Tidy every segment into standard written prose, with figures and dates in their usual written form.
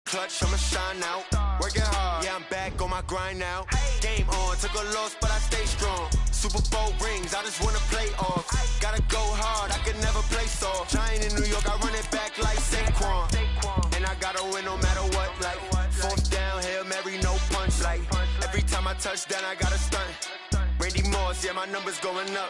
Clutch, I'ma shine out, working hard, yeah, I'm back on my grind now. Game on, took a loss, but I stay strong. Super Bowl rings, I just wanna play off. Gotta go hard, I can never play soft. Giant in New York, I run it back like Saquon. And I gotta win no matter what, like fourth down, Hail Mary, no punch. Like every time I touch down, I gotta stunt. Randy Moss, yeah, my numbers going up.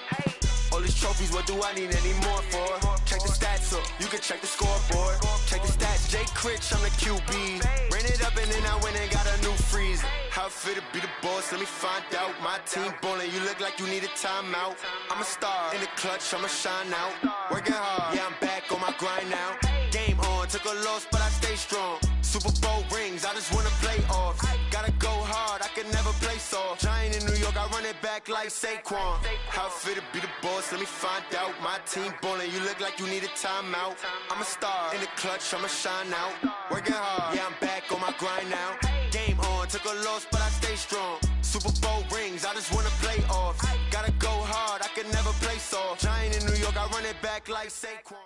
All these trophies, what do I need any more for? Check the stats up, you can check the scoreboard. Check the stats, Jay Critch, I'm the QB. Ran it up and then I went and got a new freezer. How it fit to be the boss, let me find out. My team ballin', you look like you need a timeout. I'm a star, in the clutch, I'ma shine out. Working hard, yeah, I'm back on my grind now. Game on, took a loss, but I stay strong. Super Bowl rings, I just wanna play off. Gotta go hard, I can never play soft. Giant in New York, I run it back like Saquon. How it fit to be the boss, let me find out. My team ballin', you look like you need a timeout. I'm a star, in the clutch, I'ma shine out. Working hard, yeah, I'm back on my grind now. Game on, took a loss, but I stay strong. Super Bowl rings, I just wanna play off. Gotta go hard, I can never play soft. Giant in New York, I run it back like Saquon.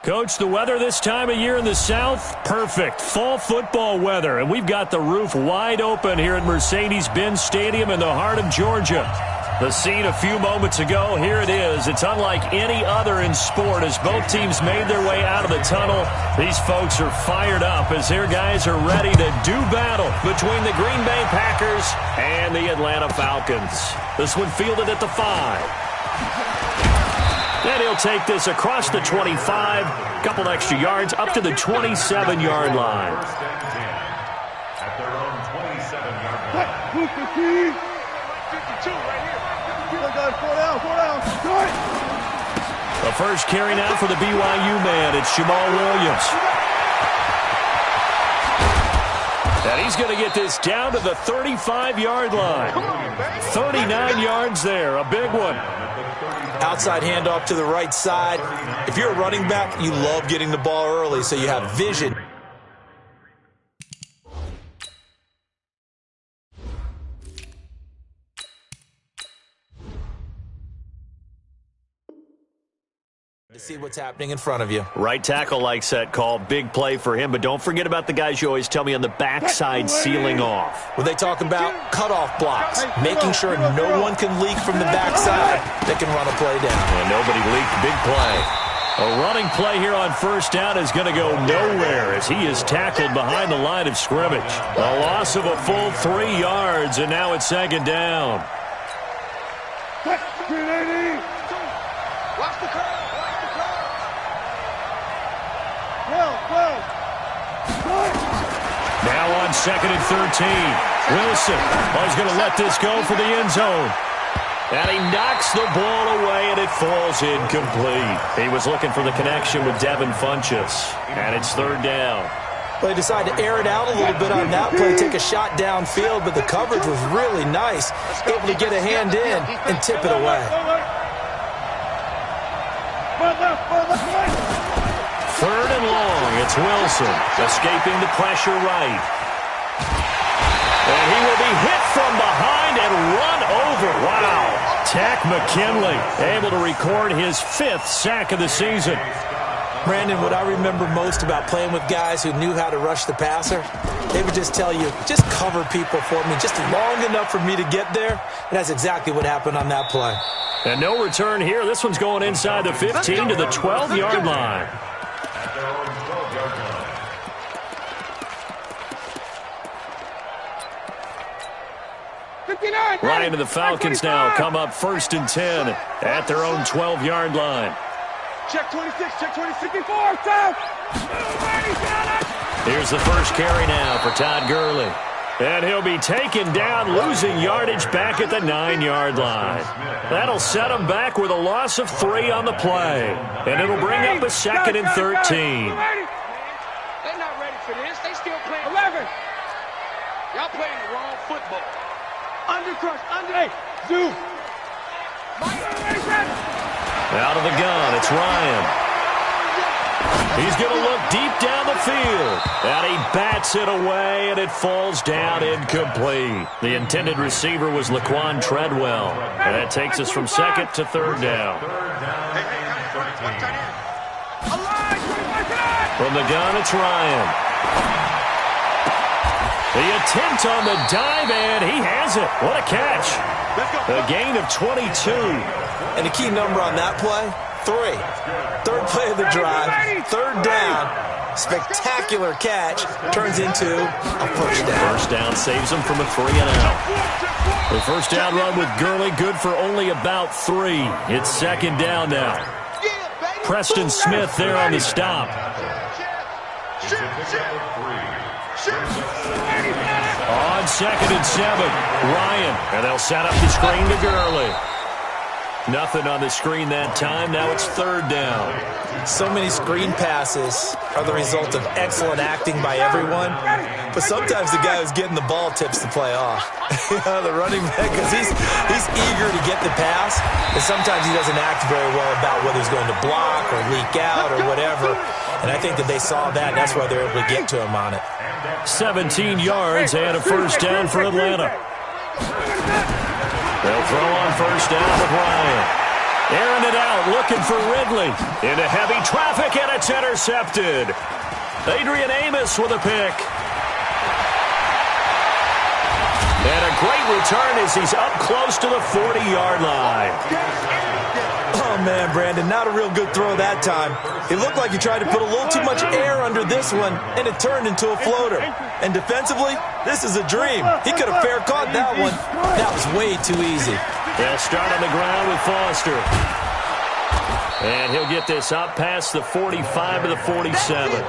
Coach, the weather this time of year in the South, perfect. Fall football weather, and we've got the roof wide open here at Mercedes-Benz Stadium in the heart of Georgia. The scene a few moments ago, here it is. It's unlike any other in sport as both teams made their way out of the tunnel. These folks are fired up as their guys are ready to do battle between the Green Bay Packers and the Atlanta Falcons. This one fielded at the 5. And he'll take this across the 25, couple extra yards up to the 27-yard line. At their own 27-yard line. 52 right here. The first carry now for the BYU man. It's Jamal Williams. And he's going to get this down to the 35-yard line. 39 yards there, a big one. Outside handoff to the right side. If you're a running back, you love getting the ball early so you have vision. To see what's happening in front of you. Right tackle likes that call. Big play for him, but don't forget about the guys you always tell me on the backside sealing off. When they talk about cutoff blocks, making sure no one can leak from the backside that can run a play down. And nobody leaked. Big play. A running play here on first down is going to go nowhere as he is tackled behind the line of scrimmage. A loss of a full 3 yards, and now it's second down. Watch the curve. Now on second and 13. Wilson is going to let this go for the end zone. And he knocks the ball away, and it falls incomplete. He was looking for the connection with Devin Funchess. And it's third down. Well, they decided to air it out a little bit on that play, take a shot downfield, but the coverage was really nice. Able to get a hand in and tip it away. Third and long, it's Wilson, escaping the pressure right. And he will be hit from behind and run over. Wow. Tack McKinley able to record his 5th sack of the season. Brandon, what I remember most about playing with guys who knew how to rush the passer, they would just tell you, just cover people for me, just long enough for me to get there. And that's exactly what happened on that play. And no return here. This one's going inside the 15 to the 12-yard line. At their own 12-yard line. Ryan and the Falcons now come up first and 10 at their own 12-yard line. Check 26, check 26, 54, stop! Here's the first carry now for Todd Gurley. And he'll be taken down, losing yardage back at the 9-yard line. That'll set him back with a loss of 3 on the play. And it'll bring up a second and 13. They're not ready. for this. They still playing. 11. Y'all playing the wrong football. Under crush. Under. Hey, zoom. Out of the gun, it's Ryan. He's going to look deep down the field. And he bats it away, and it falls down incomplete. The intended receiver was Laquan Treadwell. And that takes us from second to third down. From the gun, it's Ryan. The attempt on the dive, and he has it. What a catch. A gain of 22. And the key number on that play, 3. Third play of the drive, third down, spectacular catch, turns into a first down. First down saves him from a 3 and out. The first down run with Gurley good for only about 3. It's second down now. Preston Smith there on the stop. On 2nd and 7, Ryan. And they'll set up the screen to Gurley. Nothing on the screen that time. Now it's third down. So many screen passes are the result of excellent acting by everyone. But sometimes the guy who's getting the ball tips the play off. The running back, because he's eager to get the pass. And sometimes he doesn't act very well about whether he's going to block or leak out or whatever. And I think that they saw that, and that's why they're able to get to him on it. 17 yards and a first down for Atlanta. They'll throw on first down with Ryan. Airing it out, looking for Ridley. Into heavy traffic, and it's intercepted. Adrian Amos with a pick. And a great return as he's up close to the 40-yard line. Oh, man, Brandon, not a real good throw that time. It looked like he tried to put a little too much air under this one, and it turned into a floater. And defensively, this is a dream. He could have fair caught that one. That was way too easy. They'll start on the ground with Foster. And he'll get this up past the 45 to the 47.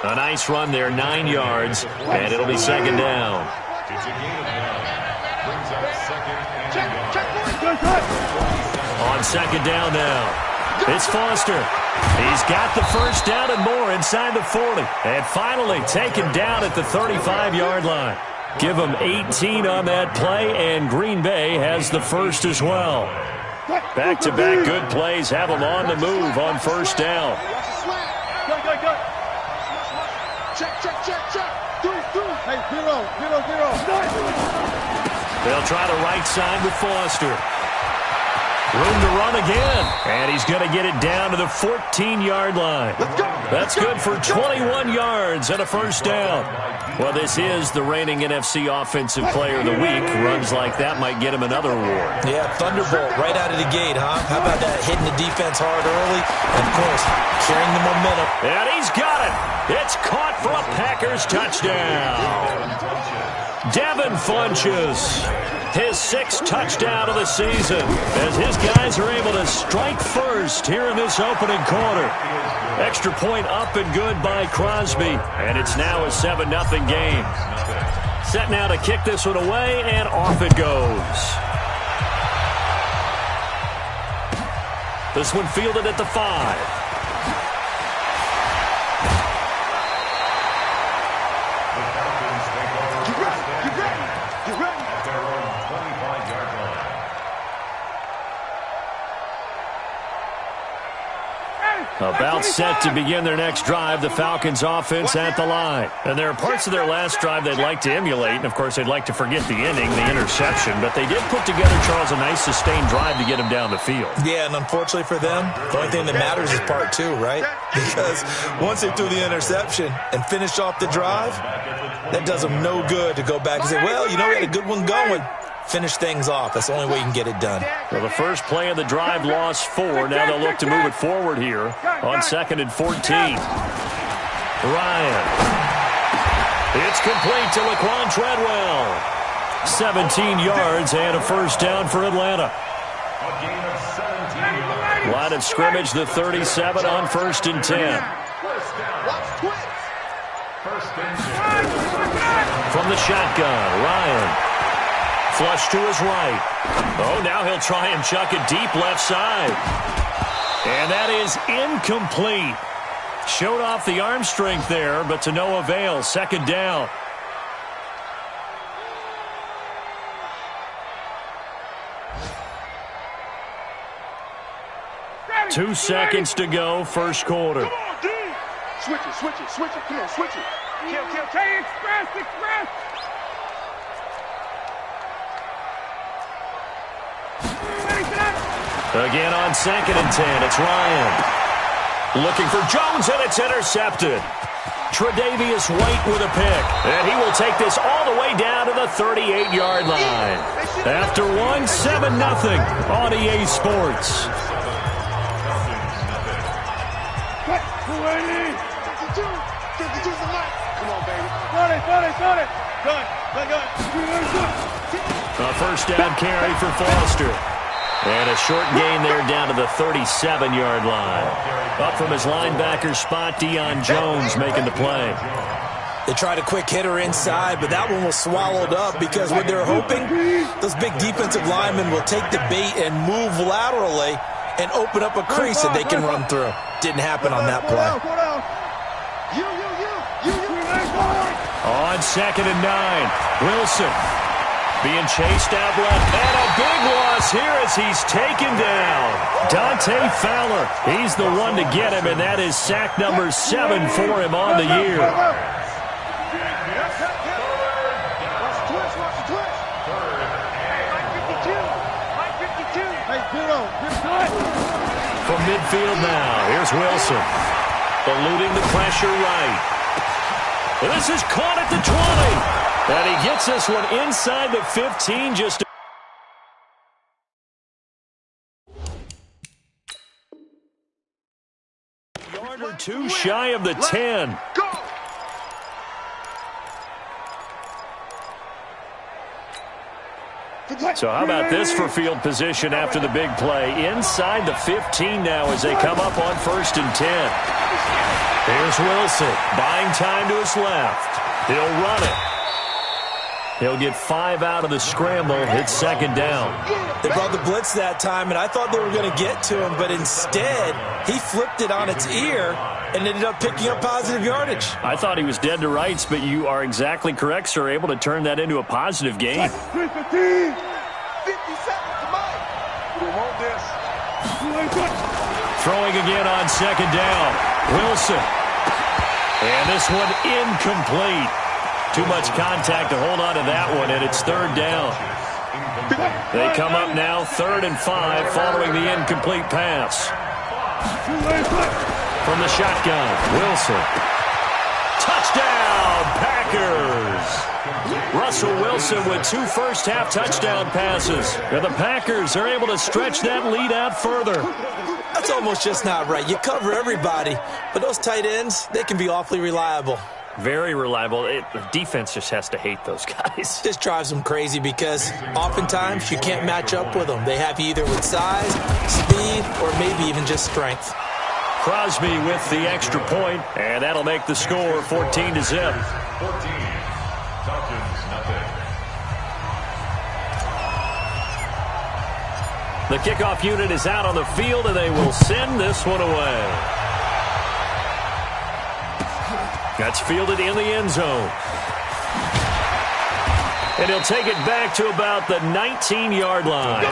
A nice run there, 9 yards, and it'll be second down. On second down now, it's Foster. He's got the first down and more inside the 40. And finally taken down at the 35-yard line. Give him 18 on that play, and Green Bay has the first as well. Back-to-back good plays have them on the move on first down. They'll try the right side with Foster. Room to run again, and he's going to get it down to the 14-yard line. That's good for 21 yards and a first down. Well, this is the reigning NFC Offensive Player of the Week. Runs like that might get him another award. Yeah, Thunderbolt right out of the gate, huh? How about that? Hitting the defense hard early, and, of course, carrying the momentum. And he's got it. It's caught for a Packers touchdown. Devin Funchess, his 6th touchdown of the season, as his guys are able to strike first here in this opening quarter. Extra point up and good by Crosby, and it's now a 7-0 game. Set now to kick this one away, and off it goes. This one fielded at the 5. About set to begin their next drive, the Falcons offense at the line. And there are parts of their last drive they'd like to emulate, and of course they'd like to forget the inning, the interception, but they did put together, Charles, a nice sustained drive to get him down the field. Yeah, and unfortunately for them, the only thing that matters is part 2, right? Because once they threw the interception and finished off the drive, that does them no good to go back and say, well, you know, we had a good one going. Finish things off. That's the only way you can get it done. Well, the first play of the drive lost 4. Now they'll look to move it forward here on 2nd and 14. Ryan. It's complete to Laquan Treadwell. 17 yards and a first down for Atlanta. Line of scrimmage, the 37 on 1st and 10. From the shotgun, Ryan. Flush to his right. Oh, now he'll try and chuck it deep left side. And that is incomplete. Showed off the arm strength there, but to no avail. Second down. Two seconds to go, first quarter. Come on, D. Switch it. Come on, switch it. Kill. Express. Again on 2nd and 10, it's Ryan. Looking for Jones, and it's intercepted. Tre'Davious White with a pick, and he will take this all the way down to the 38-yard line. After one, 7-0 on EA Sports. Come on, baby. Got it. A first down carry for Foster. And a short gain there down to the 37-yard line. Up from his linebacker spot, Deion Jones making the play. They tried a quick hitter inside, but that one was swallowed up because what they're hoping, those big defensive linemen will take the bait and move laterally and open up a crease that they can run through. Didn't happen on that play. On 2nd and 9, Wilson being chased out left, and a big loss here as he's taken down. Dante Fowler, he's the one to get him, and that is sack number 7 for him on the year. From midfield now, here's Wilson. Eluding the pressure right. This is caught at the 20. And he gets this one inside the 15 just a yard or two shy of the 10. So how about this for field position after the big play? Inside the 15 now as they come up on 1st and 10. Here's Wilson, buying time to his left. He'll run it. He'll get 5 out of the scramble. It's 2nd down. They brought the blitz that time, and I thought they were going to get to him, but instead, he flipped it on its ear and ended up picking up positive yardage. I thought he was dead to rights, but you are exactly correct, sir. Able to turn that into a positive gain. 50 seconds to Mike. We want this. Throwing again on 2nd down. Wilson. And this one incomplete. Too much contact to hold on to that one, and it's 3rd down. They come up now 3rd and 5 following the incomplete pass. From the shotgun, Wilson. Touchdown, Packers! Russell Wilson with 2 first-half touchdown passes. And the Packers are able to stretch that lead out further. That's almost just not right. You cover everybody, but those tight ends, they can be awfully reliable. Very reliable. The defense just has to hate those guys. This drives them crazy because oftentimes you can't match up with them. They have you either with size, speed, or maybe even just strength. Crosby with the extra point, and that'll make the score 14-0. The kickoff unit is out on the field, and they will send this one away. That's fielded in the end zone. And he'll take it back to about the 19-yard line.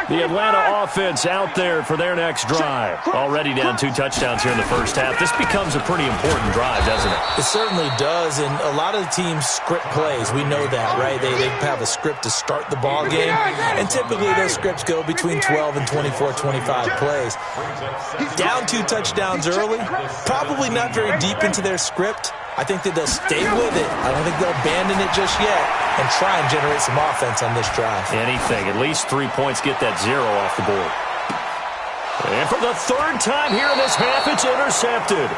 The Atlanta offense out there for their next drive. Already down 2 touchdowns here in the first half. This becomes a pretty important drive, doesn't it? It certainly does, and a lot of the teams script plays. We know that, right? They have a script to start the ball game, and typically those scripts go between 12 and 24, 25 plays. Down 2 touchdowns early, probably not very deep into their script. I think that they'll stay with it. I don't think they'll abandon it just yet and try and generate some offense on this drive. Anything. At least 3 points, get that 0 off the board. And for the 3rd time here in this half, it's intercepted.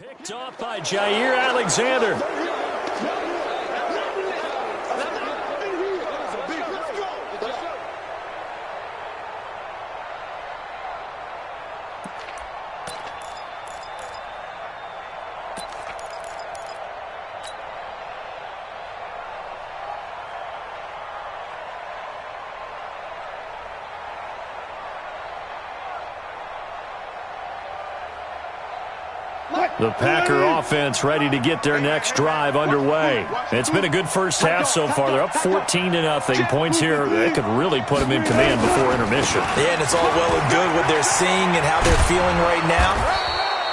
Picked off by Jair Alexander. The Packer offense ready to get their next drive underway. It's been a good first half so far. They're up 14-0. Points here, they could really put them in command before intermission. Yeah, and it's all well and good what they're seeing and how they're feeling right now.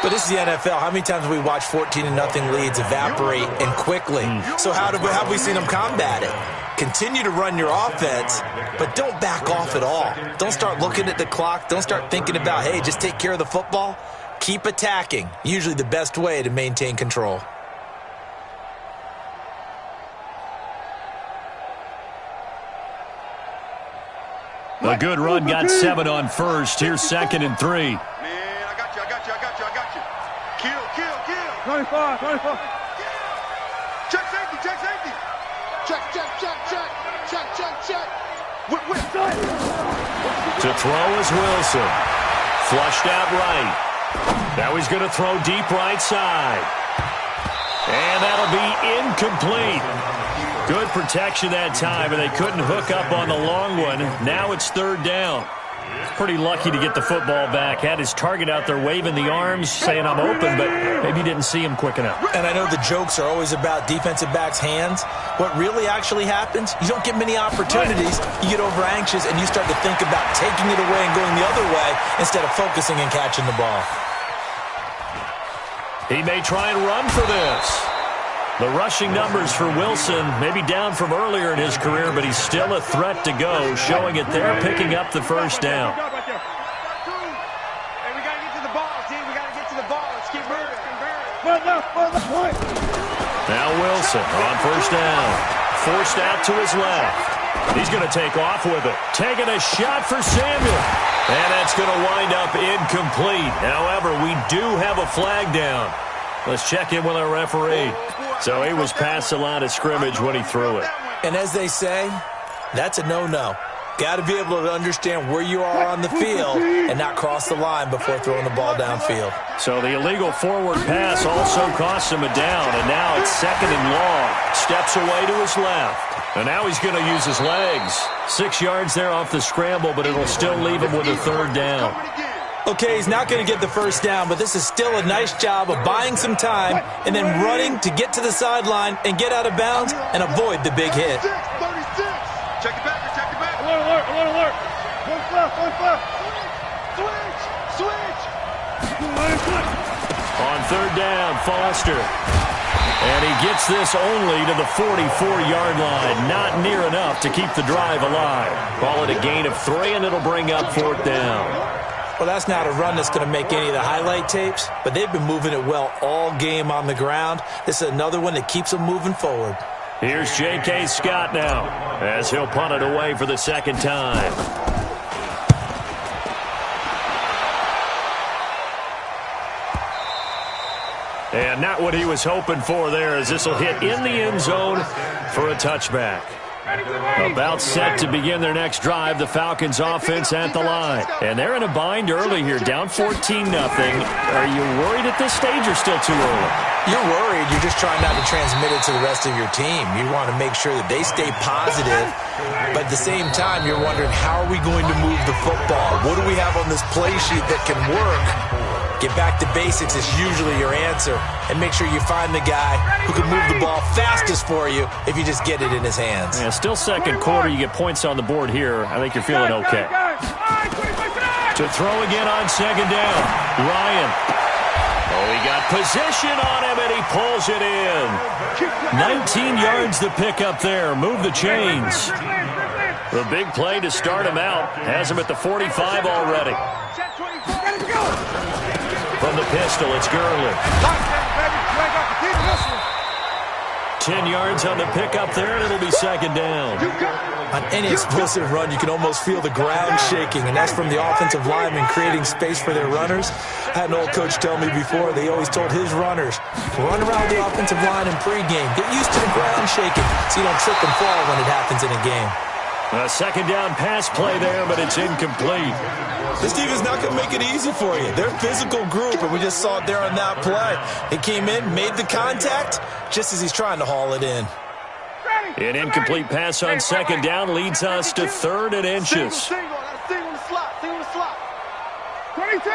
But this is the NFL. How many times have we watched 14-0 leads evaporate and quickly? So how have we seen them combat it? Continue to run your offense, but don't back off at all. Don't start looking at the clock. Don't start thinking about, hey, just take care of the football. Keep attacking. Usually the best way to maintain control. A good run got 7 on first. Here's 2nd and 3. Man, I got you. Kill. 25. Check safety. Check. Whip. To throw is Wilson. Flushed out right. Now he's going to throw deep right side. And that'll be incomplete. Good protection that time, and they couldn't hook up on the long one. Now it's 3rd down. Pretty lucky to get the football back. Had his target out there waving the arms, saying I'm open, but maybe didn't see him quick enough. And I know the jokes are always about defensive backs' hands. What really actually happens, you don't get many opportunities. You get over anxious, and you start to think about taking it away and going the other way instead of focusing and catching the ball. He may try and run for this. The rushing numbers for Wilson may be down from earlier in his career, but he's still a threat to go, showing it there, picking up the first down. Hey, we got to get to the ball, team. We got to get to the ball. Let's keep moving. Now Wilson on first down. Forced out to his left. He's going to take off with it. Taking a shot for Samuel. And that's going to wind up incomplete. However, we do have a flag down. Let's check in with our referee. So he was past the line of scrimmage when he threw it. And as they say, that's a no-no. Got to be able to understand where you are on the field and not cross the line before throwing the ball downfield. So the illegal forward pass also cost him a down, and now it's 2nd and long. Steps away to his left. And now he's going to use his legs. 6 yards there off the scramble, but it'll still leave him with a 3rd down. Okay, he's not going to get the first down, but this is still a nice job of buying some time and then running to get to the sideline and get out of bounds and avoid the big hit. 36. Check it back. Alert. One fluff. Switch. On 3rd down, Foster. And he gets this only to the 44-yard line. Not near enough to keep the drive alive. Call it a gain of 3, and it'll bring up 4th down. Well, that's not a run that's going to make any of the highlight tapes, but they've been moving it well all game on the ground. This is another one that keeps them moving forward. Here's J.K. Scott now, as he'll punt it away for the 2nd time. And not what he was hoping for there, as this will hit in the end zone for a touchback. About set to begin their next drive, the Falcons offense at the line. And they're in a bind early here, down 14-0. Are you worried at this stage or still too early? You're worried. You're just trying not to transmit it to the rest of your team. You want to make sure that they stay positive, but at the same time, you're wondering, how are we going to move the football? What do we have on this play sheet that can work? Get back to basics is usually your answer, and make sure you find the guy who can move the ball fastest for you if you just get it in his hands. Yeah, still 2nd quarter. You get points on the board here. I think you're feeling okay. To throw again on 2nd down. Ryan. Oh, he got position on him, and he pulls it in. 19 yards to pick up there. Move the chains. The big play to start him out has him at the 45 already. From the pistol, it's Gurley. 10 yards on the pickup there, and it'll be second down. On any explosive run, you can almost feel the ground shaking, and that's from the offensive linemen creating space for their runners. I had an old coach tell me before, they always told his runners, run around the offensive line in pregame. Get used to the ground shaking so you don't trip and fall when it happens in a game. A second down pass play there, but it's incomplete. This team is not going to make it easy for you. They're a physical group, and we just saw it there on that play. He came in, made the contact, just as he's trying to haul it in. An incomplete pass on second down leads us to 3rd and inches. Single on the slot. 22.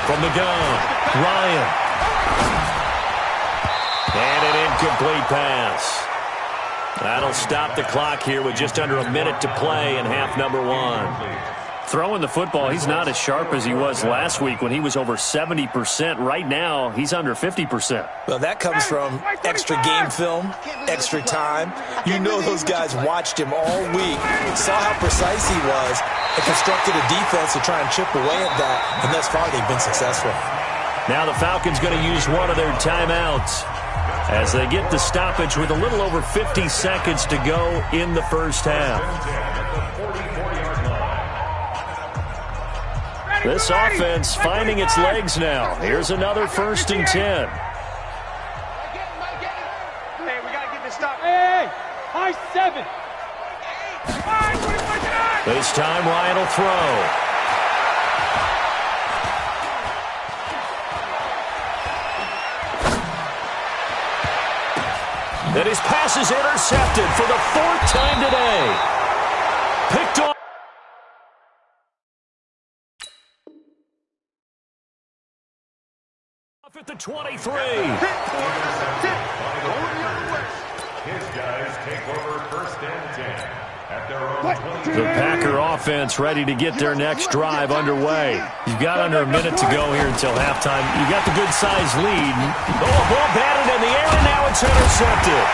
From the gun, Ryan. And an incomplete pass. That'll stop the clock here with just under a minute to play in half number 1. Throwing the football, he's not as sharp as he was last week when he was over 70%. Right now, he's under 50%. Well, that comes from extra game film, extra time. You know those guys watched him all week, saw how precise he was, and constructed a defense to try and chip away at that, and thus far they've been successful. Now the Falcons going to use one of their timeouts as they get the stoppage with a little over 50 seconds to go in the first half. This offense finding its legs now. Here's another 1st and 10. Hey, we got to get this stop. Hey, high 7. This time Ryan will throw. And his pass is intercepted for the 4th time today. Picked off. At the 23. His guys take over 1st and 10 at their own 20. The Packer offense ready to get their next drive underway. You've got under a minute to go here until halftime. You got the good-sized lead. Oh, a ball batted in the air, and now it's intercepted.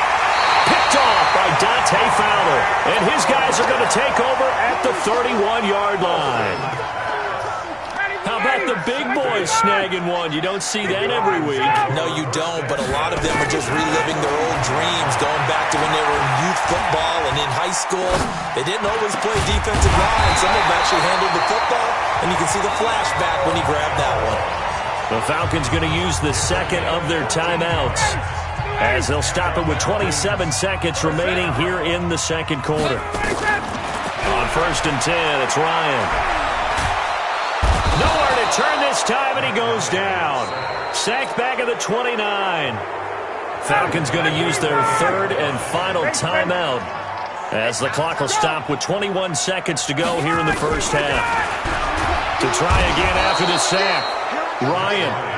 Picked off by Dante Fowler. And his guys are going to take over at the 31-yard line. How about the big boys snagging one? You don't see that every week. No, you don't, but a lot of them are just reliving their old dreams, going back to when they were in youth football and in high school. They didn't always play defensive line. Some of them actually handled the football, and you can see the flashback when he grabbed that one. The Falcons going to use the second of their timeouts as they'll stop it with 27 seconds remaining here in the second quarter. On 1st and 10, it's Ryan. Nowhere to turn this time, and he goes down. Sacked back at the 29. Falcons going to use their 3rd and final timeout as the clock will stop with 21 seconds to go here in the first half. To try again after the sack, Ryan.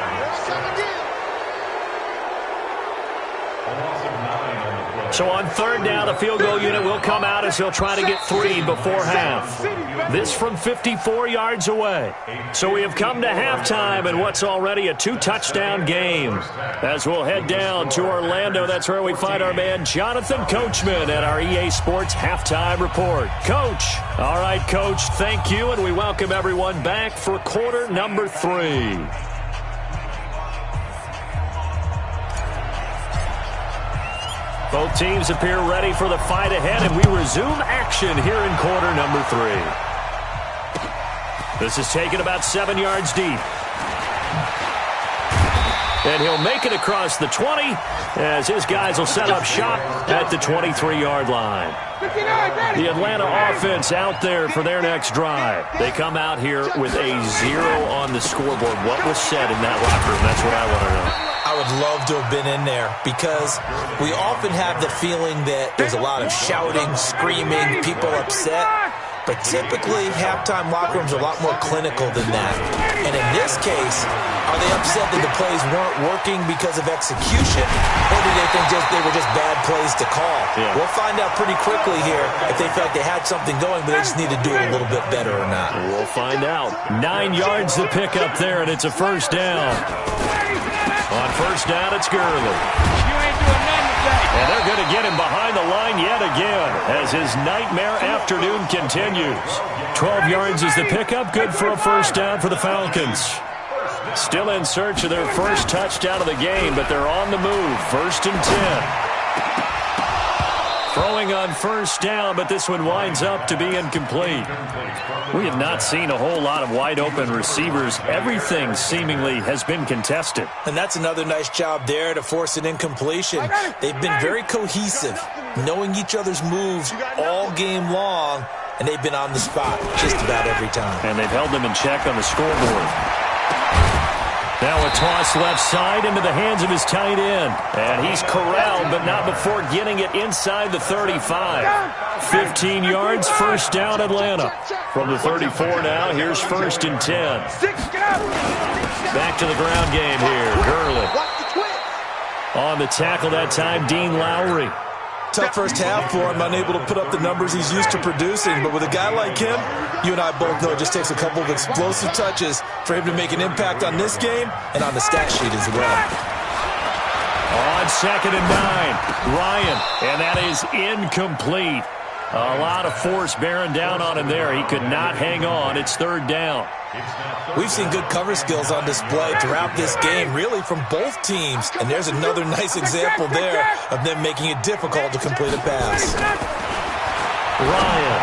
So on 3rd down, the field goal unit will come out as they'll try to get 3 before half. This from 54 yards away. So we have come to halftime in what's already a 2-touchdown game. As we'll head down to Orlando, that's where we find our man Jonathan Coachman at our EA Sports Halftime Report. Coach. All right, Coach, thank you, and we welcome everyone back for quarter number 3. Both teams appear ready for the fight ahead, and we resume action here in quarter number 3. This is taken about 7 yards deep. And he'll make it across the 20 as his guys will set up shop at the 23-yard line. The Atlanta offense out there for their next drive. They come out here with a 0 on the scoreboard. What was said in that locker room? That's what I want to know. I would love to have been in there because we often have the feeling that there's a lot of shouting, screaming, people upset. But typically, halftime locker rooms are a lot more clinical than that. And in this case, are they upset that the plays weren't working because of execution, or do they think they were just bad plays to call? Yeah. We'll find out pretty quickly here if they felt they had something going, but they just need to do it a little bit better or not. We'll find out. 9 yards to pick up there, and it's a first down. On first down, it's Gurley. You ain't doing nothing today. And they're going to get him behind the line yet again as his nightmare afternoon continues. 12 yards is the pickup. Good for a first down for the Falcons. Still in search of their first touchdown of the game, but they're on the move. 1st and 10. Throwing on first down, but this one winds up to be incomplete. We have not seen a whole lot of wide-open receivers. Everything seemingly has been contested. And that's another nice job there to force an incompletion. They've been very cohesive, knowing each other's moves all game long, and they've been on the spot just about every time. And they've held them in check on the scoreboard. Now a toss left side into the hands of his tight end. And he's corralled, but not before getting it inside the 35. 15 yards, first down Atlanta. From the 34 now, here's 1st and 10. Back to the ground game here. Gurley. On the tackle that time, Dean Lowry. Tough first half for him, unable to put up the numbers he's used to producing. But with a guy like him, you and I both know it just takes a couple of explosive touches for him to make an impact on this game and on the stat sheet as well. On 2nd and 9, Ryan, and that is incomplete. A lot of force bearing down on him there. He could not hang on. It's 3rd down. We've seen good cover skills on display throughout this game, really from both teams. And there's another nice example there of them making it difficult to complete a pass. Ryan.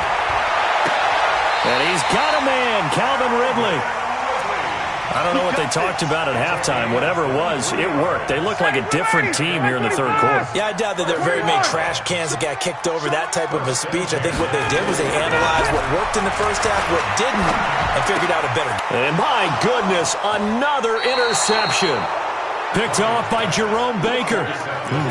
And he's got a man, Calvin Ridley. I don't know what they talked about at halftime. Whatever it was, it worked. They look like a different team here in the 3rd quarter. Yeah, I doubt that there are very many trash cans that got kicked over, that type of a speech. I think what they did was they analyzed what worked in the first half, what didn't, and figured out a better. And my goodness, another interception. Picked off by Jerome Baker.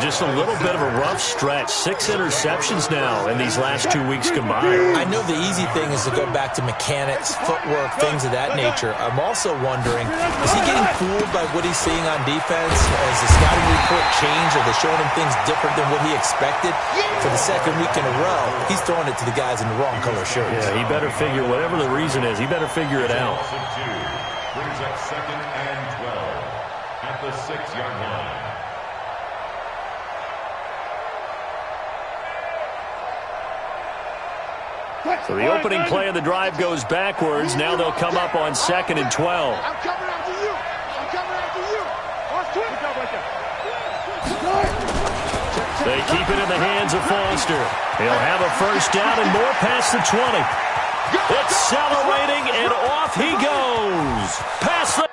Just a little bit of a rough stretch. 6 interceptions now in these last 2 weeks combined. I know the easy thing is to go back to mechanics, footwork, things of that nature. I'm also wondering, is he getting fooled by what he's seeing on defense? Has the scouting report changed? Are they showing him things different than what he expected? For the 2nd week in a row, he's throwing it to the guys in the wrong color shirts. Yeah, he better figure, whatever the reason is, he better figure it out. Brings up 2nd and 12 at the 6-yard line. So the opening play of the drive goes backwards. Now they'll come up on 2nd and 12. I'm coming after you. I'm coming after you. Watch it. They keep it in the hands of Foster. He'll have a first down and more past the 20. Accelerating, and off he goes. Past the...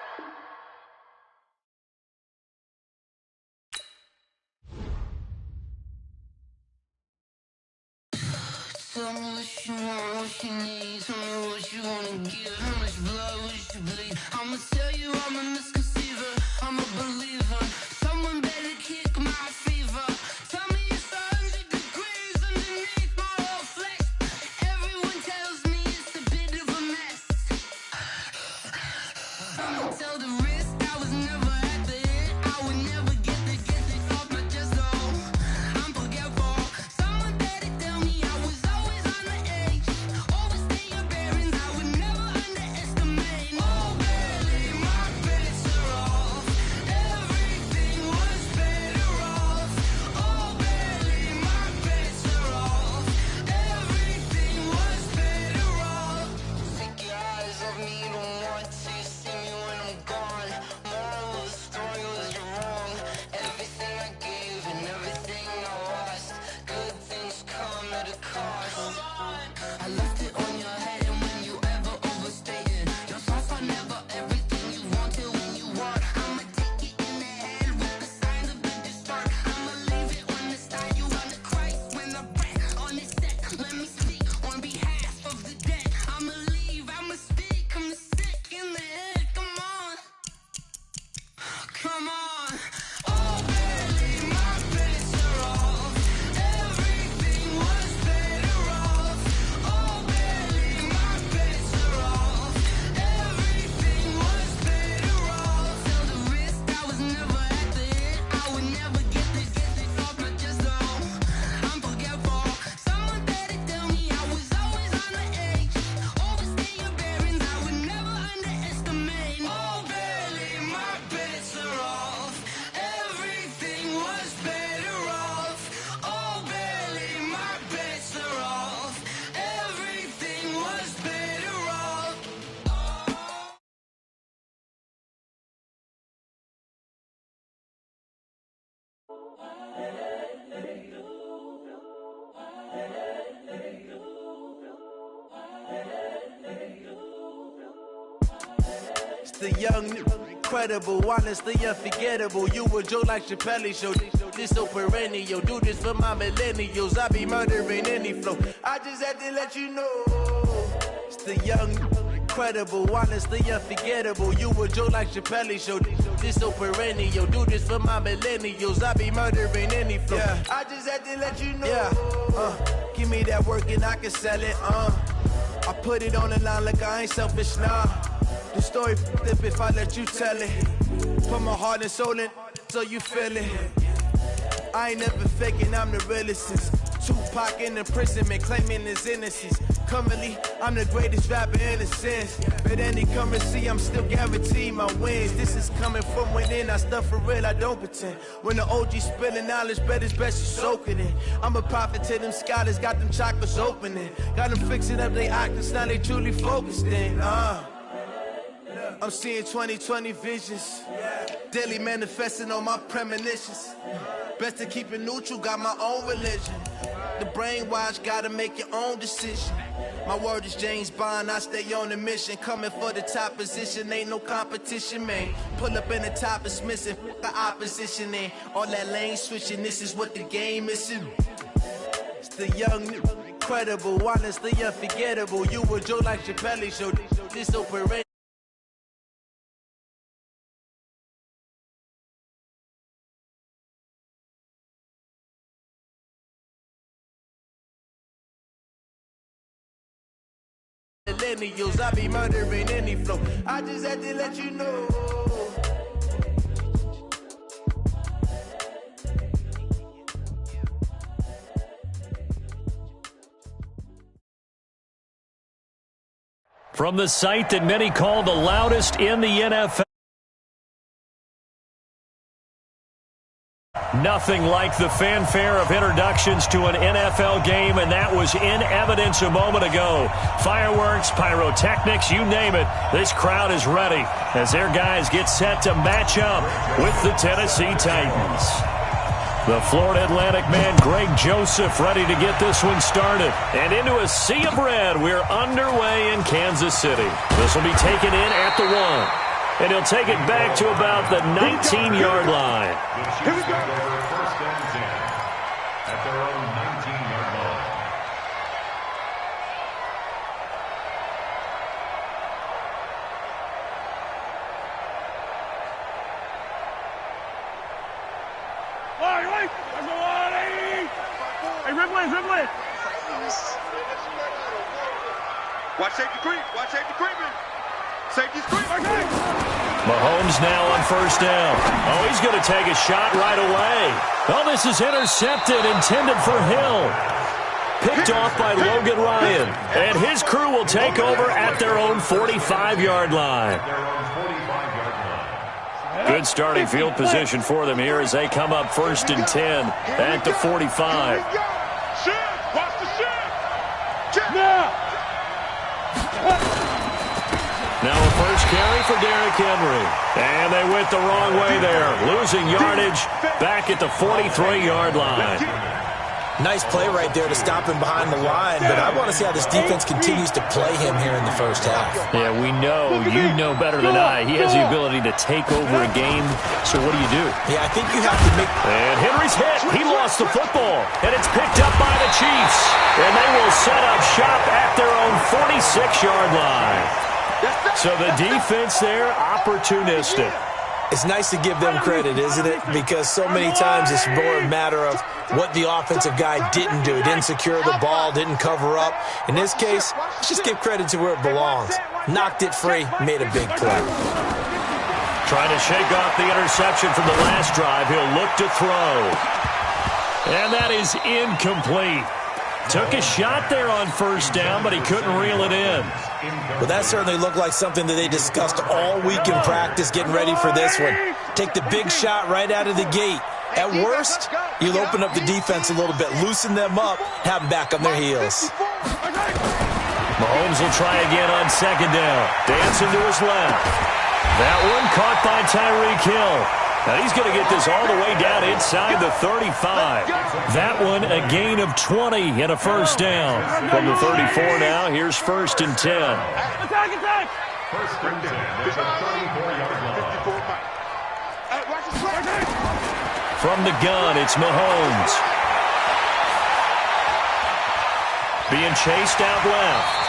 Tell me what you want, what you need. Tell me what you wanna give. How much blood would you bleed? I'ma tell you I'm a misconceiver. I'm a believer. Someone better kick my fever. Tell me it's 100 degrees underneath my whole flesh. Everyone tells me it's a bit of a mess. I'ma tell the risk I was never at the end. I would never get it off my chest. Oh, I'm forgetful. Someone better tell me I was always on the edge. Overstay your bearings, I would never underestimate. Oh, baby, my bets are off. The young, incredible, honestly unforgettable. You a Joe like Chappelle show. This so perennial. Do this for my millennials. I be murdering any flow. I just had to let you know. It's the young, incredible, honestly unforgettable. You a Joe like Chappelle show. This so perennial. Do this for my millennials. I be murdering any flow. Yeah. I just had to let you know. Yeah. Give me that work and I can sell it. I put it on the line like I ain't selfish, nah. The story flip if I let you tell it. Put my heart and soul in so you feel it. I ain't never faking, I'm the realest. Tupac in imprisonment, claiming his innocence. Currently, I'm the greatest rapper in a sense. But any currency, I'm still guaranteed my wins. This is coming from within, I stuff for real, I don't pretend. When the OG spilling knowledge, bet it's best you soak it in. I'm a prophet to them scholars, got them chakras opening. Got them fixing up they octaves, now they truly focused in. I'm seeing 2020 visions. Daily manifesting on my premonitions. Best to keep it neutral, got my own religion. The brainwash, gotta make your own decision. My word is James Bond, I stay on the mission. Coming for the top position, ain't no competition, man. Pull up in the top is missing, the opposition ain't. All that lane switching, this is what the game is. It's the young, incredible, honestly unforgettable. You a Joe like Chappelle show, this so perennial. Millennials, I be murdering any flow. I just had to let you know. From the site that many call the loudest in the NFL. Nothing like the fanfare of introductions to an NFL game, and that was in evidence a moment ago. Fireworks, pyrotechnics, you name it. This crowd is ready as their guys get set to match up with the Tennessee Titans. The Florida Atlantic man, Greg Joseph, ready to get this one started. And into a sea of red, we're underway in Kansas City. This will be taken in at the 1. And he'll take it back to about the 19-yard line. Here we go. First and 10 at their own 19-yard line. All right. That's a 180. Hey, Ripley. Watch safety creep. Watch safety creeping. Safety's creeping. Mahomes now on first down. Oh, he's going to take a shot right away. Oh, this is intercepted, intended for Hill. Picked off by Logan Ryan. And his crew will take over at their own 45-yard line. Good starting field position for them here as they come up first and 10 at the 45. Watch the shit. Now a first carry for Derrick Henry. And they went the wrong way there. Losing yardage back at the 43-yard line. Nice play right there to stop him behind the line, but I want to see how this defense continues to play him here in the first half. Yeah, we know. You know better than I. He has the ability to take over a game. So what do you do? Yeah, I think you have to make... And Henry's hit. He lost the football. And it's picked up by the Chiefs. And they will set up shop at their own 46-yard line. So the defense there, opportunistic. It's nice to give them credit, isn't it? Because so many times it's more a matter of what the offensive guy didn't do. Didn't secure the ball, didn't cover up. In this case, let's just give credit to where it belongs. Knocked it free, made a big play. Trying to shake off the interception from the last drive. He'll look to throw. And that is incomplete. Took a shot there on first down, but he couldn't reel it in. Well, that certainly looked like something that they discussed all week in practice, getting ready for this one. Take the big shot right out of the gate. At worst, you'll open up the defense a little bit, loosen them up, have them back on their heels. Mahomes will try again on second down. Dancing to his left. That one caught by Tyreek Hill. Now he's going to get this all the way down inside the 35. That one a gain of 20 and a first down. From the 34 now, here's first and 10. Attack! First and 10 at the 34-yard line. 54 Mike. Hey, watch the play. From the gun, it's Mahomes. Being chased out left.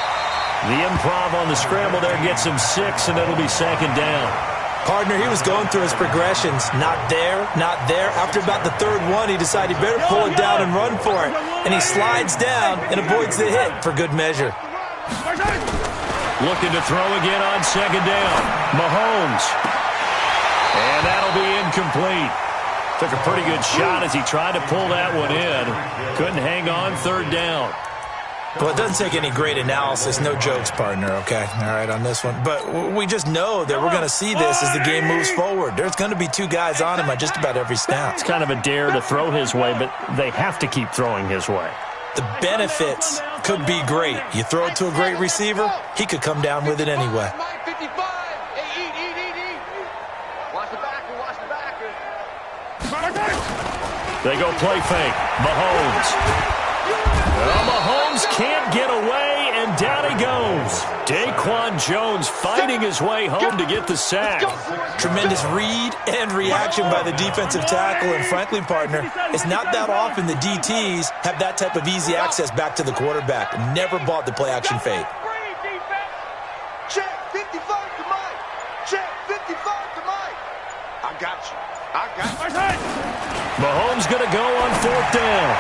The improv on the scramble there gets him 6, and it'll be second down. Partner, he was going through his progressions. Not there, not there. After about the third one, he decided he better pull it down and run for it. And he slides down and avoids the hit for good measure. Looking to throw again on second down. Mahomes. And that'll be incomplete. Took a pretty good shot as he tried to pull that one in. Couldn't hang on third down. Well, it doesn't take any great analysis. No jokes, partner, okay? All right, on this one. But we just know that we're going to see this as the game moves forward. There's going to be 2 guys on him at just about every snap. It's kind of a dare to throw his way, but they have to keep throwing his way. The benefits could be great. You throw it to a great receiver, he could come down with it anyway. Mike 55. Hey, eat. Watch the backer, watch the backer. They go play fake. Mahomes. Well, Mahomes can't get away, and down he goes. Daquan Jones fighting his way home to get the sack. Tremendous read and reaction by the defensive tackle, and frankly, partner, it's not that often the DTs have that type of easy access back to the quarterback. Never bought the play-action fake. Check 55 to Mike. Check 55 to Mike. I got you. Mahomes going to go on fourth down.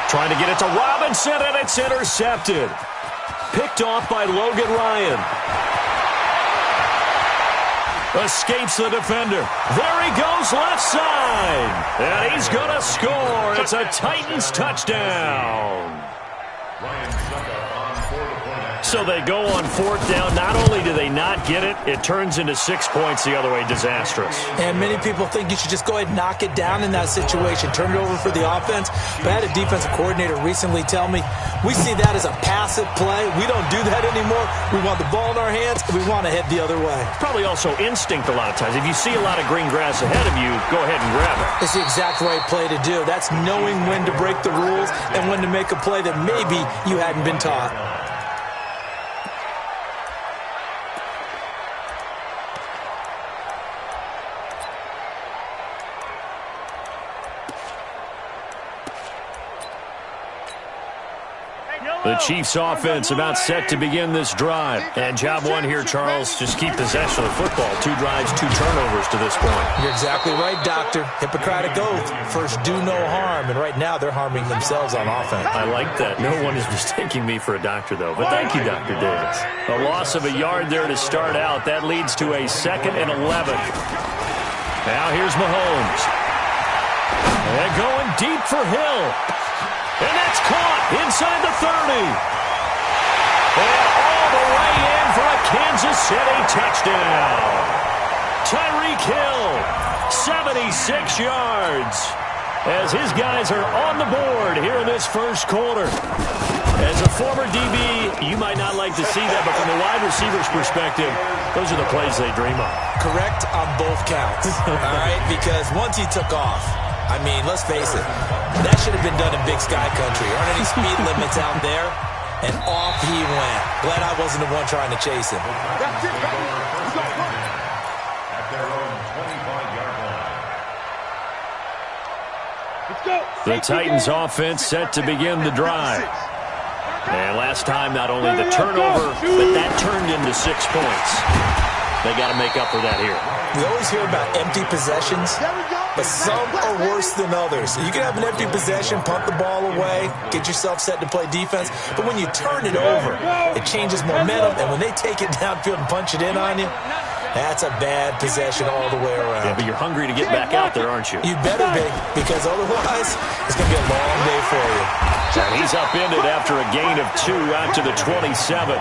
Trying to get it to Robinson, and it's intercepted. Picked off by Logan Ryan. Escapes the defender. There he goes, left side. And he's going to score. It's a Titans touchdown. So they go on fourth down. Not only do they not get it, it turns into 6 points the other way. Disastrous. And many people think you should just go ahead and knock it down in that situation. Turn it over for the offense. But I had a defensive coordinator recently tell me, we see that as a passive play. We don't do that anymore. We want the ball in our hands, and we want to head the other way. Probably also instinct a lot of times. If you see a lot of green grass ahead of you, go ahead and grab it. It's the exact right play to do. That's knowing when to break the rules and when to make a play that maybe you hadn't been taught. The Chiefs offense about set to begin this drive. And job one here, Charles, just keep possession of the football. 2 drives, 2 turnovers to this point. You're exactly right, Doctor. Hippocratic oath. First, do no harm. And right now, they're harming themselves on offense. I like that. No one is mistaking me for a doctor, though. But thank you, Dr. Davis. A loss of a yard there to start out. That leads to a 2nd and 11. Now here's Mahomes. And going deep for Hill. And that's caught inside the 30. And all the way in for a Kansas City touchdown. Tyreek Hill, 76 yards. As his guys are on the board here in this first quarter. As a former DB, you might not like to see that, but from the wide receiver's perspective, those are the plays they dream of. Correct on both counts, all right? Because once he took off, I mean, let's face it, that should have been done in Big Sky Country. Aren't any speed limits out there? And off he went. Glad I wasn't the one trying to chase him. That's it, baby. We're going to run. At their own 25-yard line. Let's go. The Titans offense set to begin the drive. And last time, not only the turnover, but that turned into 6 points. They got to make up for that here. We always hear about empty possessions, but some are worse than others. You can have an empty possession, punt the ball away, get yourself set to play defense, but when you turn it over, it changes momentum, and when they take it downfield and punch it in on you, that's a bad possession all the way around. Yeah, but you're hungry to get back out there, aren't you? You better be, because otherwise, it's going to be a long day for you. And he's upended after a gain of 2 out to the 27.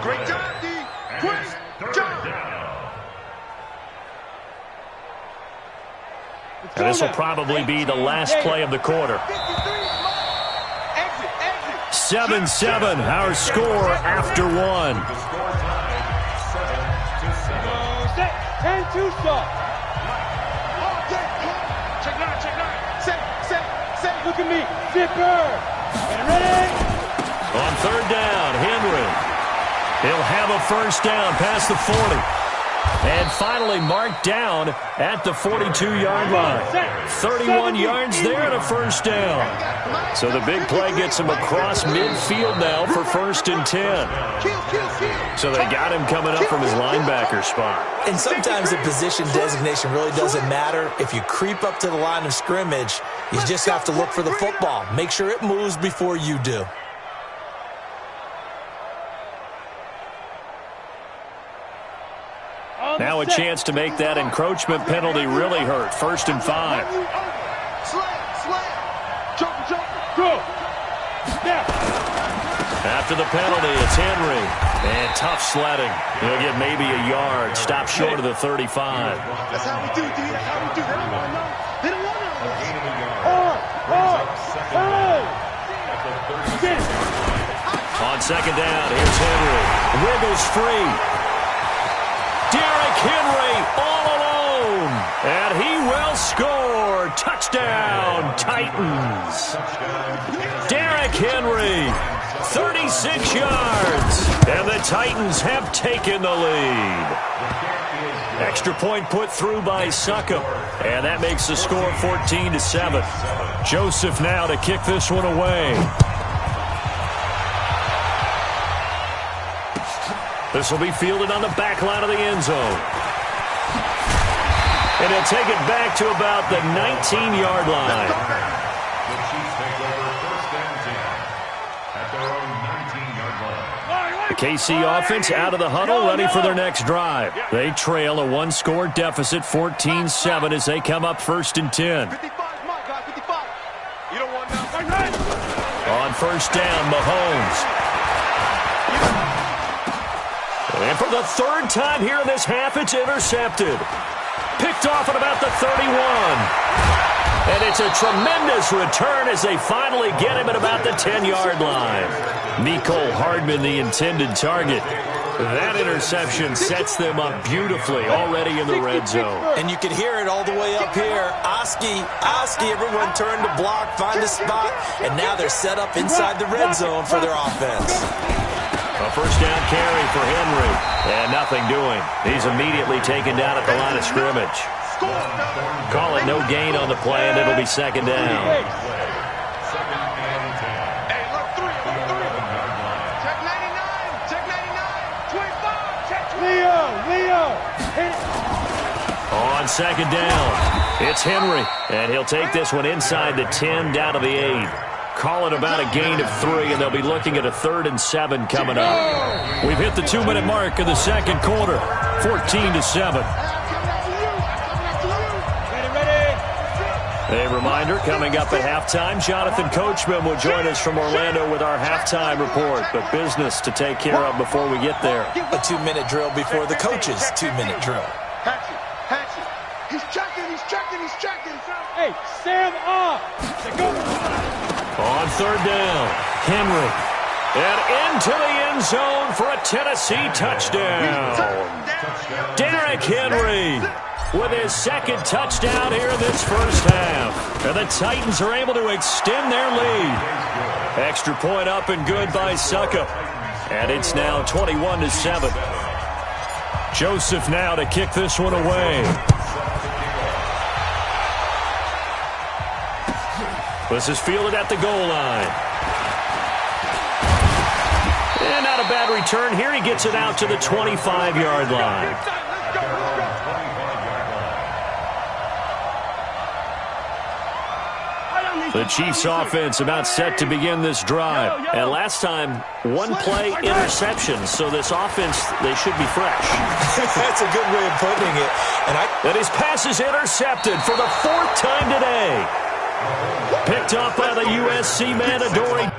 Great job, D. Great job. And this will probably be the last play of the quarter. 7-7, our score after 1. 10-2 stop. Check 9. Look at me. Zipper. On third down, Henry. He'll have a first down past the 40. And finally marked down at the 42-yard line. 31 yards there and a first down. So the big play gets him across midfield now for 1st and 10. So they got him coming up from his linebacker spot. And sometimes the position designation really doesn't matter. If you creep up to the line of scrimmage, you just have to look for the football. Make sure it moves before you do. Now a chance to make that encroachment penalty really hurt. 1st and 5. After the penalty, it's Henry. And tough sledding. He'll get maybe a yard. Stop short of the 35. That's how we do, D. That's how we do. They don't want to know. They don't want to know. On second down, here's Henry. Wiggles free. Derrick Henry all alone. And he will score. Touchdown, Titans. Derrick Henry, 36 yards. And the Titans have taken the lead. Extra point put through by Suckup. And that makes the score 14-7. Joseph now to kick this one away. This will be fielded on the back line of the end zone. And he'll take it back to about the 19-yard line. The Chiefs take over 1st and 10 at their own 19-yard line. The KC offense out of the huddle, ready for their next drive. They trail a one-score deficit, 14-7, as they come up 1st and 10. 55, my guy, 55. You don't want now. On first down, Mahomes. And for the 3rd time here in this half, it's intercepted. Picked off at about the 31. And it's a tremendous return as they finally get him at about the 10-yard line. Mecole Hardman, the intended target. That interception sets them up beautifully already in the red zone. And you can hear it all the way up here. Oski, everyone turned to block, find a spot, and now they're set up inside the red zone for their offense. A first down carry for Henry, and nothing doing. He's immediately taken down at the line of scrimmage. Call it no gain on the play, and it'll be 2nd down. 2nd and 10. Hey, look, 3. Check 99. Check 99. 25. Check 20. Leo. On 2nd down, it's Henry, and he'll take this one inside the 10 down to the 8. Call it about a gain of 3, and they'll be looking at a 3rd and 7 coming up. We've hit the 2-minute mark of the 2nd quarter, 14-7. A reminder, coming up at halftime, Jonathan Coachman will join us from Orlando with our halftime report, but business to take care of before we get there. A 2-minute drill before the coach's 2-minute drill. Hatchet. He's checking. Hey, Sam off. On 3rd down, Henry. And into the end zone for a Tennessee touchdown. Derrick Henry with his 2nd touchdown here in this first half. And the Titans are able to extend their lead. Extra point up and good by Suckup. And it's now 21-7. Joseph now to kick this one away. This is fielded at the goal line. And not a bad return here. He gets it out to the 25-yard line. The Chiefs offense about set to begin this drive. And last time, 1-play interception. So this offense, they should be fresh. That's a good way of putting it. And his pass is intercepted for the 4th time today. Picked off by the USC man, Adoree.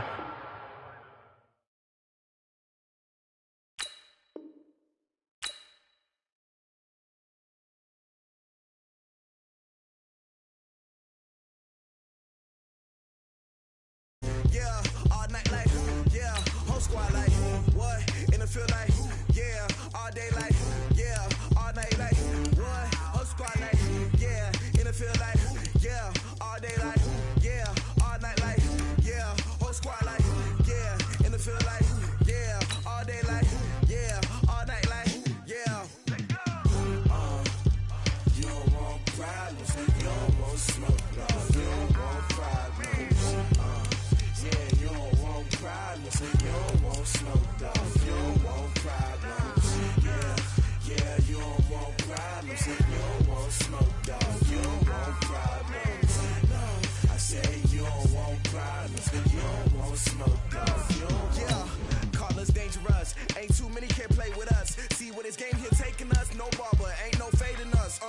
Yeah, all night like, yeah, whole squad like, what, in the field like, yeah, all day like, yeah, all night like, what, whole squad like, yeah, in the field like, yeah, all day like, yeah, all night like, yeah, whole squad faking us, no barber, ain't no fading us.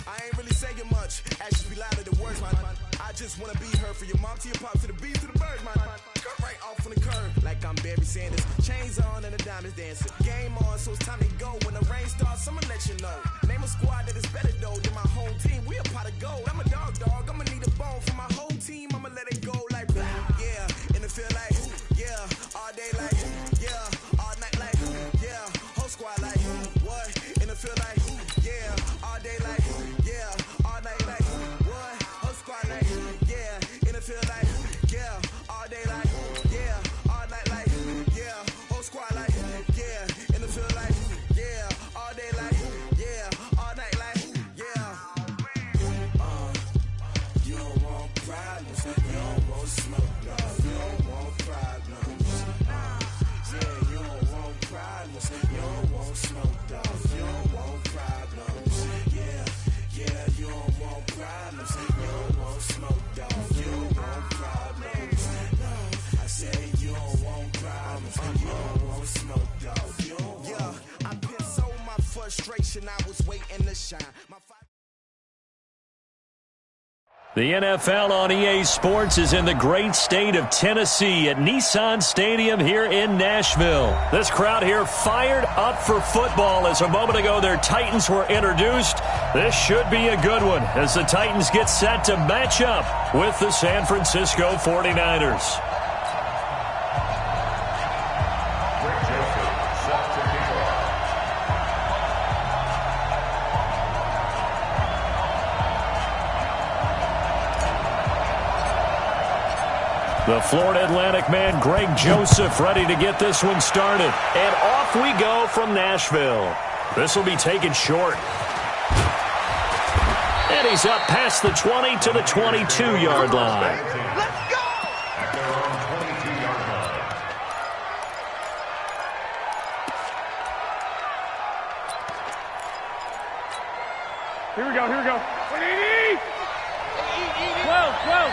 I ain't really saying much. Actions be louder than words, man. I just wanna be heard from your mom to your pop to the beat to the birds, man. Cut right off on the curb, like I'm Barry Sanders. Chains on and the diamonds dancing. Game on, so it's time to go. When the rain starts, I'ma let you know. Name a squad that is better though than my home team. We a pot of gold. I'm a dog. I'ma need a bone for my whole team. I'ma let it go like yeah. In the field like yeah. All day like yeah. All night like yeah. Whole squad like what? In the field like yeah. All day like yeah. All night like what? Whole squad like yeah. In the field like yeah. All day like yeah. All night like yeah. Whole squad like yeah. In the field like yeah. All day like yeah. All night like yeah. You don't want problems. You don't want smoke. No. You don't want problems. Yeah, you don't want problems. You don't want smoke. Dog. You don't want problems. Yeah, you don't want problems. You don't want smoke. Dog. You don't want problems. No, I said you don't want problems. You don't want smoke. Dog. You don't want. Yeah, I pissed so my frustration. I was waiting to shine. The NFL on EA Sports is in the great state of Tennessee at Nissan Stadium here in Nashville. This crowd here fired up for football as a moment ago their Titans were introduced. This should be a good one as the Titans get set to match up with the San Francisco 49ers. The Florida Atlantic man, Greg Joseph, ready to get this one started. And off we go from Nashville. This will be taken short. And he's up past the 20 to the 22-yard line. Let's go! At their own 22-yard line. Here we go. 12.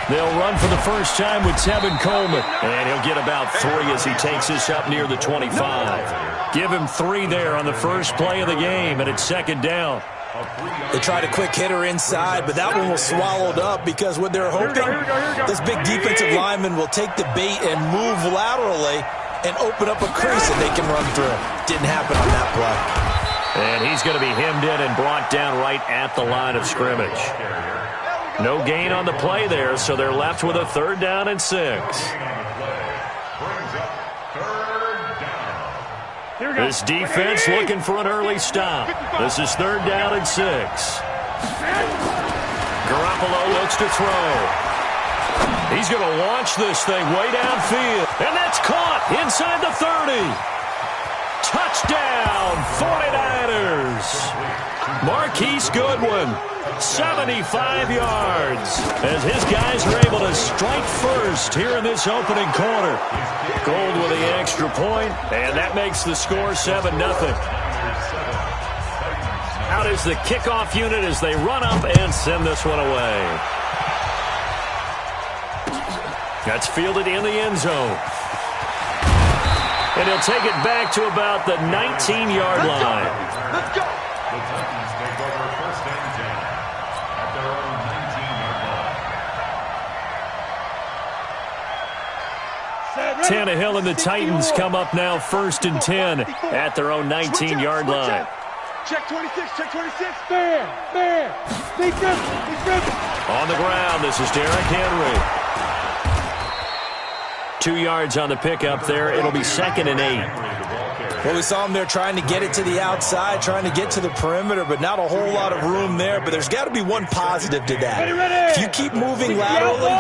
They'll run for the first time with Tevin Coleman. And he'll get about 3 as he takes this up near the 25. Give him 3 there on the first play of the game, and it's second down. They tried a quick hitter inside, but that one was swallowed up because what they're hoping, this big defensive lineman will take the bait and move laterally and open up a crease that they can run through. Didn't happen on that play. And he's going to be hemmed in and brought down right at the line of scrimmage. No gain on the play there, so they're left with a 3rd down and 6. This defense looking for an early stop. This is 3rd down and 6. Garoppolo looks to throw. He's going to launch this thing way downfield. And that's caught inside the 30. Touchdown, 49ers. Marquise Goodwin. 75 yards as his guys are able to strike first here in this opening quarter. Gold with the extra point, and that makes the score 7-0. Out is the kickoff unit as they run up and send this one away. That's fielded in the end zone. And he'll take it back to about the 19-yard line. Let's go! The Titans take over 1st and 10 at their own 19-yard line. Tannehill and the Titans come up now 1st and 10 at their own 19-yard line. Check 26. Fair. Defense. On the ground, this is Derrick Henry. 2 yards on the pickup there. It'll be 2nd and 8. Well, we saw him there trying to get it to the outside, trying to get to the perimeter, but not a whole lot of room there. But there's got to be one positive to that. If you keep moving laterally,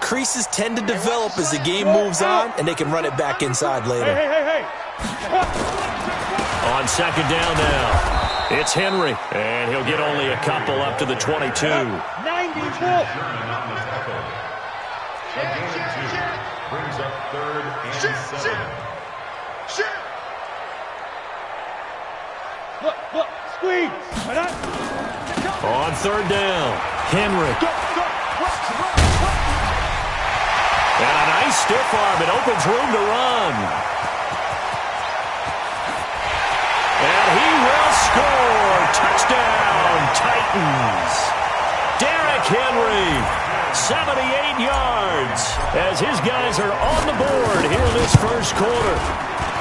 creases tend to develop as the game moves on, and they can run it back inside later. On 2nd down now, it's Henry, and he'll get only a couple up to the 22. 94. Brings up 3rd and 7. Look, squeeze. On 3rd down, Henry. And a nice stiff arm. It opens room to run. Titans. Derrick Henry, 78 yards, as his guys are on the board here in this first quarter.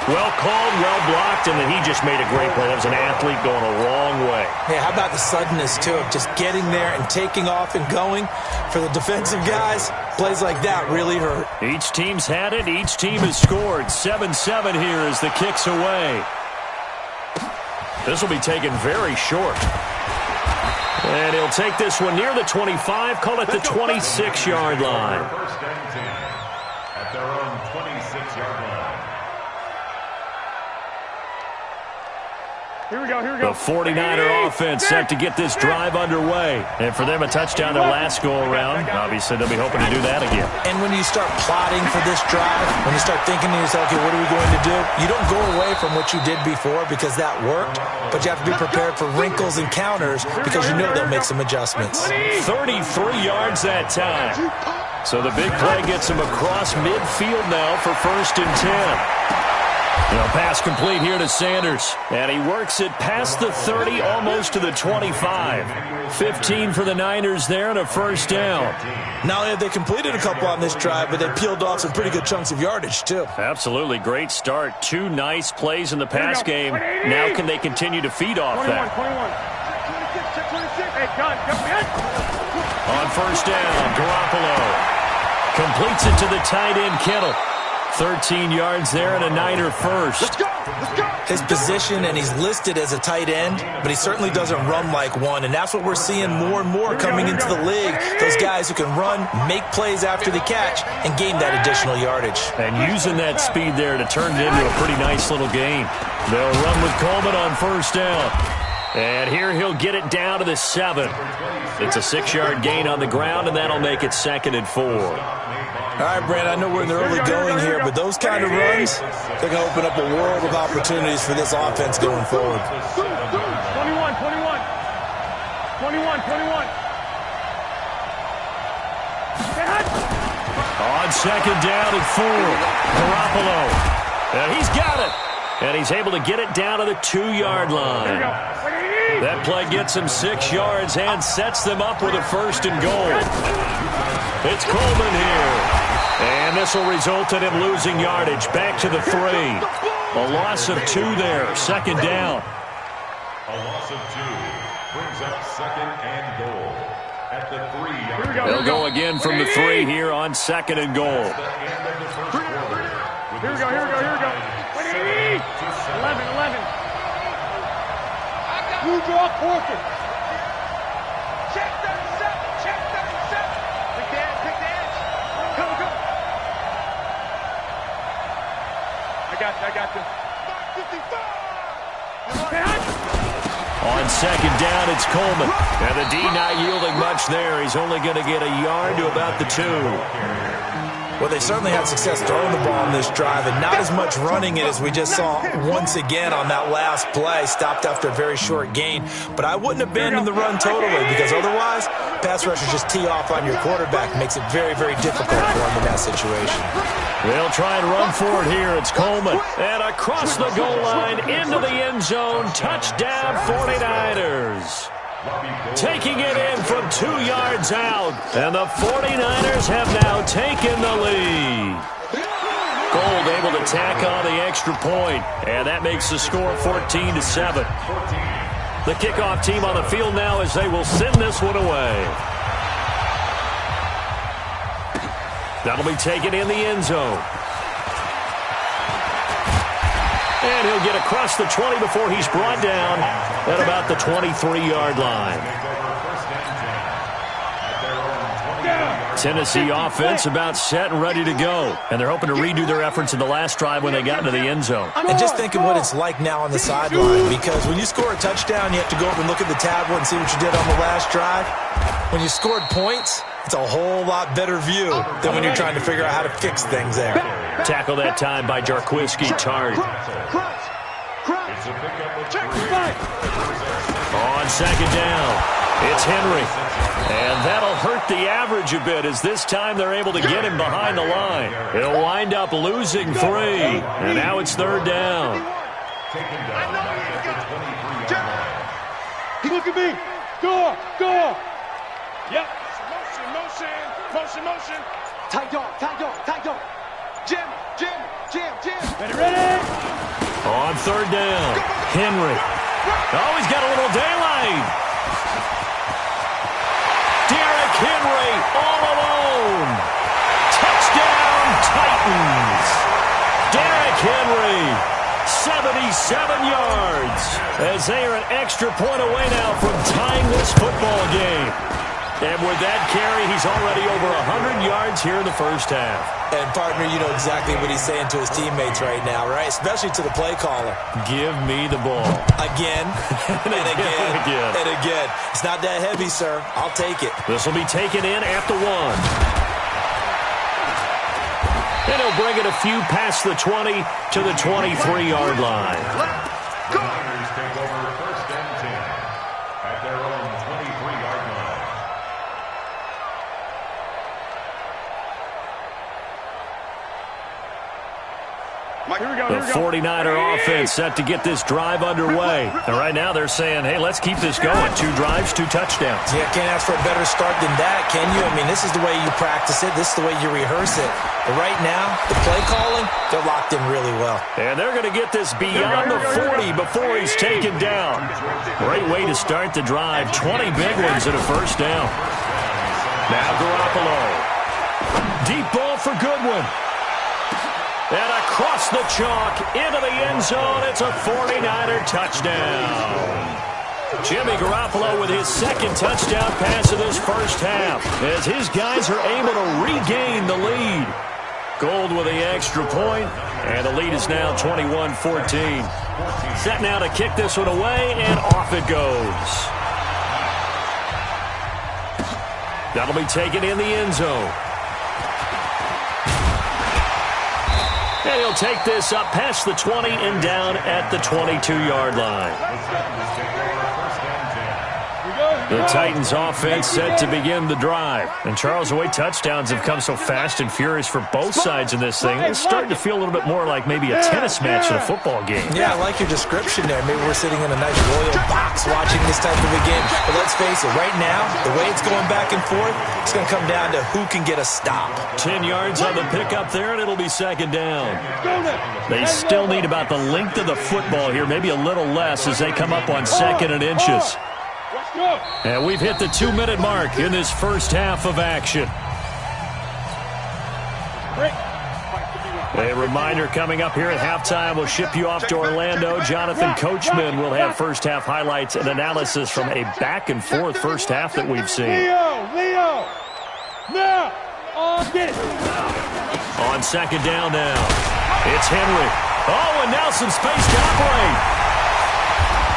Well called, well blocked, and then he just made a great play. That was an athlete going a long way. Yeah, how about the suddenness, too, of just getting there and taking off and going? For the defensive guys, plays like that really hurt. Each team's had it. Each team has scored. 7-7 here as the kick's away. This will be taken very short. And he'll take this one near the 25, call it the 26-yard line. First and 10 at their own 26-yard line. Here we go, here we go. The 49er offense set to get this drive underway. And for them, a touchdown their last go-around. Obviously, they'll be hoping to do that again. And when you start plotting for this drive, when you start thinking to yourself, okay, what are we going to do? You don't go away from what you did before because that worked, but you have to be prepared for wrinkles and counters because you know they'll make some adjustments. 33 yards that time. So the big play gets him across midfield now for 1st and 10. Pass complete here to Sanders. And he works it past the 30, almost to the 25. 15 for the Niners there and a first down. Not only have they completed a couple on this drive, but they peeled off some pretty good chunks of yardage, too. Absolutely. Great start. 2 nice plays in the pass game. Now can they continue to feed off that? 21. Hey, gun, On first down, Garoppolo completes it to the tight end, Kittle. 13 yards there and a Niner first. Let's go. His position, and he's listed as a tight end, but he certainly doesn't run like one, and that's what we're seeing more and more coming into the league. Those guys who can run, make plays after the catch, and gain that additional yardage. And using that speed there to turn it into a pretty nice little game. They'll run with Coleman on first down. And here he'll get it down to the 7. It's a 6-yard gain on the ground, and that'll make it 2nd and 4. All right, Brent, I know we're in the early going here, but those kind of runs, they're going to open up a world of opportunities for this offense going forward. 21. On second down and 4, Garoppolo. And he's got it. And he's able to get it down to the 2-yard line. That play gets him 6 yards and sets them up with a 1st and goal. It's Coleman here. And this will result in him losing yardage. Back to the 3. A loss of 2 there. 2nd down. A loss of 2 brings up 2nd and goal at the 3-yard line. They'll go again from the 3 here on 2nd and goal. At the end of the first quarter. Here we go. 11. You draw quarter. Check that set. Big dance. Come. I got you. 55. On second down, it's Coleman. And the D not yielding much there. He's only going to get a yard to about the 2. Well, they certainly had success throwing the ball on this drive, and not as much running it as we just saw once again on that last play. Stopped after a very short gain. But I wouldn't abandon the run totally, because otherwise, pass rushers just tee off on your quarterback. Makes it very, very difficult for him in that situation. They'll try and run for it here. It's Coleman. And across the goal line, into the end zone. Touchdown, 49ers. Taking it in from 2 yards out. And the 49ers have now taken the lead. Gold able to tack on the extra point. And that makes the score 14-7. The kickoff team on the field now as they will send this one away. That'll be taken in the end zone. And he'll get across the 20 before he's brought down at about the 23-yard line. Tennessee offense about set and ready to go. And they're hoping to redo their efforts in the last drive when they got into the end zone. And just think of what it's like now on the sideline, because when you score a touchdown, you have to go over and look at the tablet and see what you did on the last drive. When you scored points, it's a whole lot better view than when you're trying to figure out how to fix things there. Tackle that time by Jarquiski Tart. On second down, it's Henry. And that'll hurt the average a bit as this time they're able to get him behind the line. He'll wind up losing 3. And now it's 3rd down. Look at me. Go. Yep. Motion. Tight dog. Jam. Ready. On third down, Henry. Oh, he's got a little daylight. Derrick Henry all alone. Touchdown, Titans. Derrick Henry, 77 yards, as they are an extra point away now from tying this football game. And with that carry, he's already over 100 yards here in the first half. And, partner, you know exactly what he's saying to his teammates right now, right? Especially to the play caller. Give me the ball. Again, and again. It's not that heavy, sir. I'll take it. This will be taken in at the 1. And he'll bring it a few past the 20 to the 23-yard line. The Niners take over first and 10 at their own 23-yard line. The 49er offense set to get this drive underway. And right now they're saying, hey, let's keep this going. 2 drives, 2 touchdowns. Yeah, can't ask for a better start than that, can you? I mean, this is the way you practice it. This is the way you rehearse it. But right now, the play calling, they're locked in really well. And they're going to get this beyond the 40 before he's taken down. Great way to start the drive. 20 big ones at a first down. Now Garoppolo. Deep ball for Goodwin. And across the chalk, into the end zone, it's a 49er touchdown. Jimmy Garoppolo with his second touchdown pass of this first half, as his guys are able to regain the lead. Gold with the extra point, and the lead is now 21-14. Set now to kick this one away, and off it goes. That'll be taken in the end zone. And he'll take this up past the 20 and down at the 22-yard line. The Titans offense set to begin the drive. And Charles, the way touchdowns have come so fast and furious for both sides in this thing, it's starting to feel a little bit more like maybe a tennis match in a football game. Yeah, I like your description there. Maybe we're sitting in a nice royal box watching this type of a game. But let's face it, right now, the way it's going back and forth, it's going to come down to who can get a stop. 10 yards on the pickup there, and it'll be second down. They still need about the length of the football here, maybe a little less as they come up on second and inches. And we've hit the 2-minute mark in this first half of action. A reminder coming up here at halftime. We'll ship you off to Orlando. Jonathan Coachman will have first half highlights and analysis from a back-and-forth first half that we've seen. Leo! Now! Get it! On second down now, it's Henry. Oh, and now some space to operate.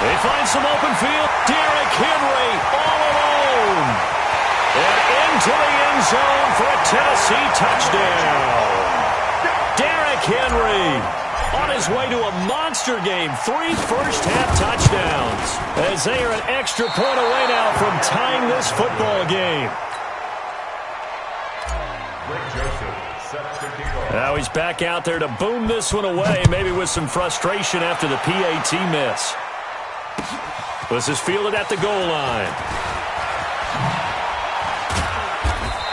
They find some open field. Derrick Henry all alone. And into the end zone for a Tennessee touchdown. Derrick Henry on his way to a monster game. 3 first-half touchdowns as they are an extra point away now from tying this football game. Now he's back out there to boom this one away, maybe with some frustration after the PAT miss. This is fielded at the goal line.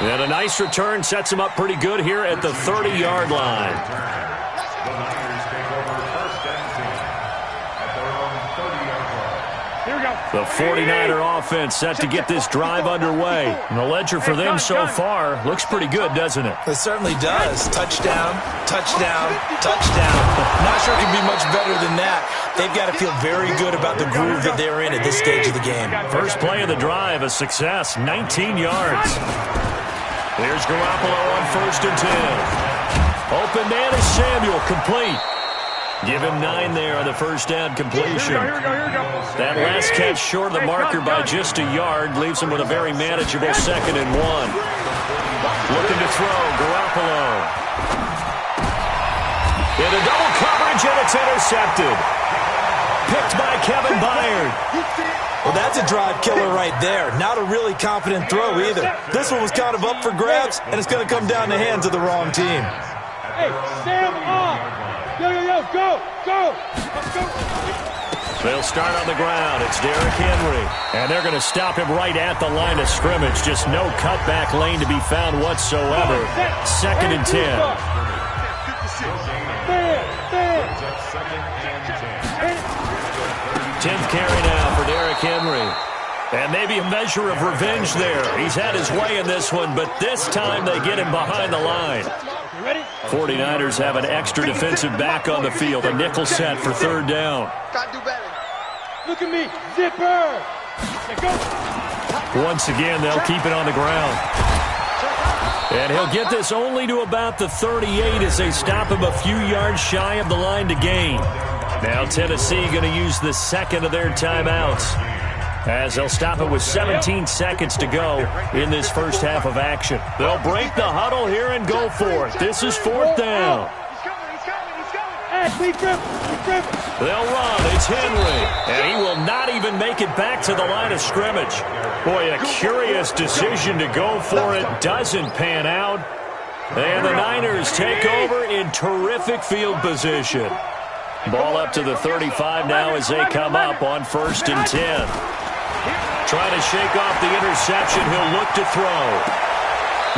And a nice return sets him up pretty good here at the 30-yard line. The Niners take over first and 10 at their own 30-yard line. Here we go. The 49er offense set to get this drive underway. And the ledger for them so far looks pretty good, doesn't it? It certainly does. Touchdown, touchdown, touchdown. Not sure it can be much better than that. They've got to feel very good about the groove that they're in at this stage of the game. First play of the drive, a success, 19 yards. There's Garoppolo on first and 10. Open man is Samuel, complete. Give him 9 there on the first down completion. Here we go. That last catch short of the marker by just a yard leaves him with a very manageable second and 1. Looking to throw, Garoppolo. Into double coverage, and it's intercepted. Picked by Kevin Byard. Well, that's a drive killer right there. Not a really confident throw either. This one was kind of up for grabs, and it's going to come down the hands of the wrong team. Hey, Sam, on. Yo, go. Let's go. They'll start on the ground. It's Derrick Henry. And they're going to stop him right at the line of scrimmage. Just no cutback lane to be found whatsoever. 2nd and 10. 10th carry now for Derrick Henry. And maybe a measure of revenge there. He's had his way in this one, but this time they get him behind the line. 49ers have an extra defensive back on the field. A nickel set for 3rd down. Gotta do better. Look at me. Zipper. Once again, they'll keep it on the ground. And he'll get this only to about the 38 as they stop him a few yards shy of the line to gain. Now Tennessee going to use the 2nd of their timeouts, as they'll stop it with 17 seconds to go in this first half of action. They'll break the huddle here and go for it. This is 4th down. They'll run. It's Henry. And he will not even make it back to the line of scrimmage. Boy, a curious decision to go for it. Doesn't pan out. And the Niners take over in terrific field position. Ball up to the 35 now as they come up on 1st and 10. Trying to shake off the interception. He'll look to throw.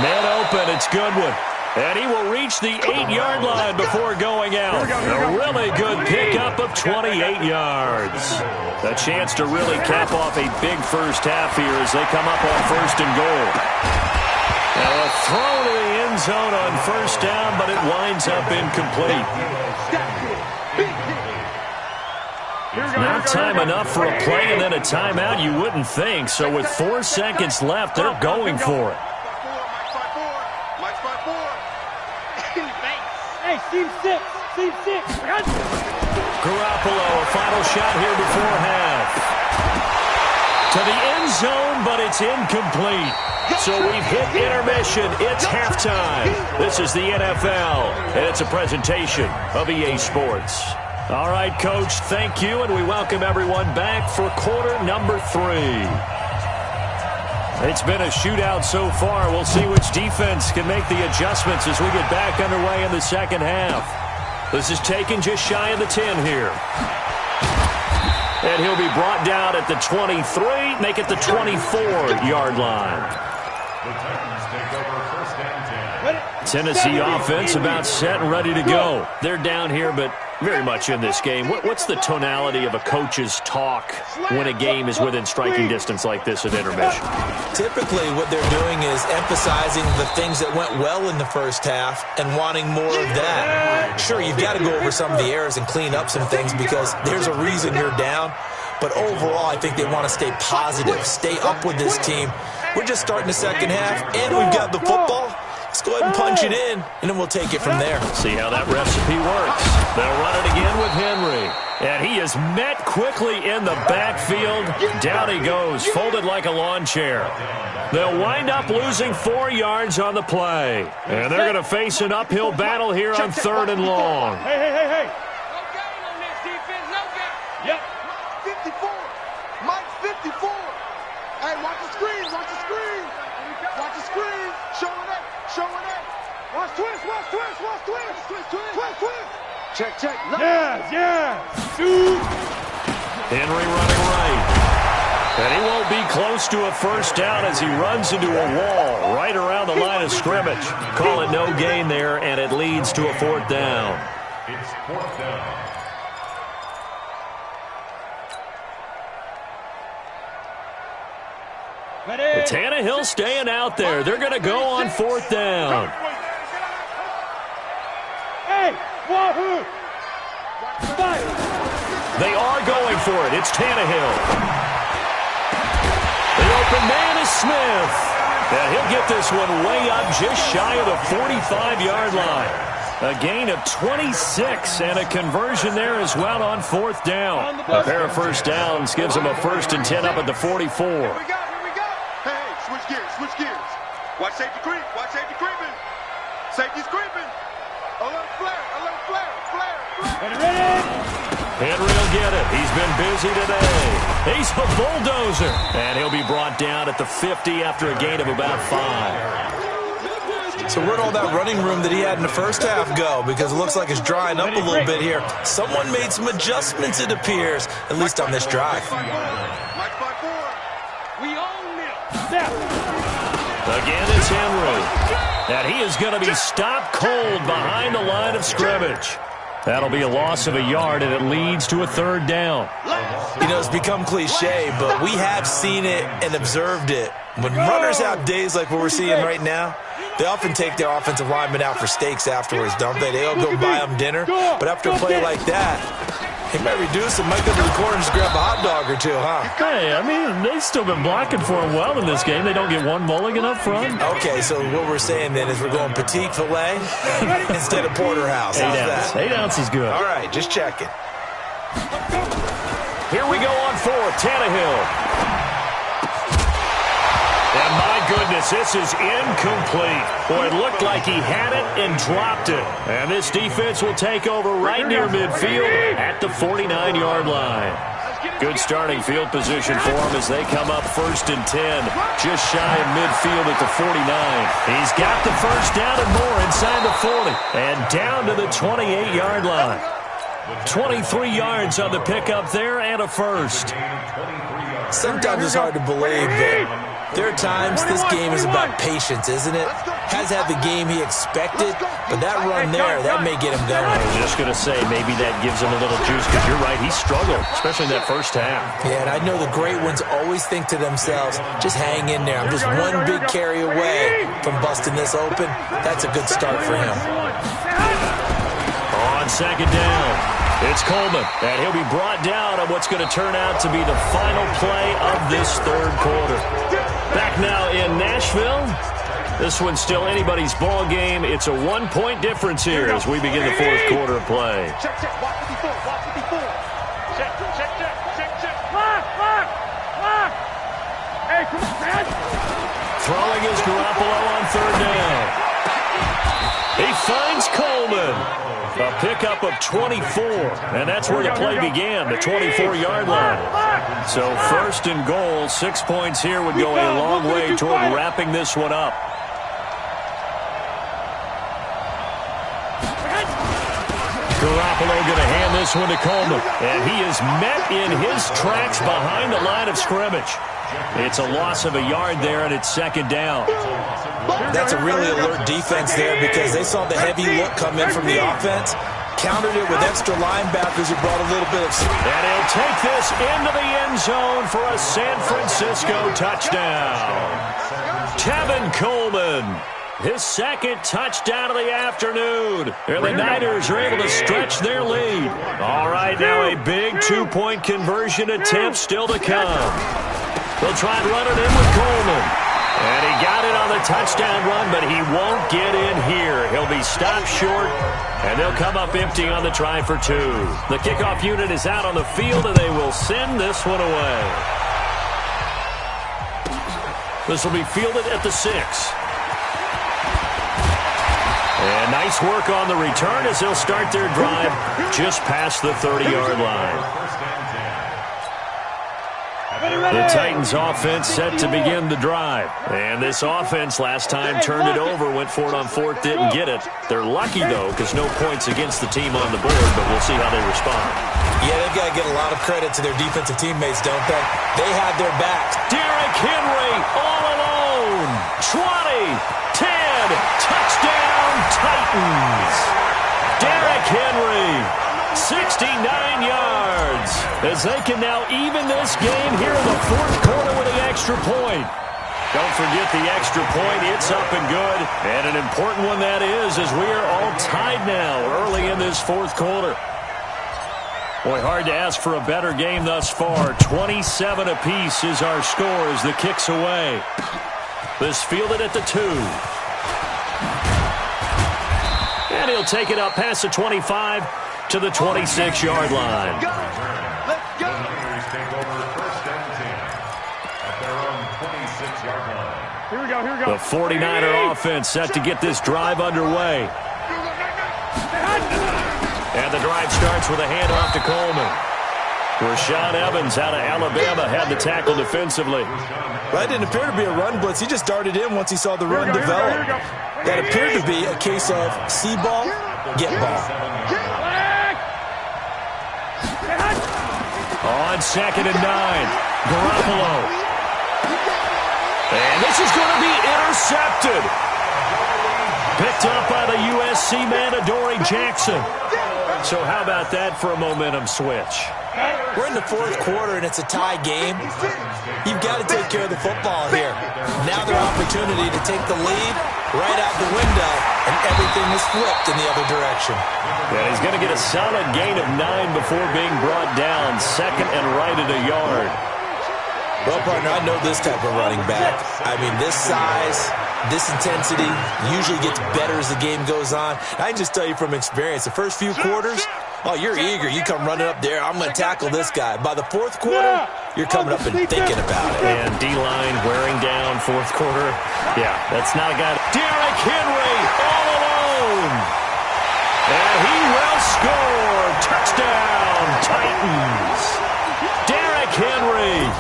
Man open. It's Goodwin. And he will reach the 8-yard line before going out. A really good pickup of 28 yards. A chance to really cap off a big first half here as they come up on 1st and goal. Now a throw to the end zone on 1st down, but it winds up incomplete. Not time enough for a play and then a timeout, you wouldn't think. So with 4 seconds left, they're going for it. Hey, team 6. Garoppolo, a final shot here before half. To the end zone, but it's incomplete. So we've hit intermission. It's halftime. This is the NFL, and it's a presentation of EA Sports. All right, Coach, thank you, and we welcome everyone back for quarter number 3. It's been a shootout so far. We'll see which defense can make the adjustments as we get back underway in the second half. This is taken just shy of the 10 here. And he'll be brought down at the 23, make it the 24-yard line. The Titans take over 1st and 10. Tennessee offense about set and ready to go. They're down here, but very much in this game. What's the tonality of a coach's talk when a game is within striking distance like this at intermission? Typically, what they're doing is emphasizing the things that went well in the first half and wanting more of that. Sure, you've got to go over some of the errors and clean up some things because there's a reason you're down. But overall, I think they want to stay positive, stay up with this team. We're just starting the second half, and we've got the football. Let's go ahead and punch it in, and then we'll take it from there. See how that recipe works. They'll run it again with Henry. And he is met quickly in the backfield. Down he goes, folded like a lawn chair. They'll wind up losing 4 yards on the play. And they're going to face an uphill battle here on 3rd and long. Hey. No gain on this defense, no gain. Yep. 54. Mike's 54. Hey, watch the screen. Watch the screen. Showing up. Watch twist. Check. Yeah. Shoot. Henry running right. And he won't be close to a 1st down as he runs into a wall right around the line of scrimmage. Call it no gain there, and it leads to a 4th down. It's 4th down. Tannehill staying out there. They're going to go on 4th down. Hey, wahoo! They are going for it. It's Tannehill. The open man is Smith. And he'll get this one way up just shy of the 45-yard line. A gain of 26 and a conversion there as well on 4th down. A pair of 1st downs gives them a 1st and 10 up at the 44. Here we go. Hey, switch gears. Watch safety creep. Safety's creeping. A little flare. Henry will get it. He's been busy today. He's a bulldozer. And he'll be brought down at the 50 after a gain of about 5. So where'd all that running room that he had in the first half go? Because it looks like it's drying up a little bit here. Someone made some adjustments, it appears, at least on this drive. Again, it's Henry. And he is going to be stopped cold behind the line of scrimmage. That'll be a loss of a yard, and it leads to a third down. You know, it's become cliche, but we have seen it and observed it. When runners have days like what we're seeing right now, they often take their offensive linemen out for steaks afterwards, don't they? They'll go buy them dinner. But after a play like that, he might reduce it, might go to the corner and just grab a hot dog or two, huh? Hey, I mean, they've still been blocking for him well in this game. They don't get one mulligan up front. Okay, so what we're saying then is we're going petite filet instead of porterhouse. How's that? 8 ounce is good. All right, just checking. Here we go on fourth. Tannehill. And my goodness, this is incomplete. Boy, it looked like he had it and dropped it. And this defense will take over right near midfield at the 49-yard line. Good starting field position for him as they come up 1st and 10. Just shy of midfield at the 49. He's got the first down and more inside the 40. And down to the 28-yard line. 23 yards on the pickup there and a first. Sometimes it's hard to believe, but there are times this game is about patience, isn't it? Has had the game he expected, but that run there, that may get him going. I was just going to say, maybe that gives him a little juice, because you're right, he struggled, especially in that first half. Yeah, and I know the great ones always think to themselves, just hang in there. I'm just one big carry away from busting this open. That's a good start for him. On second down, it's Coleman, and he'll be brought down on what's going to turn out to be the final play of this third quarter. Back now in Nashville. This one's still anybody's ball game. It's a 1-point difference here as we begin the fourth quarter of play. Check, check, watch 54, watch 54. Check, check, check, check, check. Lock, lock, lock. Hey, come on, man. Throwing is Garoppolo on third down. He finds Coleman. A pickup of 24, and that's where the play began, the 24-yard line. So 1st and goal, 6 points here would go a long way toward wrapping this one up. Garoppolo going to hand this one to Coleman, and he is met in his tracks behind the line of scrimmage. It's a loss of a yard there, and it's second down. That's a really alert defense there because they saw the heavy look come in from the offense, countered it with extra linebackers who brought a little bit of... And he'll take this into the end zone for a San Francisco touchdown. Tevin Coleman, his second touchdown of the afternoon. And the Niners are able to stretch their lead. All right, now a big 2-point conversion attempt still to come. They'll try and run it in with Coleman. And he got it on the touchdown run, but he won't get in here. He'll be stopped short, and they'll come up empty on the try for 2. The kickoff unit is out on the field, and they will send this one away. This will be fielded at the 6. And nice work on the return as they'll start their drive just past the 30-yard line. The Titans offense set to begin the drive. And this offense last time turned it over, went for it on 4th, didn't get it. They're lucky, though, because no points against the team on the board, but we'll see how they respond. Yeah, they've got to get a lot of credit to their defensive teammates, don't they? They had their backs. Derrick Henry all alone. 20, 10, touchdown Titans. Derrick Henry. 69 yards as they can now even this game here in the fourth quarter with an extra point. Don't forget the extra point. It's up and good. And an important one that is, as we are all tied now early in this fourth quarter. Boy, hard to ask for a better game thus far. 27 apiece is our score as the kick's away. This fielded at the 2. And he'll take it up past the 25 to the 26-yard line. Let's go. Take over 1st and 10 at their own 26-yard line. Here we go, here we go. The 49er offense set to get this drive underway. And the drive starts with a handoff to Coleman. Rashaan Evans out of Alabama had the tackle defensively. That didn't appear to be a run blitz. He just darted in once he saw the run develop. That appeared to be a case of see ball, get ball. On 2nd and 9, Garoppolo. And this is going to be intercepted. Picked up by the USC man, Adoree Jackson. So how about that for a momentum switch? We're in the fourth quarter, and it's a tie game. You've got to take care of the football here. Now their opportunity to take the lead right out the window, and everything is flipped in the other direction. And he's going to get a solid gain of 9 before being brought down. 2nd and right at a yard. Well, partner, I know this type of running back. I mean, this size, this intensity usually gets better as the game goes on. I can just tell you from experience, the first few quarters, oh, you're eager. You come running up there, I'm going to tackle this guy. By the fourth quarter, you're coming up and thinking about it. And D-line wearing down fourth quarter. Yeah, that's not a guy. Derrick Henry all alone. And he will score. Touchdown, Titans. Derrick Henry,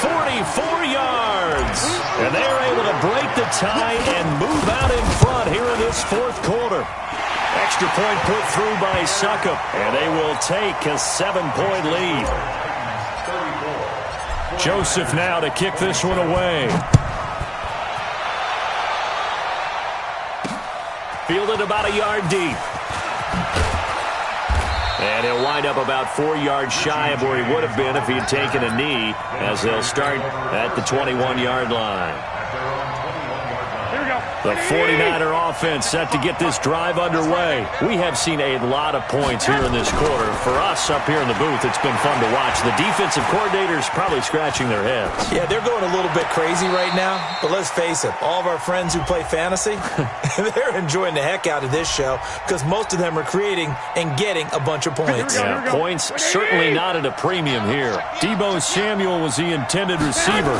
44 yards. And they are able to break the tie and move out in front here in this fourth quarter. Extra point put through by Succop, and they will take a 7-point lead. Joseph now to kick this one away. Fielded about a yard deep. And he'll wind up about 4 yards shy of where he would have been if he had taken a knee, as they'll start at the 21-yard line. The 49er offense set to get this drive underway. We have seen a lot of points here in this quarter. For us up here in the booth, it's been fun to watch. The defensive coordinators probably scratching their heads. Yeah, they're going a little bit crazy right now. But let's face it, all of our friends who play fantasy, they're enjoying the heck out of this show because most of them are creating and getting a bunch of points. Yeah, points certainly not at a premium here. Deebo Samuel was the intended receiver.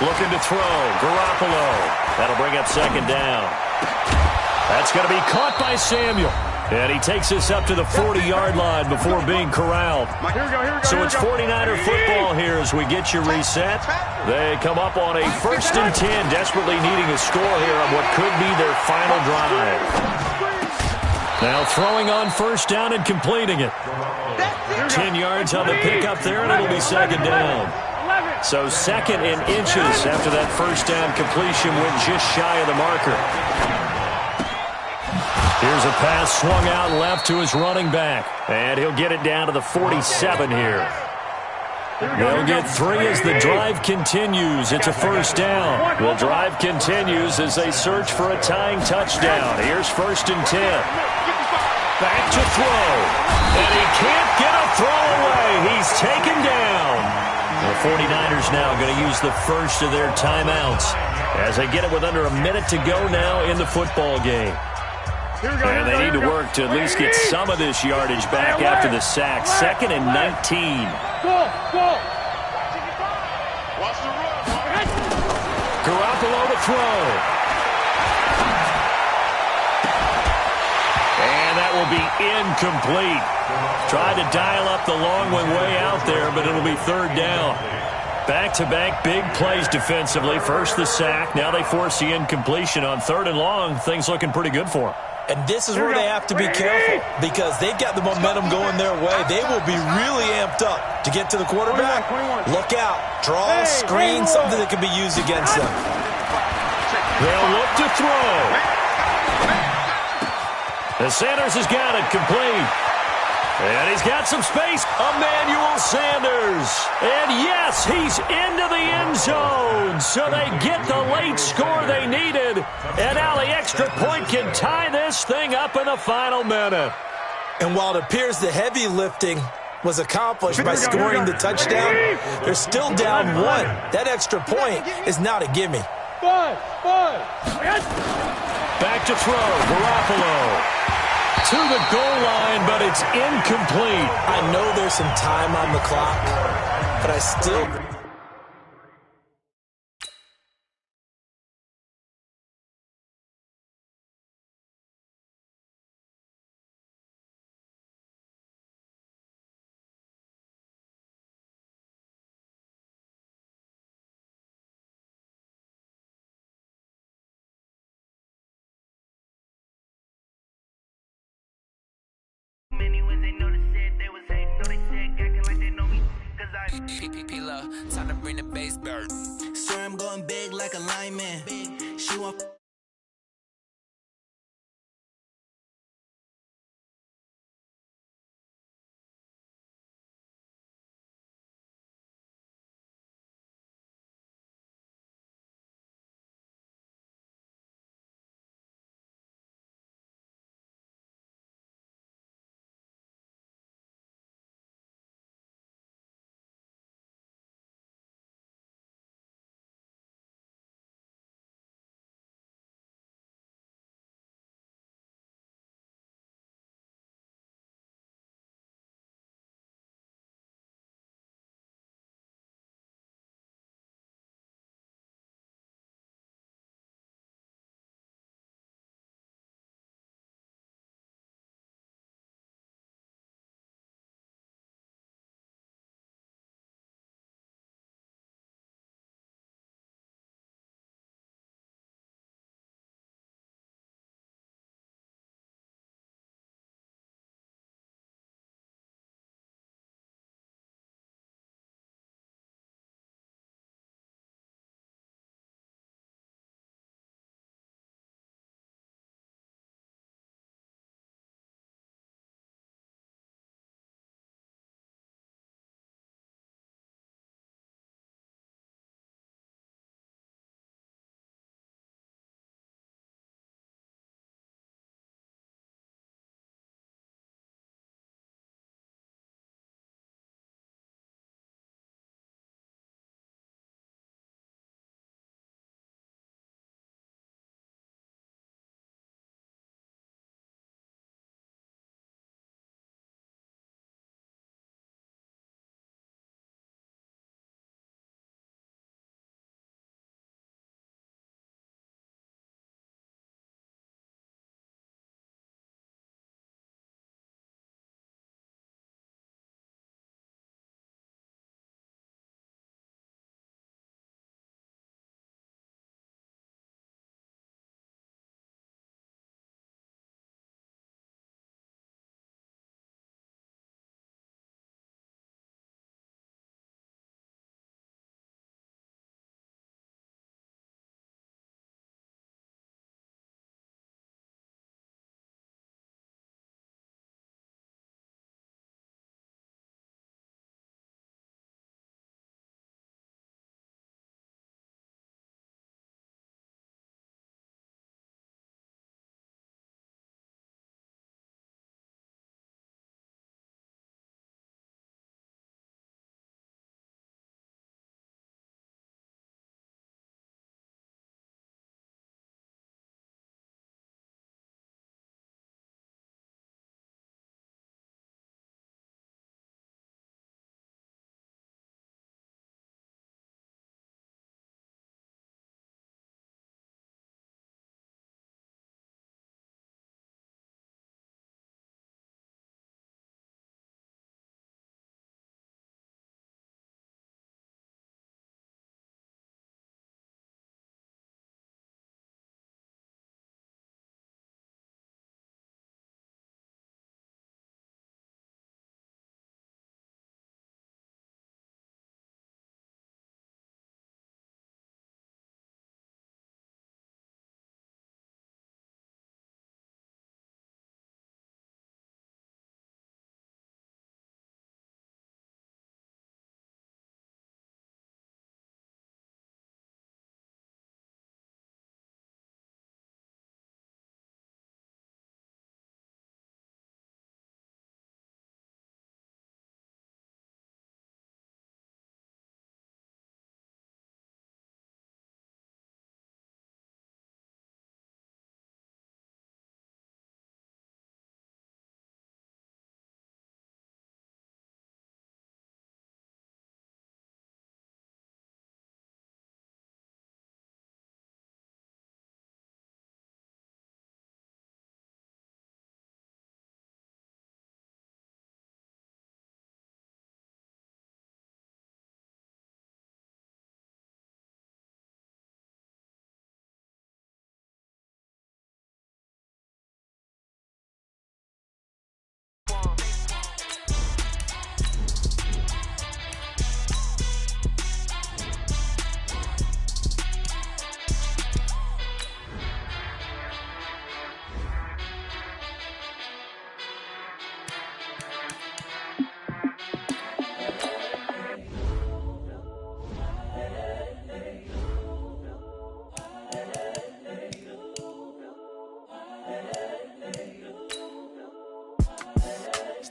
Looking to throw. Garoppolo. That'll bring up 2nd down. That's going to be caught by Samuel. And he takes this up to the 40-yard line before being corralled. So it's 49er football here as we get you reset. They come up on a 1st and 10, desperately needing a score here on what could be their final drive. Now throwing on 1st down and completing it. 10 yards on the pickup there, and it'll be 2nd down. So 2nd in inches after that 1st down completion went just shy of the marker. Here's a pass swung out left to his running back. And he'll get it down to the 47 here. They'll get 3 as the drive continues. It's a 1st down. The drive continues as they search for a tying touchdown. Here's 1st and 10. Back to throw. And he can't get a throw away. He's taken down. The 49ers now going to use the first of their timeouts as they get it with under a minute to go now in the football game. And they need to work to at least get some of this yardage back after the sack. 2nd and 19. Garoppolo to throw. And that will be incomplete. Tried to dial up the long one way out there, but it'll be 3rd down. Back-to-back big plays defensively. First the sack. Now they force the incompletion on 3rd and long. Things looking pretty good for them. And this is where they have to be careful because they've got the momentum going their way. They will be really amped up to get to the quarterback. Look out. Draw, screen, something that can be used against them. They'll look to throw. And Sanders has got it complete. And he's got some space. Emmanuel Sanders. And yes, he's into the end zone. So they get the late score they needed. And now the extra point can tie this thing up in the final minute. And while it appears the heavy lifting was accomplished by scoring the touchdown, they're still down 1. That extra point is not a gimme. Back to throw. Garoppolo. To the goal line, but it's incomplete. I know there's some time on the clock, but I still... P-Lo, time to bring the bass bird. Swear I'm going big like a lineman. She want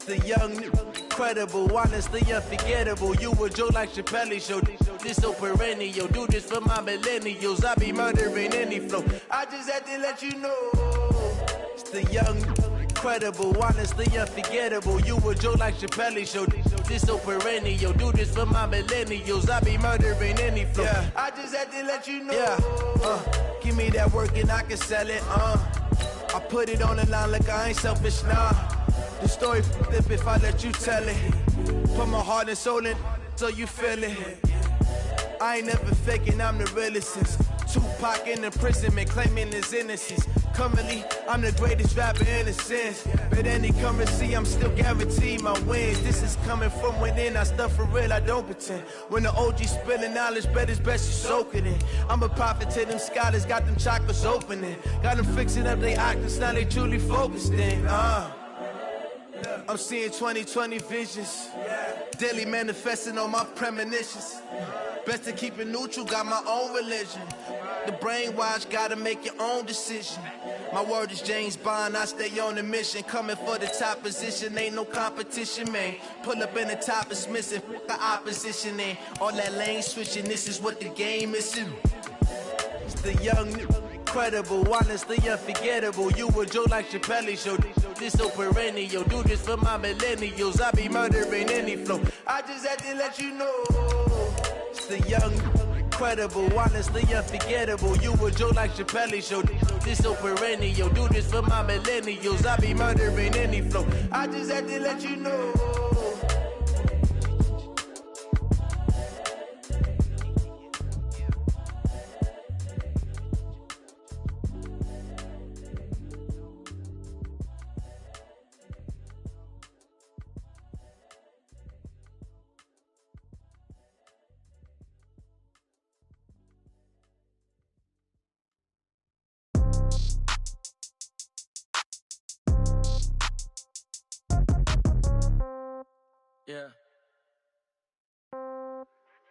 The young, incredible, honestly unforgettable. You a joke like Chappelle show. This so perennial. Do this for my millennials. I be murdering any flow. I just had to let you know. It's the young, incredible, honestly unforgettable. You a joke like Chappelle show. This so perennial. Do this for my millennials. I be murdering any flow. Yeah. I just had to let you know. Yeah. Give me that work and I can sell it. I put it on the line like I ain't selfish, nah. The story flip if I let you tell it. Put my heart and soul in so you feel it. I ain't never faking, I'm the realest since Tupac in imprisonment, claiming his innocence. Currently, I'm the greatest rapper in a sense. But any currency, I'm still guaranteed my wins. This is coming from within, I stuff for real, I don't pretend. When the OG spilling knowledge, bet it's best you soak it in. I'm a prophet to them scholars, got them chakras opening. Got them fixing up they octaves, now they truly focused in. I'm seeing 2020 visions. Daily manifesting on my premonitions. Best to keep it neutral, got my own religion. The brainwash, gotta make your own decision. My word is James Bond, I stay on the mission. Coming for the top position, ain't no competition, man. Pull up in the top is missing, the opposition ain't. All that lane switching, this is what the game is. It's the young, incredible, honestly unforgettable. You a joke like Chappelle show. This so perennial. Do this for my millennials. I be murdering any flow. I just had to let you know. It's the young, incredible, honestly unforgettable. You a joke like Chappelle show. This so perennial. Do this for my millennials. I be murdering any flow. I just had to let you know. Yeah.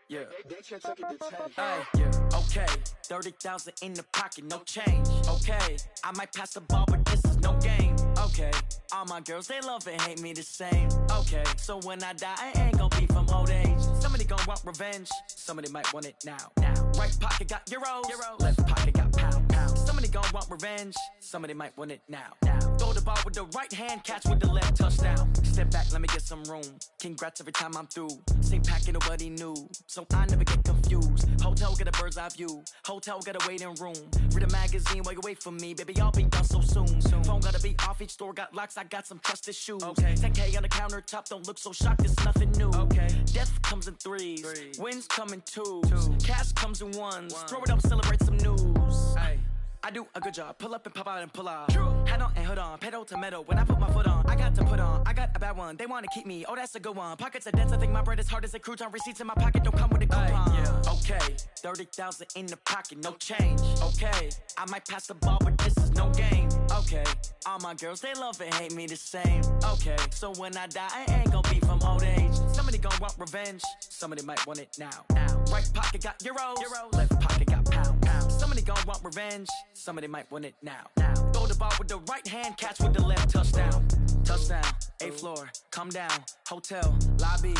Yeah. Hey, yeah. Okay. 30,000 in the pocket, no change. Okay. I might pass the ball, but this is no game. Okay. All my girls, they love and hate me the same. Okay. So when I die, I ain't gonna be from old age. Somebody gonna want revenge. Somebody might want it now. Right pocket got euros. Left pocket got pound. Somebody gonna want revenge. Somebody might want it now. Throw the ball with the right hand, catch with the left, touchdown. Step back, let me get some room. Congrats every time I'm through. Same packet, nobody knew, so I never get confused. Hotel get a bird's eye view. Hotel get a waiting room. Read a magazine while you wait for me, baby. I'll be done so soon. Phone gotta be off, each store got locks. I got some trusted shoes. Okay. 10K on the countertop, don't look so shocked. It's nothing new. Okay. Death comes in threes. Wins come in twos. Cash comes in ones. Throw it up, celebrate some news. Ay. I do a good job, pull up and pop out and pull out. Head on and hood on, pedal to metal. When I put my foot on, I got to put on. I got a bad one, they wanna keep me. Oh, that's a good one. Pockets are dense, I think my bread is hard as a crouton. Receipts in my pocket don't come with a coupon. Yeah. Okay, 30,000 in the pocket, no change. Okay, I might pass the ball, but this is no game. Okay, all my girls, they love and hate me the same. Okay, so when I die, I ain't gonna be from old age. Somebody gonna want revenge, somebody might want it now. Right pocket got euros. Left pocket got pound. Somebody gonna want revenge, somebody might want it now. Throw the ball with the right hand, catch with the left, touchdown. Touchdown, 8th floor, come down, hotel, lobby.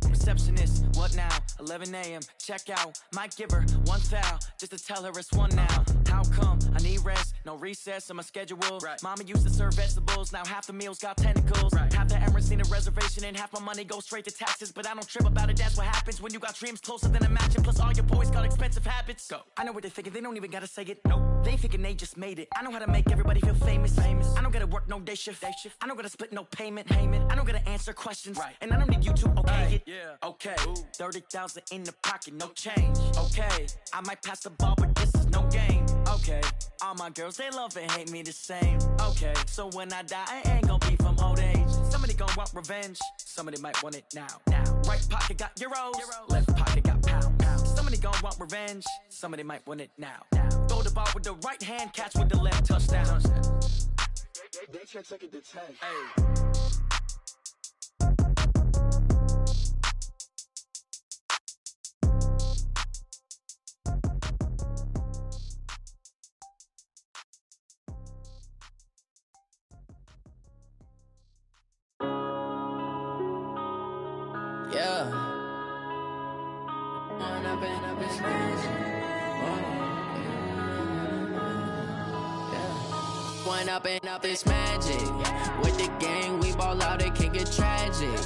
Receptionist, what now? 11 a.m., check out. Might give her one foul, just to tell her it's one now. How come? I need rest, no recess in my schedule. Mama used to serve vegetables, now half the meals got tentacles. Half the Emirates need a reservation and half my money goes straight to taxes. But I don't trip about it, that's what happens when you got dreams closer than a match. And plus all your boys got expensive habits. Go. I know what they're thinking, they don't even gotta say it. Nope. They thinking they just made it. I know how to make everybody feel famous. I don't gotta work no day shift. I don't gotta split no payment. I don't gotta answer questions. And I don't need you to okay it. Okay, 30,000 in the pocket, no change. Okay, I might pass the ball, but this is no game. Okay, all my girls, they love and hate me the same. Okay, so when I die, I ain't gonna be from old age. Somebody gonna want revenge, somebody might want it now. Right pocket got euros, left pocket got pound. Somebody gonna want revenge, somebody might want it now. Throw the ball with the right hand, catch with the left, touchdown. They check it to 10. Yeah. One up and up is magic. With the gang, we ball out, it can get tragic.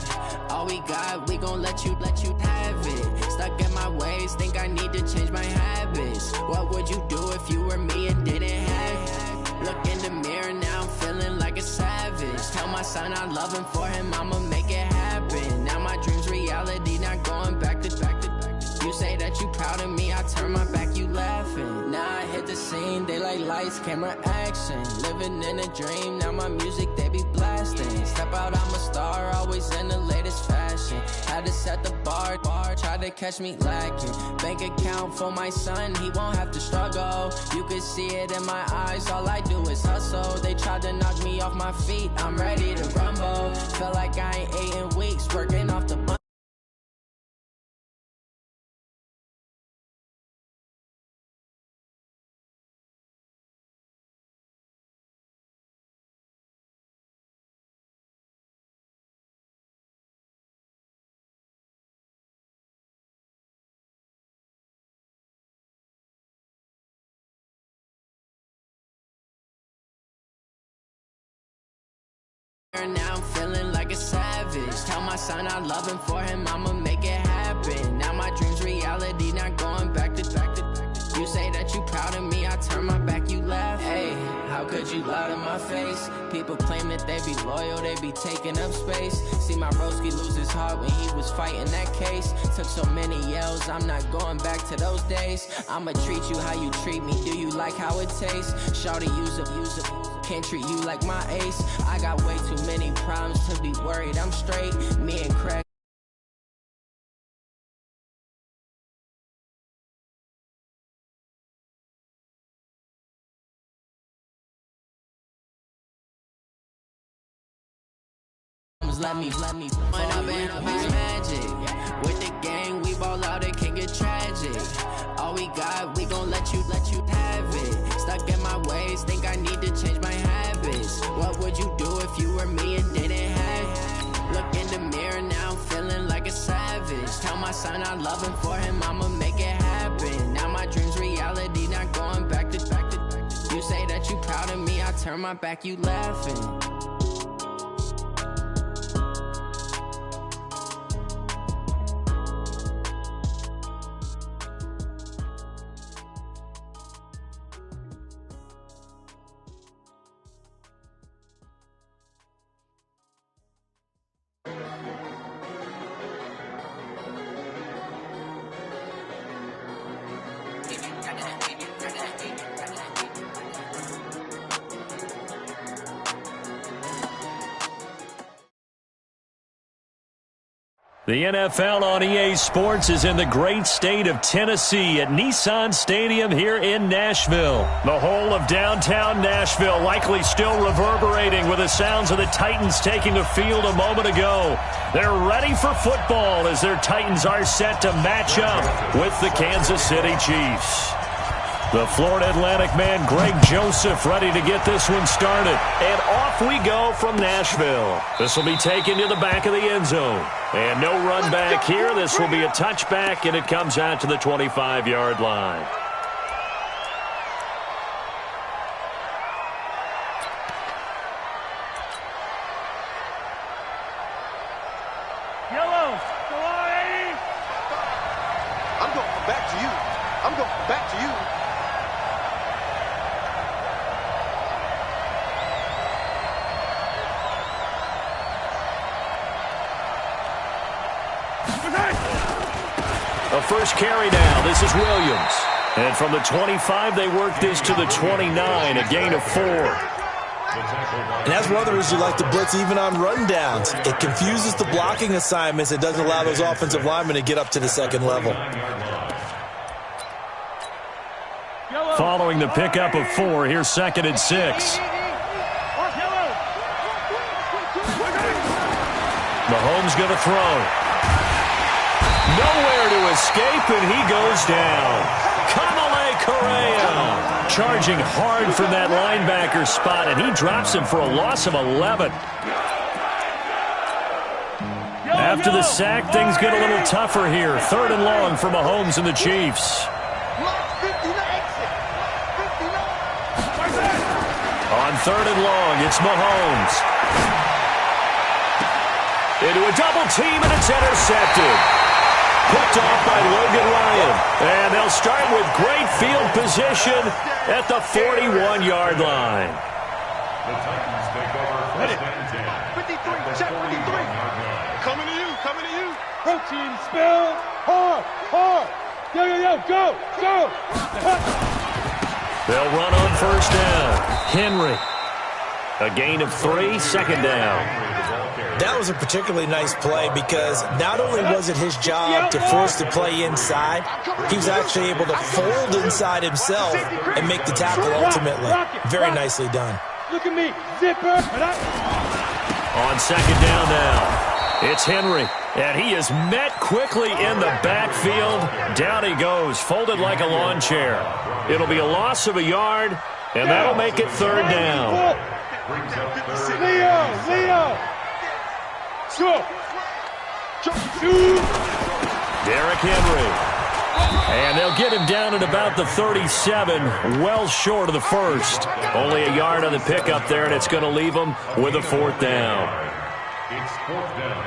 All we got, we gon' let you have it. Stuck in my ways, think I need to change my habits. What would you do if you were me and didn't have it? Look in the mirror, now I'm feeling like a savage. Tell my son I love him, for him I'ma make it happen. Now my dream's reality, not going back to. You say that you proud of me, I turn my back, you laughing. Now I hit the scene, they like lights, camera, action. Living in a dream, now my music, they be blasting. Step out, I'm a star, always in the latest fashion. Had to set the bar, try to catch me lacking. Bank account for my son, he won't have to struggle. You can see it in my eyes, all I do is hustle. They tried to knock me off my feet, I'm ready to rumble. Feel like I ain't ate in weeks, working off the bus. Now I'm feeling like a savage. Tell my son I love him, for him I'ma make it happen. Now my dream's reality, not going back to. You say that you proud of me, I turn my back, you laugh. Hey, how could you lie to my face? People claim that they be loyal, they be taking up space. See my broski lose his heart when he was fighting that case. Took so many yells, I'm not going back to those days. I'ma treat you how you treat me, do you like how it tastes? Shawty, use it, can't treat you like my ace. I got way too many problems to be worried, I'm straight. Me and Craig. Let me run up and up is magic. With the gang, we ball out, it can get tragic. All we got, we gon' let you have it. Stuck in my ways, think I need to change my habits. What would you do if you were me and didn't have it? Look in the mirror, now I'm feeling like a savage. Tell my son I love him, for him I'ma make it happen. Now my dream's reality, not going back to. You say that you proud of me, I turn my back, you laughing. The NFL on EA Sports is in the great state of Tennessee at Nissan Stadium here in Nashville. The whole of downtown Nashville likely still reverberating with the sounds of the Titans taking the field a moment ago. They're ready for football as their Titans are set to match up with the Kansas City Chiefs. The Florida Atlantic man, Greg Joseph, ready to get this one started. And off we go from Nashville. This will be taken to the back of the end zone. And no run back here. This will be a touchback, and it comes out to the 25-yard line. Yellow, go on, 80. I'm going back to you. I'm going back to you. A first carry now. This is Williams. And from the 25, they work this to the 29, a gain of 4. And that's one of the reasons you like to blitz even on rundowns. It confuses the blocking assignments. It doesn't allow those offensive linemen to get up to the second level. Following the pickup of 4, here's 2nd and 6. Mahomes going to throw. Nowhere to escape, and he goes down. Kamale Correa charging hard from that linebacker spot, and he drops him for a loss of 11. After the sack, things get a little tougher here. 3rd and long for Mahomes and the Chiefs. On 3rd and long, it's Mahomes. Into a double team, and it's intercepted. Picked off by Logan Ryan. And they'll start with great field position at the 41-yard line. The Titans take over first and 10. 53, check 53. Coming to you, coming to you. Protein spell. Hard, hard. Yo, yo, yo, go, go. They'll run on 1st down. Henry. A gain of 3, 2nd down. That was a particularly nice play because not only was it his job to force the play inside, he was actually able to fold inside himself and make the tackle ultimately. Very nicely done. Look at me, zipper. On 2nd down now, it's Henry. And he is met quickly in the backfield. Down he goes, folded like a lawn chair. It'll be a loss of a yard, and that'll make it 3rd down. Leo. Go. Derrick Henry. And they'll get him down at about the 37, well short of the 1st. Only a yard on the pickup there, and it's going to leave him with a 4th down. It's 4th down.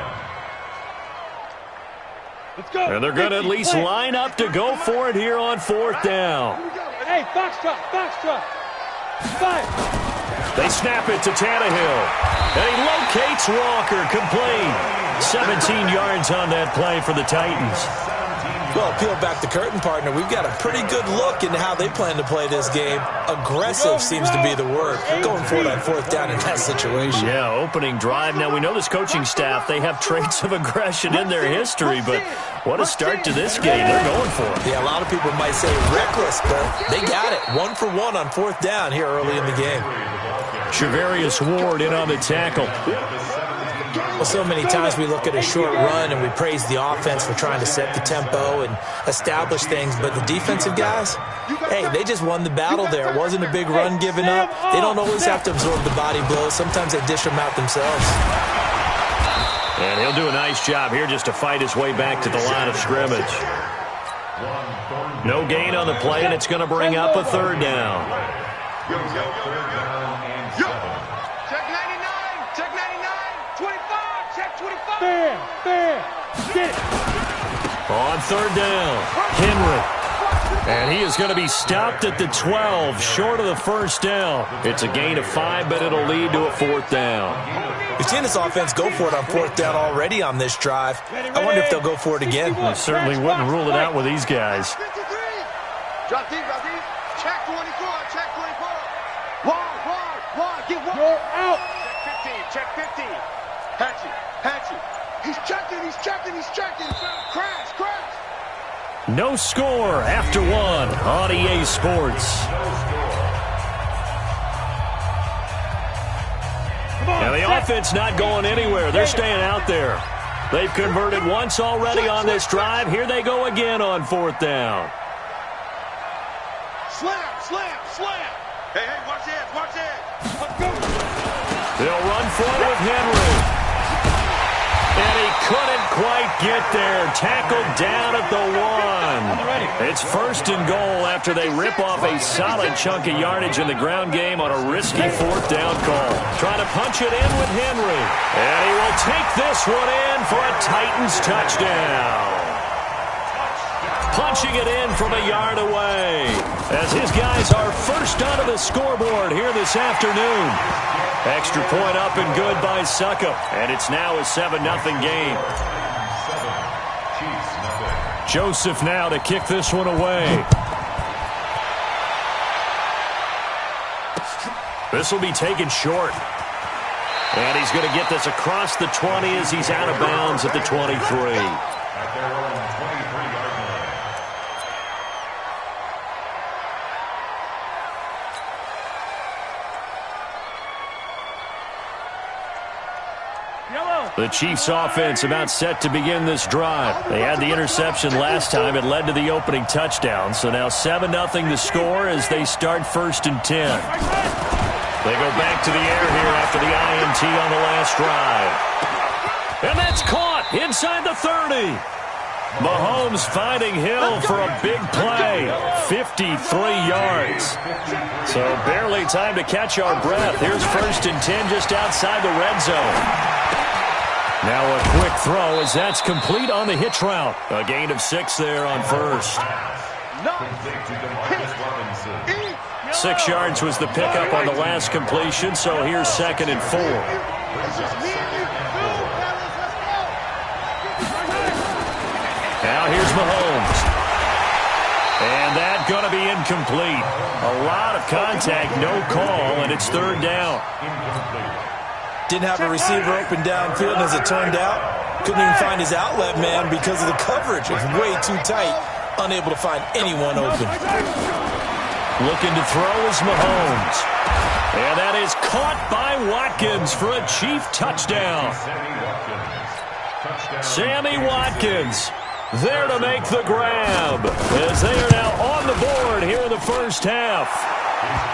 Let's go. And they're going to at least line up to go for it here on 4th down. Hey, Foxtrot. Fire. They snap it to Tannehill. And he locates Walker, complete. 17 yards on that play for the Titans. Well, peel back the curtain, partner. We've got a pretty good look into how they plan to play this game. Aggressive seems to be the word. Going for it on 4th down in that situation. Yeah, opening drive. Now, we know this coaching staff, they have traits of aggression in their history, but what a start to this game. They're going for it. Yeah, a lot of people might say reckless, but they got it. 1 for 1 on 4th down here early in the game. Shavarius Ward in on the tackle. Well, so many times we look at a short run and we praise the offense for trying to set the tempo and establish things, but the defensive guys, hey, they just won the battle there. It wasn't a big run given up. They don't always have to absorb the body blows. Sometimes they dish them out themselves. And he'll do a nice job here just to fight his way back to the line of scrimmage. No gain on the play, and it's going to bring up a 3rd down. Fair. Get it. On 3rd down, Henry. And he is going to be stopped at the 12, short of the 1st down. It's a gain of 5, but it'll lead to a 4th down. We've seen this offense go for it on 4th down already on this drive. I wonder if they'll go for it again. I certainly wouldn't rule it out with these guys. Drop deep. Check 24, check 24. Wide, get wide. Go out. Check 15. Hatchet. He's checking. Crash. No score after 1 on EA Sports. And the offense not going anywhere. They're staying out there. They've converted once already on this drive. Here they go again on 4th down. Slam. Hey, watch this. Let's go. They'll run for it with Henry. And he couldn't quite get there. Tackled down at the 1. It's 1st and goal after they rip off a solid chunk of yardage in the ground game on a risky 4th down call. Trying to punch it in with Henry. And he will take this one in for a Titans touchdown. Punching it in from a yard away as his guys are first onto the scoreboard here this afternoon. Extra point up and good by Suckup. And it's now a 7-0 game. Joseph now to kick this one away. This will be taken short. And he's going to get this across the 20 as he's out of bounds at the 23. At their own 23-yard line. The Chiefs offense about set to begin this drive. They had the interception last time. It led to the opening touchdown. So now 7-0 the score as they start 1st and 10. They go back to the air here after the INT on the last drive. And that's caught. inside the 30. Mahomes finding Hill for a big play, 53 yards. So barely time to catch our breath. Here's 1st and 10 just outside the red zone. Now a quick throw as that's complete on the hitch route. A gain of 6 there on 1st. 6 yards was the pickup on the last completion, so here's 2nd and 4. Now here's Mahomes. And that's going to be incomplete. A lot of contact, no call, and it's 3rd down. Didn't have a receiver open downfield, and as it turned out, couldn't even find his outlet man because of the coverage. It was way too tight, unable to find anyone open. Looking to throw is Mahomes. And that is caught by Watkins for a Chief touchdown. Sammy Watkins there to make the grab as they are now on the board here in the first half.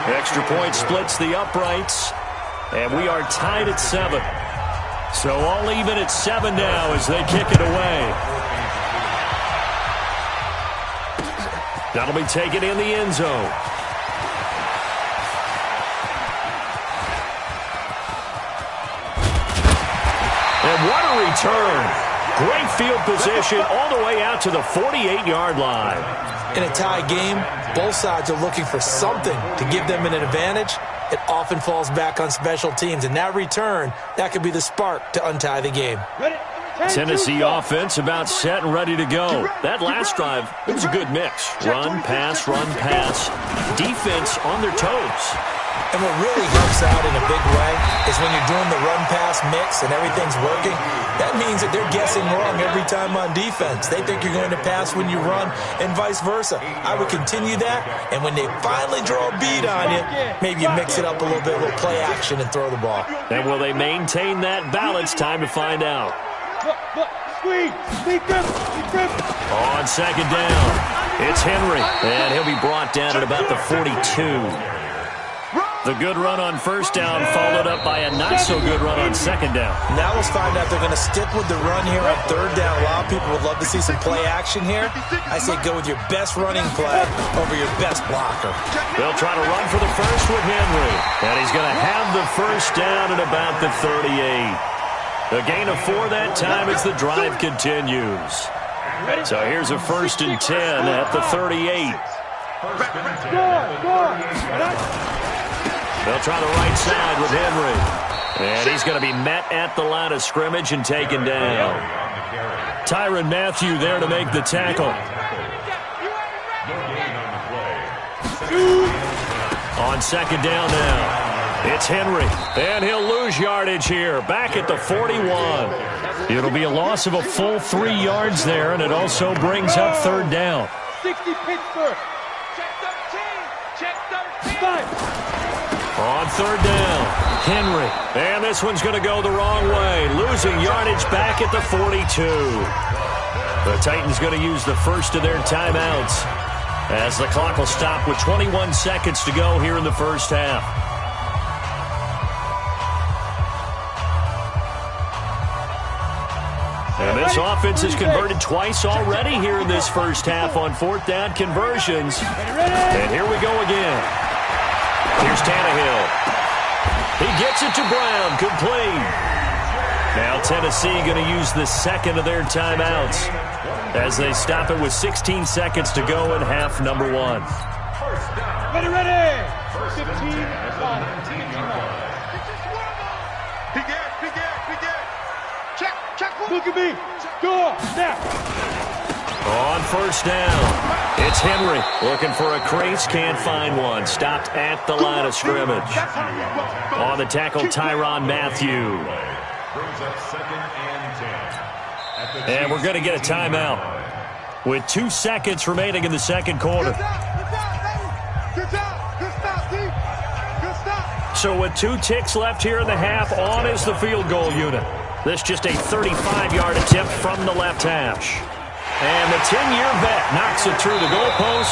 Extra point splits the uprights, and we are tied at 7. So all even at 7 now as they kick it away. That'll be taken in the end zone. And what a return. Great field position all the way out to the 48-yard line. In a tie game, both sides are looking for something to give them an advantage. It often falls back on special teams, and that return, that could be the spark to untie the game. Tennessee offense about set and ready to go. That last drive, it was a good mix. Run, pass, defense on their toes. And what really helps out in a big way is when you're doing the run-pass mix and everything's working, that means that they're guessing wrong every time on defense. They think you're going to pass when you run and vice versa. I would continue that, and when they finally draw a bead on you, maybe you mix it up a little bit, a little play action, and throw the ball. And will they maintain that balance? Time to find out. On 2nd down, it's Henry, and he'll be brought down at about the 42. The good run on 1st down followed up by a not-so-good run on 2nd down. Now let's find out they're going to stick with the run here on 3rd down. A lot of people would love to see some play action here. I say go with your best running play over your best blocker. They'll try to run for the first with Henry. And he's going to have the 1st down at about the 38. A gain of 4 that time as the drive continues. So here's a 1st and 10 at the 38. They'll try the right side with Henry. And he's going to be met at the line of scrimmage and taken down. Tyrann Mathieu there to make the tackle. On 2nd down now, it's Henry. And he'll lose yardage here, back at the 41. It'll be a loss of a full 3 yards there, and it also brings up 3rd down. 60 Pittsburgh. Check 13. Check 13. On 3rd down, Henry. And this one's going to go the wrong way. Losing yardage back at the 42. The Titans going to use the first of their timeouts as the clock will stop with 21 seconds to go here in the first half. And this offense has converted twice already here in this first half on 4th down conversions. And here we go again. Here's Tannehill. He gets it to Brown, complete. Now Tennessee going to use the second of their timeouts as they stop it with 16 seconds to go in half number 1. Ready. 15. Check. Look at me. Go. Snap. On 1st down, it's Henry looking for a crease, can't find one. Stopped at the line of scrimmage. On the tackle, Tyrann Mathieu. And we're going to get a timeout with 2 seconds remaining in the second quarter. So with 2 ticks left here in the half, on is the field goal unit. This just a 35-yard attempt from the left hash. And the 10-year vet knocks it through the goalpost.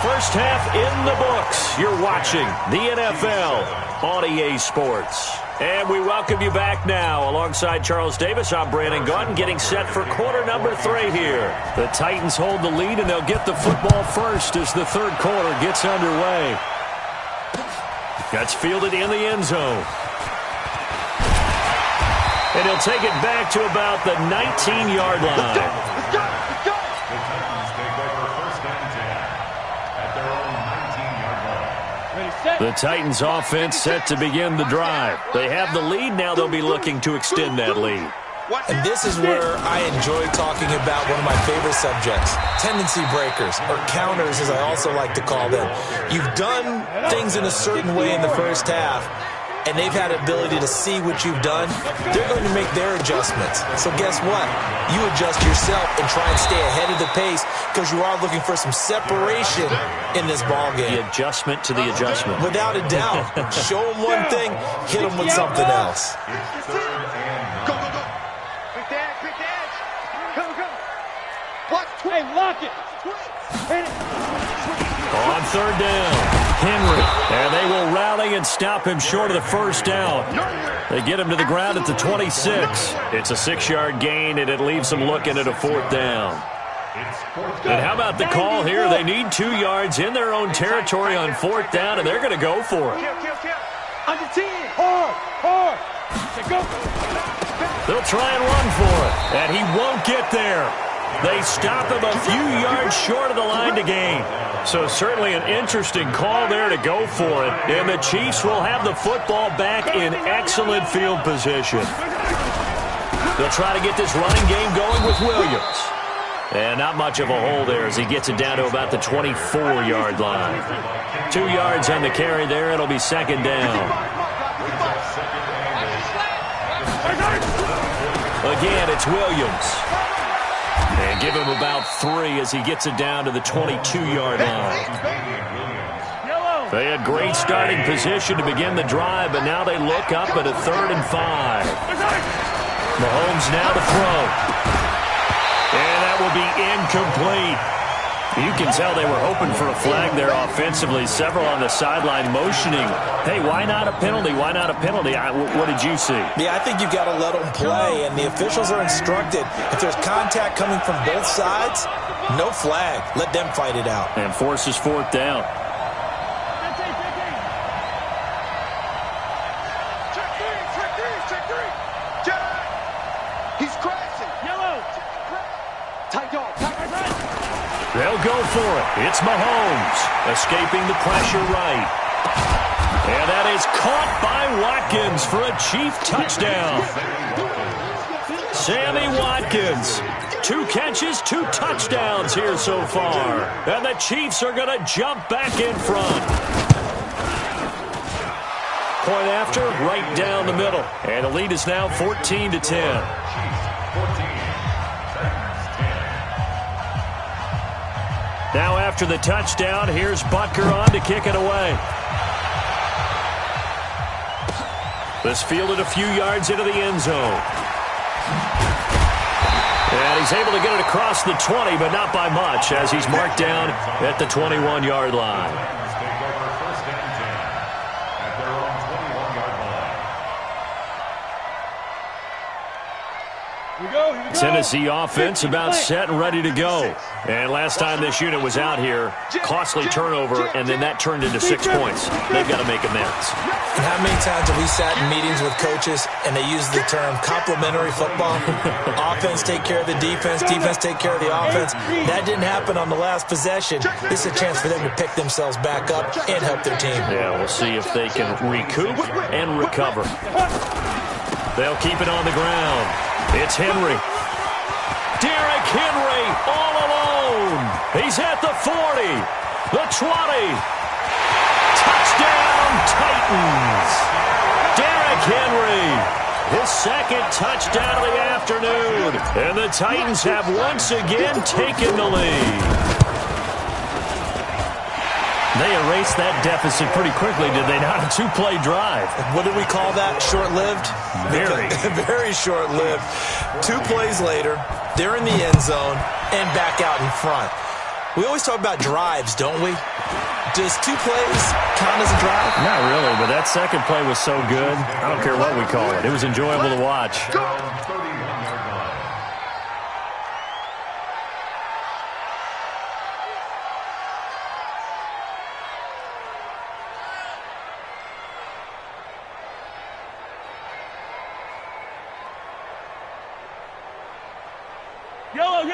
First half in the books. You're watching the NFL on EA Sports. And we welcome you back now. Alongside Charles Davis, I'm Brandon Gaudin, getting set for quarter number 3 here. The Titans hold the lead, and they'll get the football first as the third quarter gets underway. That's fielded in the end zone. And he'll take it back to about the 19-yard line. Let's go! Let's go! The Titans take over first and 10 at their own 19-yard line. The Titans offense set to begin the drive. They have the lead. Now they'll be looking to extend that lead. And this is where I enjoy talking about one of my favorite subjects, tendency breakers, or counters as I also like to call them. You've done things in a certain way in the first half, and they've had the ability to see what you've done. They're going to make their adjustments. So guess what? You adjust yourself and try and stay ahead of the pace because you are looking for some separation in this ballgame. The adjustment to the adjustment. Without a doubt. Show them one thing, hit them with something else. Go, go, go. Quick dash, quick dash. Come, come. Watch, Hey, lock it. hit it. On third down, Henry. And they will rally and stop him short of the first down. They get him to the ground at the 26. It's a 6-yard gain, and it leaves them looking at a fourth down. And how about the call here? They need 2 yards in their own territory on fourth down, and they're going to go for it. Under 10. Hard. Go. They'll try and run for it, and he won't get there. They stop him a few yards short of the line to gain. So certainly an interesting call there to go for it. And the Chiefs will have the football back in excellent field position. They'll try to get this running game going with Williams. And not much of a hole there as he gets it down to about the 24-yard line. 2 yards on the carry there. It'll be second down. Again, it's Williams. And give him about 3 as he gets it down to the 22-yard line. They had great starting position to begin the drive, but now they look up at a 3rd and 5. Mahomes now to throw. And that will be incomplete. You can tell they were hoping for a flag there offensively. Several on the sideline motioning. Hey, why not a penalty? Why not a penalty? What did you see? Yeah, I think you've got to let them play, and the officials are instructed. If there's contact coming from both sides, no flag. Let them fight it out. And forces fourth down. Check three. Jack. He's crashing. Yellow. Tight dog. They'll go for it. It's Mahomes escaping the pressure right. And that is caught by Watkins for a Chief touchdown. Sammy Watkins, 2 catches, 2 touchdowns here so far. And the Chiefs are going to jump back in front. Point after, right down the middle. And the lead is now 14-10. Now after the touchdown, here's Butker on to kick it away. This fielded a few yards into the end zone. And he's able to get it across the 20, but not by much, as he's marked down at the 21-yard line. Tennessee offense about set and ready to go. And last time this unit was out here, costly turnover, and then that turned into 6 points. They've got to make amends. And how many times have we sat in meetings with coaches and they use the term complementary football? Offense take care of the defense, defense take care of the offense. That didn't happen on the last possession. This is a chance for them to pick themselves back up and help their team. Yeah, we'll see if they can recoup and recover. They'll keep it on the ground. It's Henry. Derrick Henry all alone. He's at the 40, the 20. Touchdown, Titans. Derrick Henry, his second touchdown of the afternoon. And the Titans have once again taken the lead. They erased that deficit pretty quickly, did they not? A 2-play drive. What did we call that? Short-lived? Very. Very short-lived. 2 plays later, they're in the end zone and back out in front. We always talk about drives, don't we? Does 2 plays count as a drive? Not really, but that second play was so good. I don't care what we call it. It was enjoyable to watch.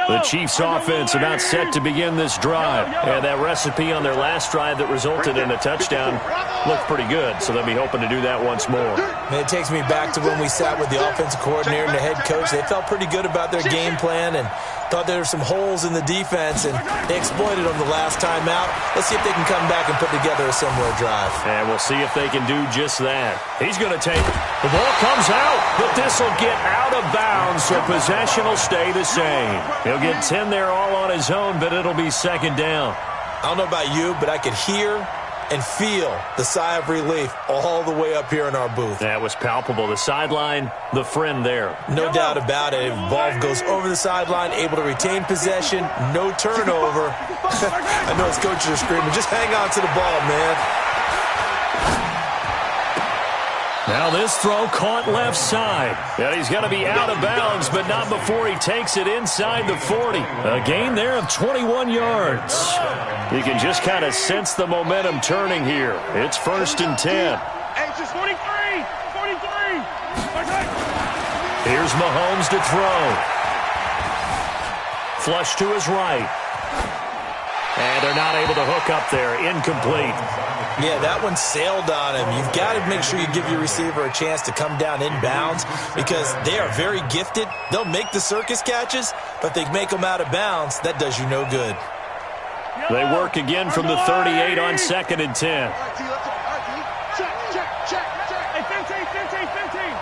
The Chiefs offense about set to begin this drive. And that recipe on their last drive that resulted in a touchdown looked pretty good, so they'll be hoping to do that once more. And it takes me back to when we sat with the offensive coordinator and the head coach. They felt pretty good about their game plan and thought there were some holes in the defense, and they exploited them the last time out. Let's see if they can come back and put together a similar drive. And we'll see if they can do just that. He's going to take it. The ball comes out, but this will get out of bounds, so possession will stay the same. He'll get 10 there all on his own, but it'll be second down. I don't know about you, but I could hear and feel the sigh of relief all the way up here in our booth. That was palpable. The sideline, the friend there. No doubt about it. If ball goes over the sideline, able to retain possession, no turnover. I know his coaches are screaming, just hang on to the ball, man. Now this throw caught left side. And he's going to be out of bounds, but not before he takes it inside the 40. A gain there of 21 yards. You can just kind of sense the momentum turning here. It's 1st and 10. Anxious 43. Here's Mahomes to throw. Flush to his right. And they're not able to hook up there. Incomplete. Yeah, that one sailed on him. You've got to make sure you give your receiver a chance to come down inbounds because they are very gifted. They'll make the circus catches, but they make them out of bounds. That does you no good. They work again from the 38 on 2nd and 10. Hey, 15.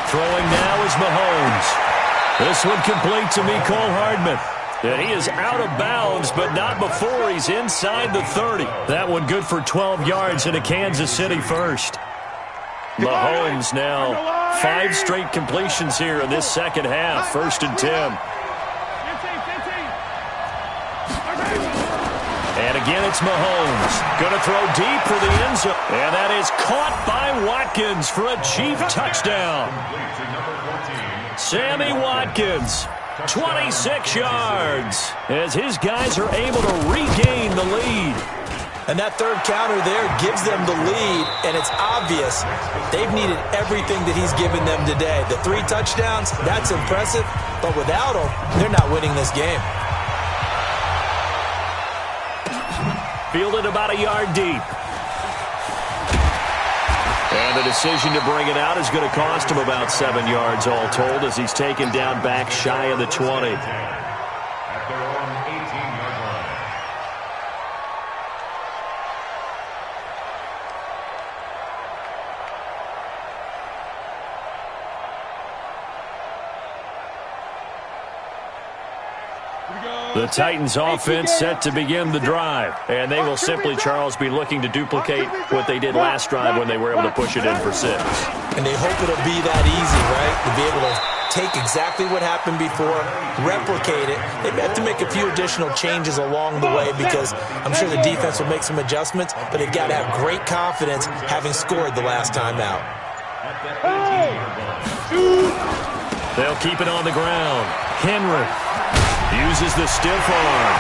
Throwing now is Mahomes. This one complete to Mecole Hardman. And he is out of bounds, but not before he's inside the 30. That one good for 12 yards in a Kansas City first. Mahomes now 5 straight completions here in this second half. 1st and 10. And again, it's Mahomes. Going to throw deep for the end zone. And that is caught by Watkins for a Chief touchdown. Sammy Watkins, 26 yards, as his guys are able to regain the lead. And that third counter there gives them the lead, and it's obvious they've needed everything that he's given them today. The 3 touchdowns, that's impressive, but without him, they're not winning this game. Fielded about a yard deep. And the decision to bring it out is going to cost him about 7 yards all told as he's taken down back shy of the 20. At their own 18-yard line. The Titans offense set to begin the drive. And they will simply, Charles, be looking to duplicate what they did last drive when they were able to push it in for 6. And they hope it'll be that easy, right? To be able to take exactly what happened before, replicate it. They may have to make a few additional changes along the way because I'm sure the defense will make some adjustments, but they've got to have great confidence having scored the last time out. They'll keep it on the ground. Henry uses the stiff arm.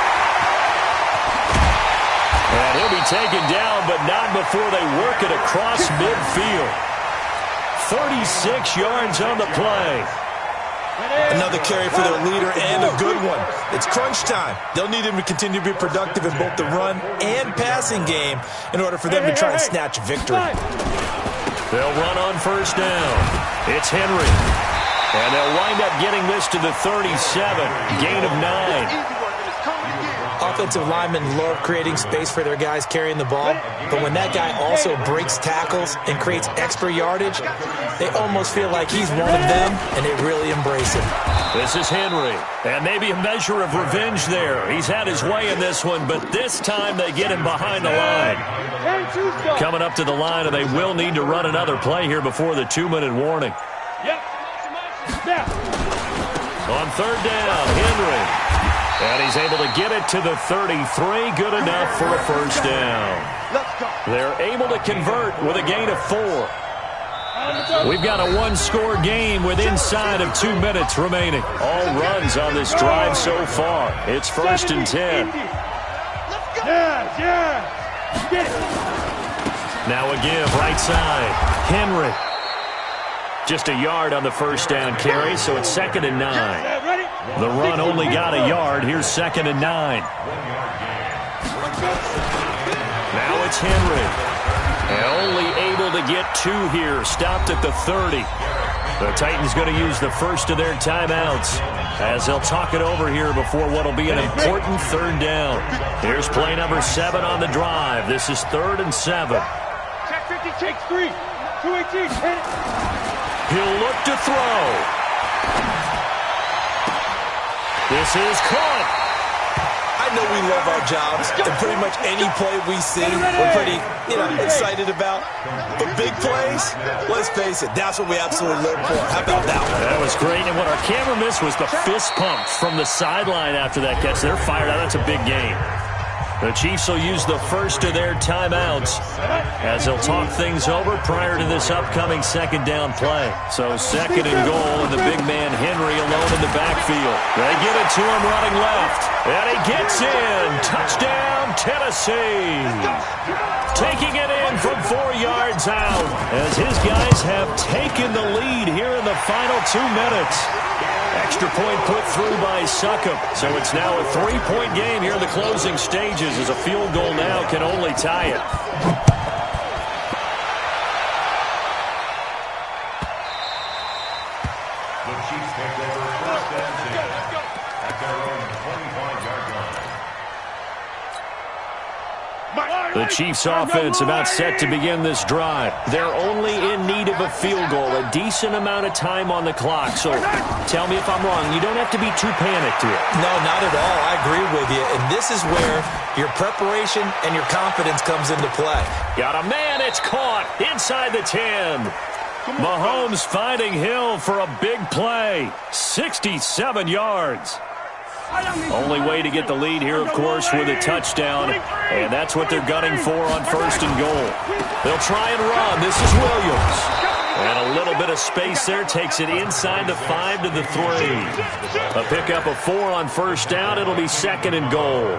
And he'll be taken down, but not before they work it across midfield. 36 yards on the play. Another carry for their leader and a good one. It's crunch time. They'll need him to continue to be productive in both the run and passing game in order for them to try and snatch a victory. They'll run on 1st down. It's Henry. And they'll wind up getting this to the 37. Gain of 9. offensive linemen love creating space for their guys carrying the ball, but when that guy also breaks tackles and creates extra yardage, they almost feel like he's one of them, and they really embrace it. This is Henry, and maybe a measure of revenge there. He's had his way in this one, but this time they get him behind the line. Coming up to the line, and they will need to run another play here before the 2-minute warning. On third down, Henry. And he's able to get it to the 33. Good enough for a first down. They're able to convert with a gain of 4. We've got a one-score game with inside of 2 minutes remaining. All runs on this drive so far. It's 1st and 10. Now a give right side. Henry. Just a yard on the first down carry, so it's 2nd and 9. The run only got a yard. Here's 2nd and 9. Now it's Henry. And only able to get 2 here. Stopped at the 30. The Titans going to use the first of their timeouts as they'll talk it over here before what will be an important 3rd down. Here's play number 7 on the drive. This is 3rd and 7. Check 50, takes 3. 218, hit it. He'll look to throw. This is caught. I know we love our jobs, and pretty much any play we see, we're pretty, excited about. But big plays, let's face it, that's what we absolutely live for. How about that one? That was great, and what our camera missed was the fist pumps from the sideline after that catch. They're fired out. That's a big game. The Chiefs will use the first of their timeouts as they'll talk things over prior to this upcoming 2nd down play. So 2nd and goal, and the big man Henry alone in the backfield. They give it to him running left, and he gets in. Touchdown, Tennessee. Taking it in from 4 yards out as his guys have taken the lead here in the final 2 minutes. Extra point put through by Succop. So it's now a 3-point game here in the closing stages as a field goal now can only tie it. The Chiefs take over 1st and 10 at their own 25-yard line. The Chiefs offense about set to begin this drive. They're only in need of a field goal, a decent amount of time on the clock. So tell me if I'm wrong. You don't have to be too panicked here. No, not at all. I agree with you. And this is where your preparation and your confidence comes into play. Got a man. It's caught inside the 10. Mahomes finding Hill for a big play. 67 yards. Only way to get the lead here, of course, with a touchdown, and that's what they're gunning for on 1st and goal. They'll try and run. This is Williams. And a little bit of space there takes it inside the 5 to the 3. A pickup of 4 on 1st down. It'll be 2nd and goal.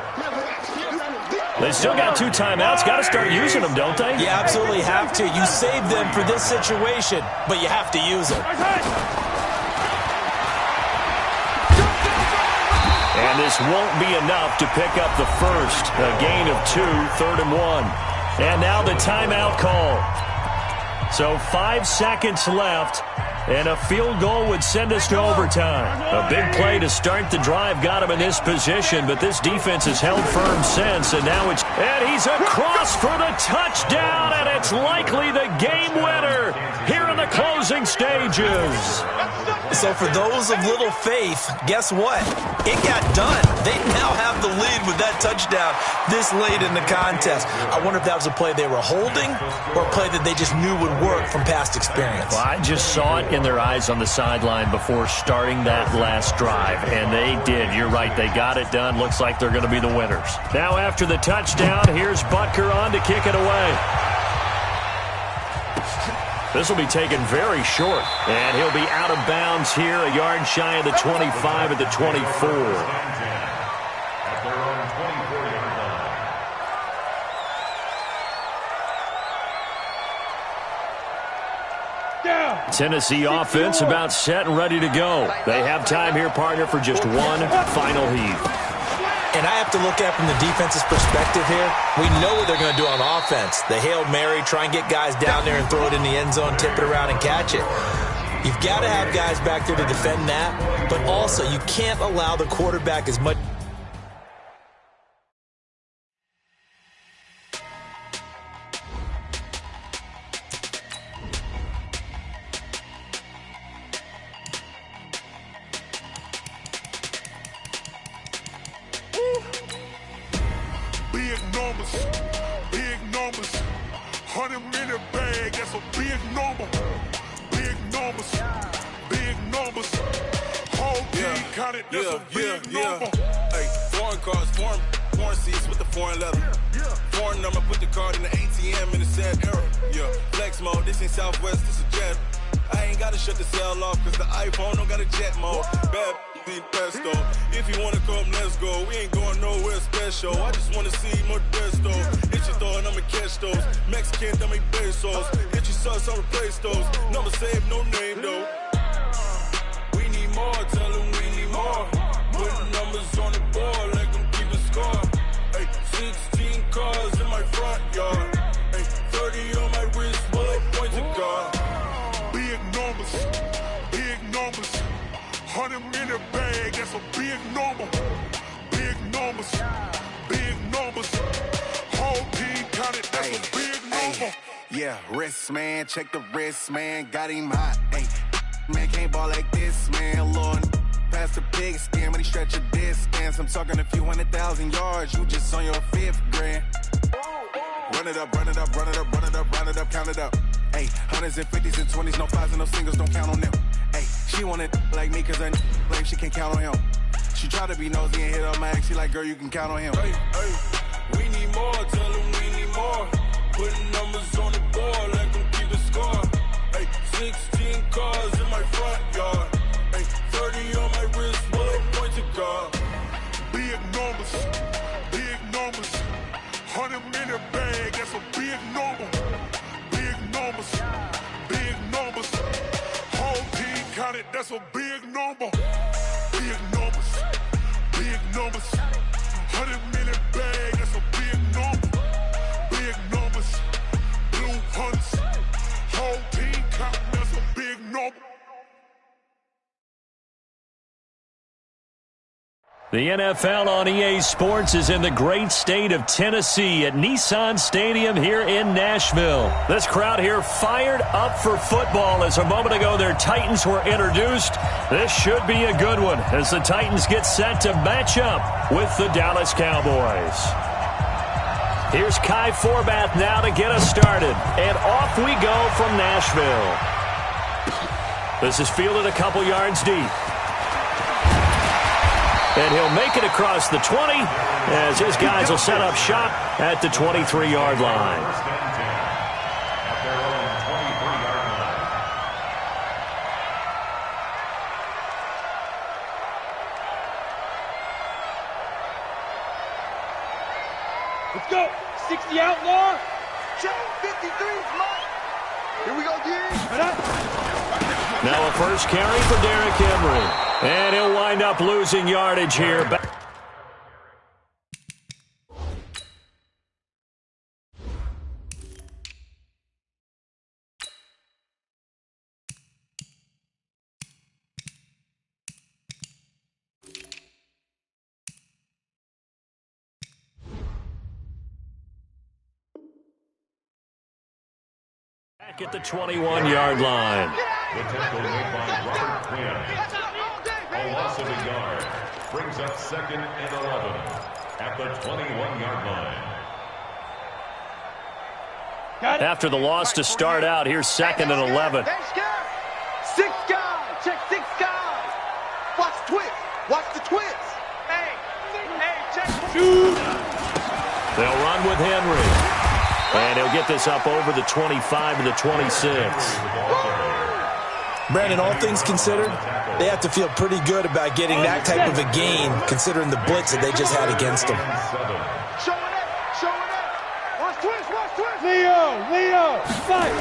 They still got 2 timeouts. Got to start using them, don't they? You absolutely have to. You save them for this situation, but you have to use them. And this won't be enough to pick up the first. A gain of 2, 3rd and 1. And now the timeout call. So 5 seconds left, and a field goal would send us to overtime. A big play to start the drive got him in this position, but this defense has held firm since, and now it's... And he's across for the touchdown, and it's likely the game winner here in the closing stages. So for those of little faith, guess what? It got done. They now have the lead with that touchdown this late in the contest. I wonder if that was a play they were holding or a play that they just knew would work from past experience. Well, I just saw it in their eyes on the sideline before starting that last drive, and they did. You're right. They got it done. Looks like they're going to be the winners. Now after the touchdown, here's Butker on to kick it away. This will be taken very short, and he'll be out of bounds here, a yard shy of the 25 at the 24. At their own 24-yard line. Tennessee offense about set and ready to go. They have time here, partner, for just one final heave. And I have to look at it from the defense's perspective here. We know what they're going to do on offense. The Hail Mary, try and get guys down there and throw it in the end zone, tip it around and catch it. You've got to have guys back there to defend that, but also you can't allow the quarterback as much a big number. Big numbers. Big numbers. Whole team counted, that's a big number. Hey, foreign cars, foreign seats with the foreign leather. Foreign number, put the card in the ATM in the sad era. Yeah, flex mode, this ain't Southwest, this a jet. I ain't gotta shut the cell off, cause the iPhone don't got a jet mode. Bad be pesto. If you wanna come, let's go. We ain't going nowhere special. I just wanna see Modesto. Hit your thought, I'ma catch those. Mexican, dummy pesos. Hit your sauce, I'll replace those. Number saved, no name though. We need more, tell them we need more. Putting numbers on the board, like them keep a score. Hey, 16 cars in my front yard. Hey, 30 on my wrist, bullet points of God. Big numbers, big numbers. 100 minute bag, that's a big number. Big numbers, big numbers. Whole team counted, that's a big number. Yeah, wrist man, check the wrist man, got him hot. Ay, man can't ball like this, man. Lord, past the pig skin, but he stretch a distance. I'm talking a few 100,000 yards, you just on your 5th grand. Run it up, run it up, run it up, run it up, run it up, count it up. Ay, 100s and 50s and 20s, no 5s and no singles, don't count on them. Ay, she want it like me, cause her claim she can't count on him. She try to be nosy and hit up my ex, she like, girl, you can count on him. Hey, hey, we need more, tell them we need more. Putting numbers on the board, like them keep a score. Hey, 16 cars in my front yard. Hey, 30 on my wrist, bullet points of God. Big numbers, big numbers. 100 minute bag, that's a big number. Big numbers, big numbers. Whole team counted, that's a big number. Big numbers, big numbers. 100 minute bag, that's a big number. Big numbers, blue hunts. Whole team counting, that's a big number. The NFL on EA Sports is in the great state of Tennessee at Nissan Stadium here in Nashville. This crowd here fired up for football as a moment ago their Titans were introduced. This should be a good one as the Titans get set to match up with the Dallas Cowboys. Here's Kai Forbath now to get us started. And off we go from Nashville. This is fielded a couple yards deep. And he'll make it across the 20 as his guys will set up shop at the 23-yard line. At their own 23-yard line. Let's go. 60 outlaw. Check 53's Mike. Here we go, D. Now a first carry for Derrick Henry. And he'll wind up losing yardage here. Back at the 21-yard line. The tackle made by Robert Quinn. A loss of a yard brings up 2nd and 11 at the 21-yard line. After the loss to start out, here's 2nd and 11. 6 guys. Check 6 guys. Watch the twist. Watch the twist. Hey, check. Shoot. They'll run with Henry. And he'll get this up over the 25 to the 26. Brandon, all things considered, they have to feel pretty good about getting that type of a gain, considering the blitz that they just had against them. Showing it. Watch twist. Leo, fight.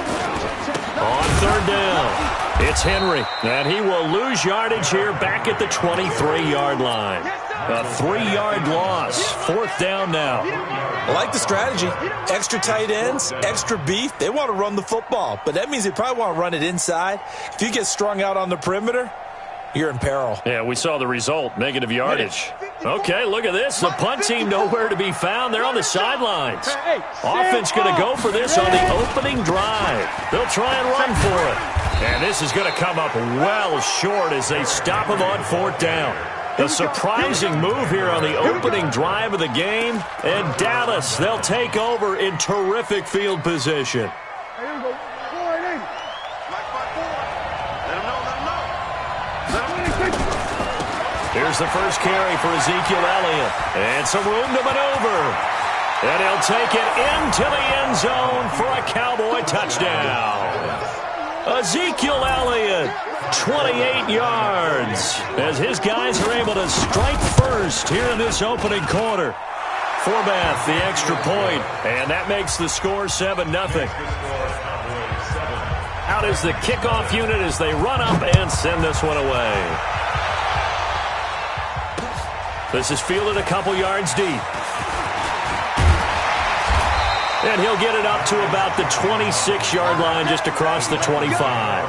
On 3rd down, it's Henry, and he will lose yardage here back at the 23-yard line. A 3-yard loss, 4th down now. I like the strategy. Extra tight ends, extra beef. They want to run the football, but that means they probably want to run it inside. If you get strung out on the perimeter, you're in peril. Yeah, we saw the result, negative yardage. Okay, look at this. The punt team nowhere to be found. They're on the sidelines. Offense going to go for this on the opening drive. They'll try and run for it. And this is going to come up well short as they stop him on 4th down. A surprising move here on the opening drive of the game. And Dallas, they'll take over in terrific field position. Here we go. Here's the first carry for Ezekiel Elliott. And some room to maneuver. And he'll take it into the end zone for a Cowboy touchdown. Ezekiel Elliott, 28 yards, as his guys are able to strike first here in this opening quarter. Forbath, the extra point, and that makes the score 7-0. Out is the kickoff unit as they run up and send this one away. This is fielded a couple yards deep. And he'll get it up to about the 26-yard line, just across the 25.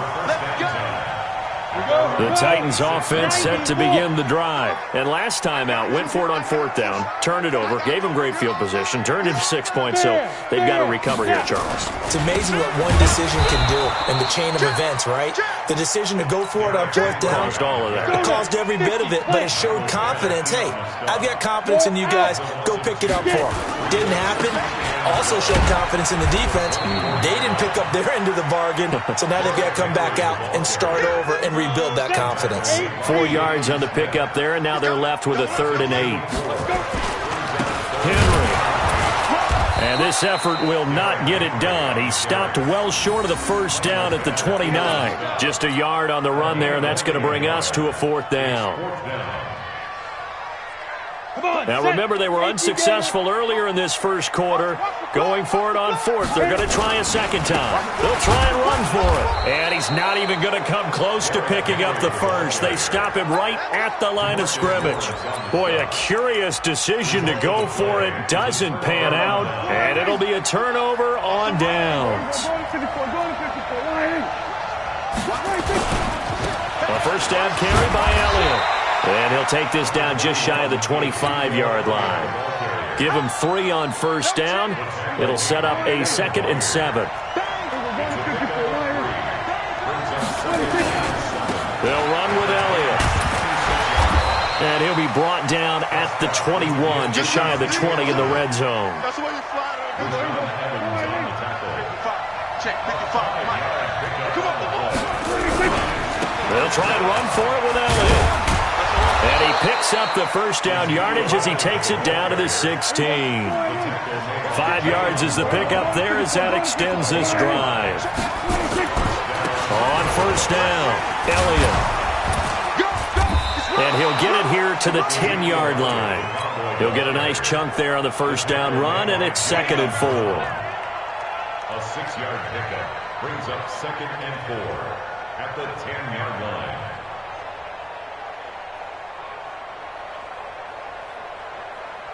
The Titans offense set to begin the drive. And last time out, went for it on fourth down, turned it over, gave them great field position, turned it to 6 points, so they've got to recover here, Charles. It's amazing what one decision can do in the chain of events, right? The decision to go for it on fourth down. Caused all of that. It caused every bit of it, but it showed confidence. Hey, I've got confidence in you guys. Go pick it up for them. Didn't happen. Also showed confidence in the defense. They didn't pick up their end of the bargain, so now they've got to come back out and start over and rebuild that confidence. 4 yards on the pickup there, and now they're left with a 3rd and 8. Henry. And this effort will not get it done. He stopped well short of the first down at the 29. Just a yard on the run there, and that's going to bring us to a 4th down. Now remember, they were unsuccessful earlier in this first quarter. Going for it on 4th. They're going to try a second time. They'll try and run for it. And he's not even going to come close to picking up the first. They stop him right at the line of scrimmage. Boy, a curious decision to go for it. Doesn't pan out. And it'll be a turnover on downs. A first down carry by Elliott. And he'll take this down just shy of the 25-yard line. Give him 3 on first down. It'll set up a 2nd and 7. They'll run with Elliott. And he'll be brought down at the 21, just shy of the 20 in the red zone. They'll try and run for it with Elliott. And he picks up the first down yardage as he takes it down to the 16. 5 yards is the pickup there as that extends this drive. On first down, Elliott. And he'll get it here to the 10-yard line. He'll get a nice chunk there on the first down run, and it's 2nd and 4. A 6-yard pickup brings up 2nd and 4 at the 10-yard line.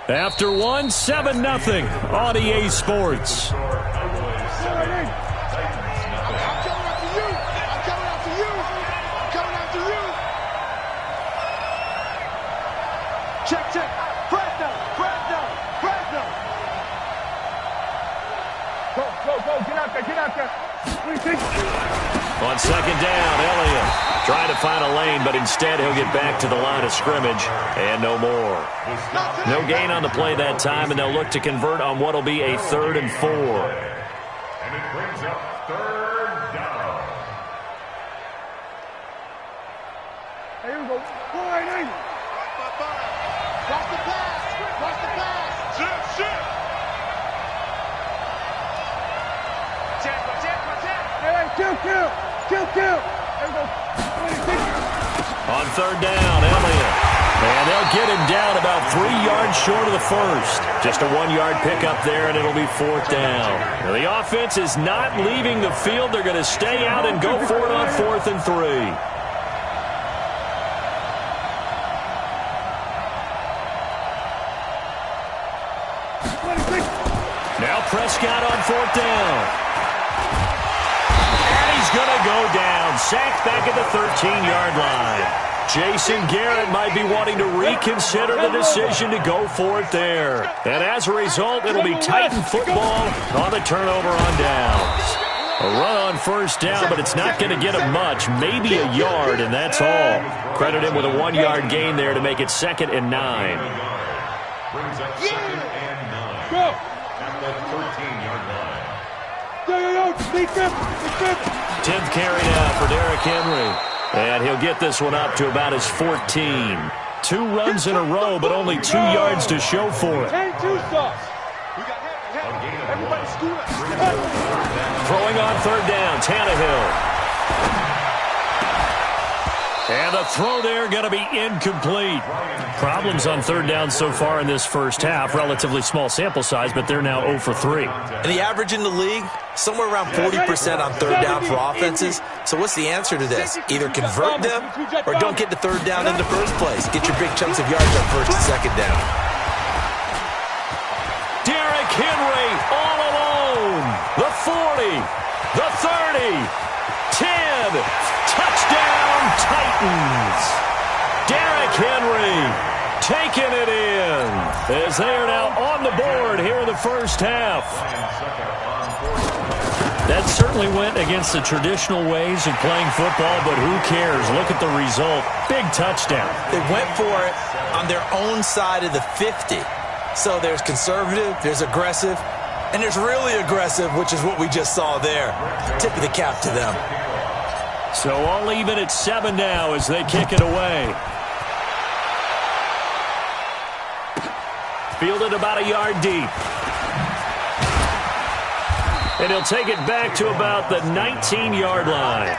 After 1, 7-0 on EA Sports. Check. Fresno. Go. Get out there. On second down, Elliott trying to find a lane, but instead he'll get back to the line of scrimmage and no more. No gain on the play that time, and they'll look to convert on what will be a 3rd and 4. And it brings up 3rd down. Here we go. Watch the pass. Shit. Hey, kill. There we go. On 3rd down, Elliott. And they'll get him down about 3 yards short of the first. Just a 1-yard pickup there, and it'll be 4th down. Now, the offense is not leaving the field. They're going to stay out and go for it on 4th and 3. Now Prescott on 4th down. And he's going to go down. Sacked back at the 13-yard line. Jason Garrett might be wanting to reconsider the decision to go for it there. And as a result, it'll be Titan football on the turnover on downs. A run on first down, but it's not going to get him much. Maybe a yard, and that's all. Credit him with a 1-yard gain there to make it 2nd and 9. Brings up 2nd and 9. Go! At the 13-yard line. 10th carry now for Derrick Henry. And he'll get this one up to about his 14. 2 runs in a row, but only 2 yards to show for it. Throwing on 3rd down, Tannehill. And the throw there going to be incomplete. Problems on 3rd down so far in this first half. Relatively small sample size, but they're now 0 for 3. And the average in the league, somewhere around 40% on 3rd down for offenses. So what's the answer to this? Either convert them or don't get to 3rd down in the first place. Get your big chunks of yards on 1st and 2nd down. Derrick Henry all alone. The 40, the 30, 10. Touchdown, Titans. Derrick Henry taking it in as they are now on the board here in the first half. That certainly went against the traditional ways of playing football, but who cares? Look at the result. Big touchdown. They went for it on their own side of the 50. So there's conservative, there's aggressive, and there's really aggressive, which is what we just saw there. Tip of the cap to them. So all even at 7 now as they kick it away. Fielded about a yard deep. And he'll take it back to about the 19-yard line.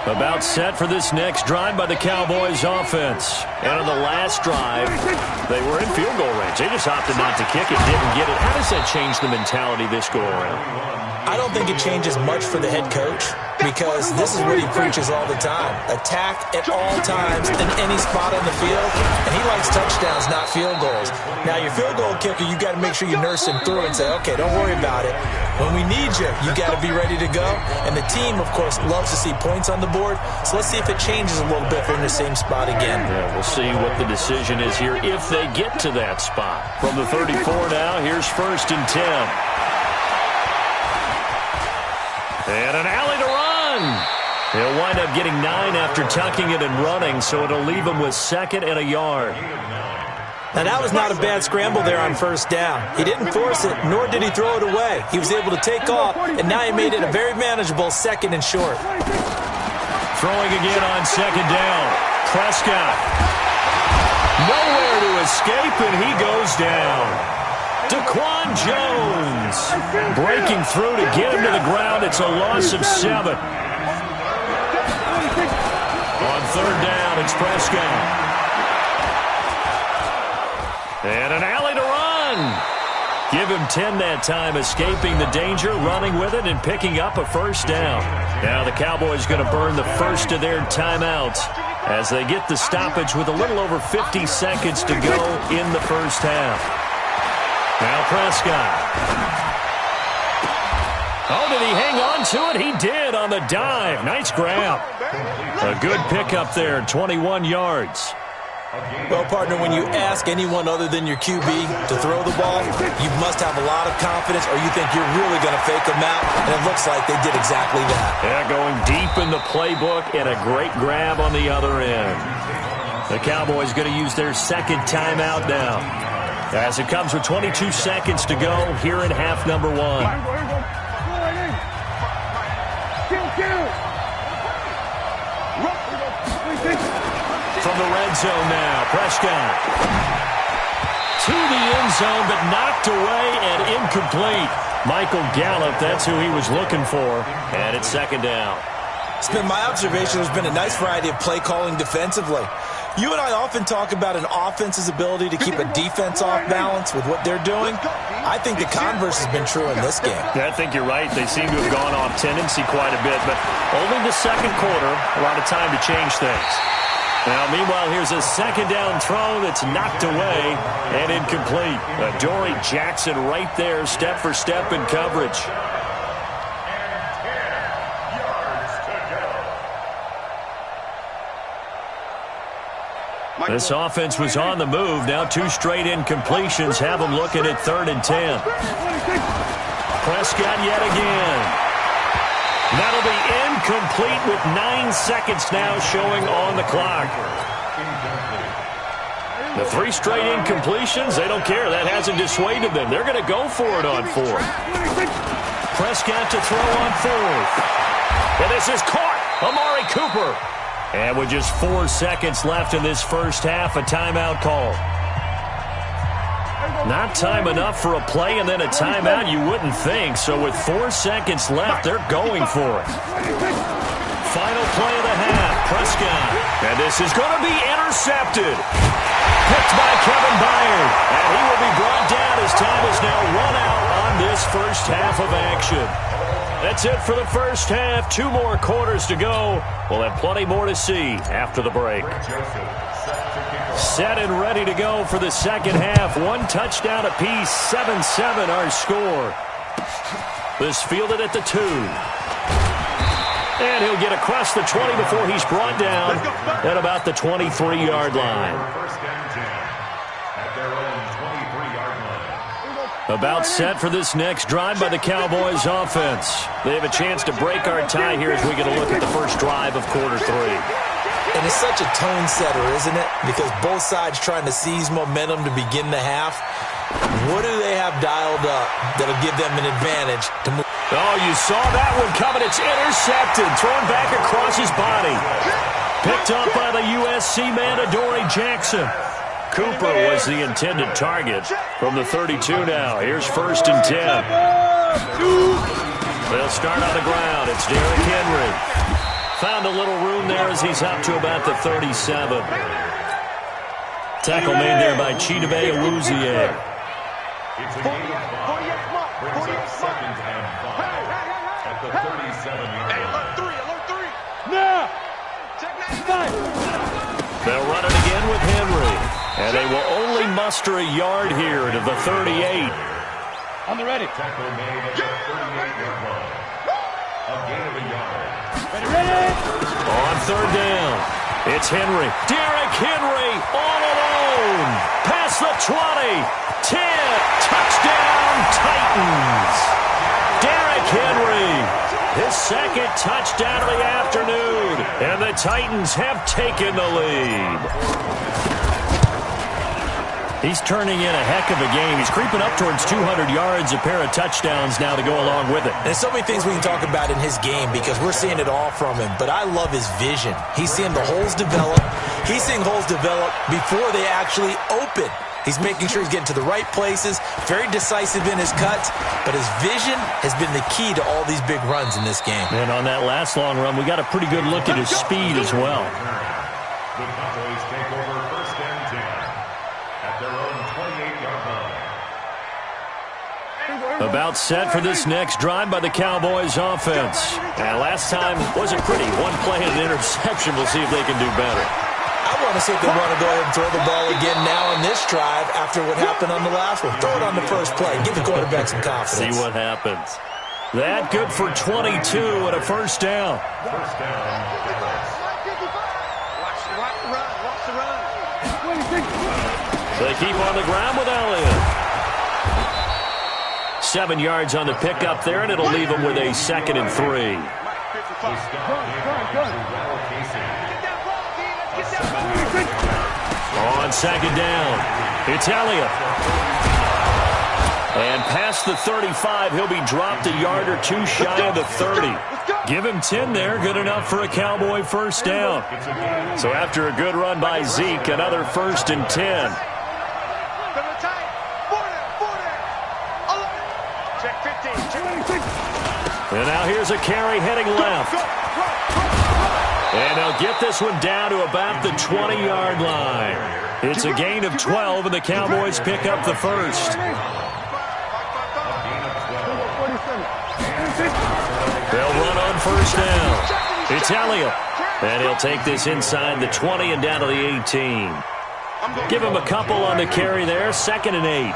About set for this next drive by the Cowboys offense. And on the last drive, they were in field goal range. They just opted not to kick it, didn't get it. How does that change the mentality this go around? I don't think it changes much for the head coach because this is what he preaches all the time. Attack at all times in any spot on the field, and he likes touchdowns, not field goals. Now, your field goal kicker, you got to make sure you nurse him through and say, okay, don't worry about it. When we need you, you got to be ready to go. And the team, of course, loves to see points on the board, so let's see if it changes a little bit if they're in the same spot again. Yeah, we'll see what the decision is here if they get to that spot. From the 34 now, here's 1st and 10. And an alley to run. He'll wind up getting 9 after tucking it and running, so it'll leave him with 2nd and a yard. Now, that was not a bad scramble there on 1st down. He didn't force it, nor did he throw it away. He was able to take off, and now he made it a very manageable 2nd and short. Throwing again on 2nd down. Prescott. Nowhere to escape, and he goes down. Daquan Jones breaking through to get him to the ground. It's a loss of 7. On 3rd down, it's Prescott. And an alley to run. Give him 10 that time, escaping the danger, running with it, and picking up a 1st down. Now the Cowboys going to burn the first of their timeouts as they get the stoppage with a little over 50 seconds to go in the first half. Now Prescott. Oh, did he hang on to it? He did on the dive. Nice grab. A good pickup there, 21 yards. Well, partner, when you ask anyone other than your QB to throw the ball, you must have a lot of confidence or you think you're really going to fake them out, and it looks like they did exactly that. Yeah, going deep in the playbook and a great grab on the other end. The Cowboys going to use their 2nd timeout now, as it comes with 22 seconds to go here in half number 1. From the red zone now, Prescott. To the end zone, but knocked away and incomplete. Michael Gallup, that's who he was looking for. And it's 2nd down. It's been my observation there's been a nice variety of play calling defensively. You and I often talk about an offense's ability to keep a defense off balance with what they're doing. I think the converse has been true in this game. Yeah, I think you're right. They seem to have gone off tendency quite a bit, but only the 2nd quarter, a lot of time to change things. Now, meanwhile, here's a 2nd down throw that's knocked away and incomplete. Dory Jackson right there, step for step in coverage. This offense was on the move. Now 2 straight incompletions have them looking at 3rd and 10. Prescott yet again. That'll be incomplete with 9 seconds now showing on the clock. The 3 straight incompletions, they don't care. That hasn't dissuaded them. They're going to go for it on 4th. Prescott to throw on 4th. And this is caught. Amari Cooper. And with just 4 seconds left in this first half, a timeout call. Not time enough for a play and then a timeout, you wouldn't think. So with 4 seconds left, they're going for it. Final play of the half, Prescott. And this is going to be intercepted. Picked by Kevin Byard. And he will be brought down as time is now run out on this first half of action. That's it for the first half. 2 more quarters to go. We'll have plenty more to see after the break. Set and ready to go for the second half. 1 touchdown apiece, 7-7 our score. This fielded at the 2. And he'll get across the 20 before he's brought down at about the 23-yard line. About set for this next drive by the Cowboys offense. They have a chance to break our tie here as we get a look at the first drive of quarter 3. And it's such a tone setter, isn't it? Because both sides trying to seize momentum to begin the half. What do they have dialed up that'll give them an advantage to move? Oh, you saw that one coming. It's intercepted. Thrown back across his body. Picked up by the USC man, Adoree Jackson. Cooper was the intended target from the 32 now. Here's 1st and 10. They'll start on the ground. It's Derrick Henry. Found a little room there as he's up to about the 37. Tackle made there by Chidobe Awuzie. It's a gain of 5. Brings up 2nd and 5 at the 37-yard line. Alert 3. Now. Check 9. They'll run it again with Henry. And they will only muster a yard here to the 38. On the ready. Tackle made at the 38-yard line. A gain of a yard. Ready. On 3rd down, it's Henry. Derrick Henry all alone. Past the 20. 10. Touchdown, Titans. Derrick Henry. His 2nd touchdown of the afternoon. And the Titans have taken the lead. He's turning in a heck of a game. He's creeping up towards 200 yards, a pair of touchdowns now to go along with it. There's so many things we can talk about in his game because we're seeing it all from him. But I love his vision. He's seeing the holes develop. He's seeing holes develop before they actually open. He's making sure he's getting to the right places, very decisive in his cuts, but his vision has been the key to all these big runs in this game. And on that last long run, we got a pretty good look at his speed as well. The Cowboys take over 1st and 10 at their own 28-yard line. About set for this next drive by the Cowboys offense. And last time wasn't pretty. 1 play and an interception. We'll see if they can do better. I want to see if they want to go ahead and throw the ball again now on this drive after what happened on the last one. Throw it on the first play. Give the quarterback some confidence. See what happens. That good for 22 and a 1st down. First down, Dallas. Watch the run. They keep on the ground with Elliott. 7 yards on the pickup there, and it'll leave them with a 2nd and 3. On 2nd down, it's Elliott. And past the 35, he'll be dropped a yard or 2 shy of the 30. Give him 10 there, good enough for a Cowboy 1st down. So after a good run by Zeke, another 1st and 10. And now here's a carry heading left. And they'll get this one down to about the 20-yard line. It's a gain of 12, and the Cowboys pick up the 1st. They'll run on 1st down. It's Elliott. And he'll take this inside the 20 and down to the 18. Give him a couple on the carry there. 2nd and 8.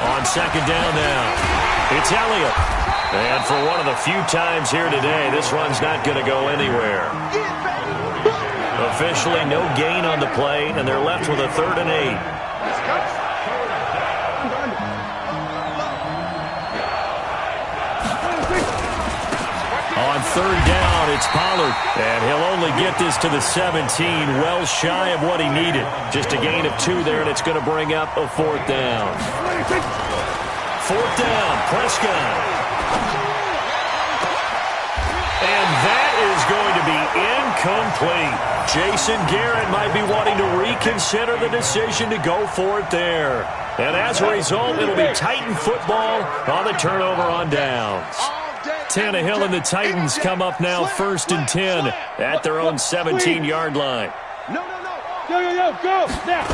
On 2nd down now, it's Elliott. And for one of the few times here today, this run's not going to go anywhere. Officially no gain on the play, and they're left with a 3rd and 8. On third down. It's Pollard. And he'll only get this to the 17, well shy of what he needed. Just a gain of 2 there, and it's going to bring up a fourth down. Fourth down, Prescott. And that is going to be incomplete. Jason Garrett might be wanting to reconsider the decision to go for it there. And as a result, it'll be Titan football on the turnover on downs. Tannehill and the Titans come up now 1st and 10 at their own 17-yard line. Go. Now.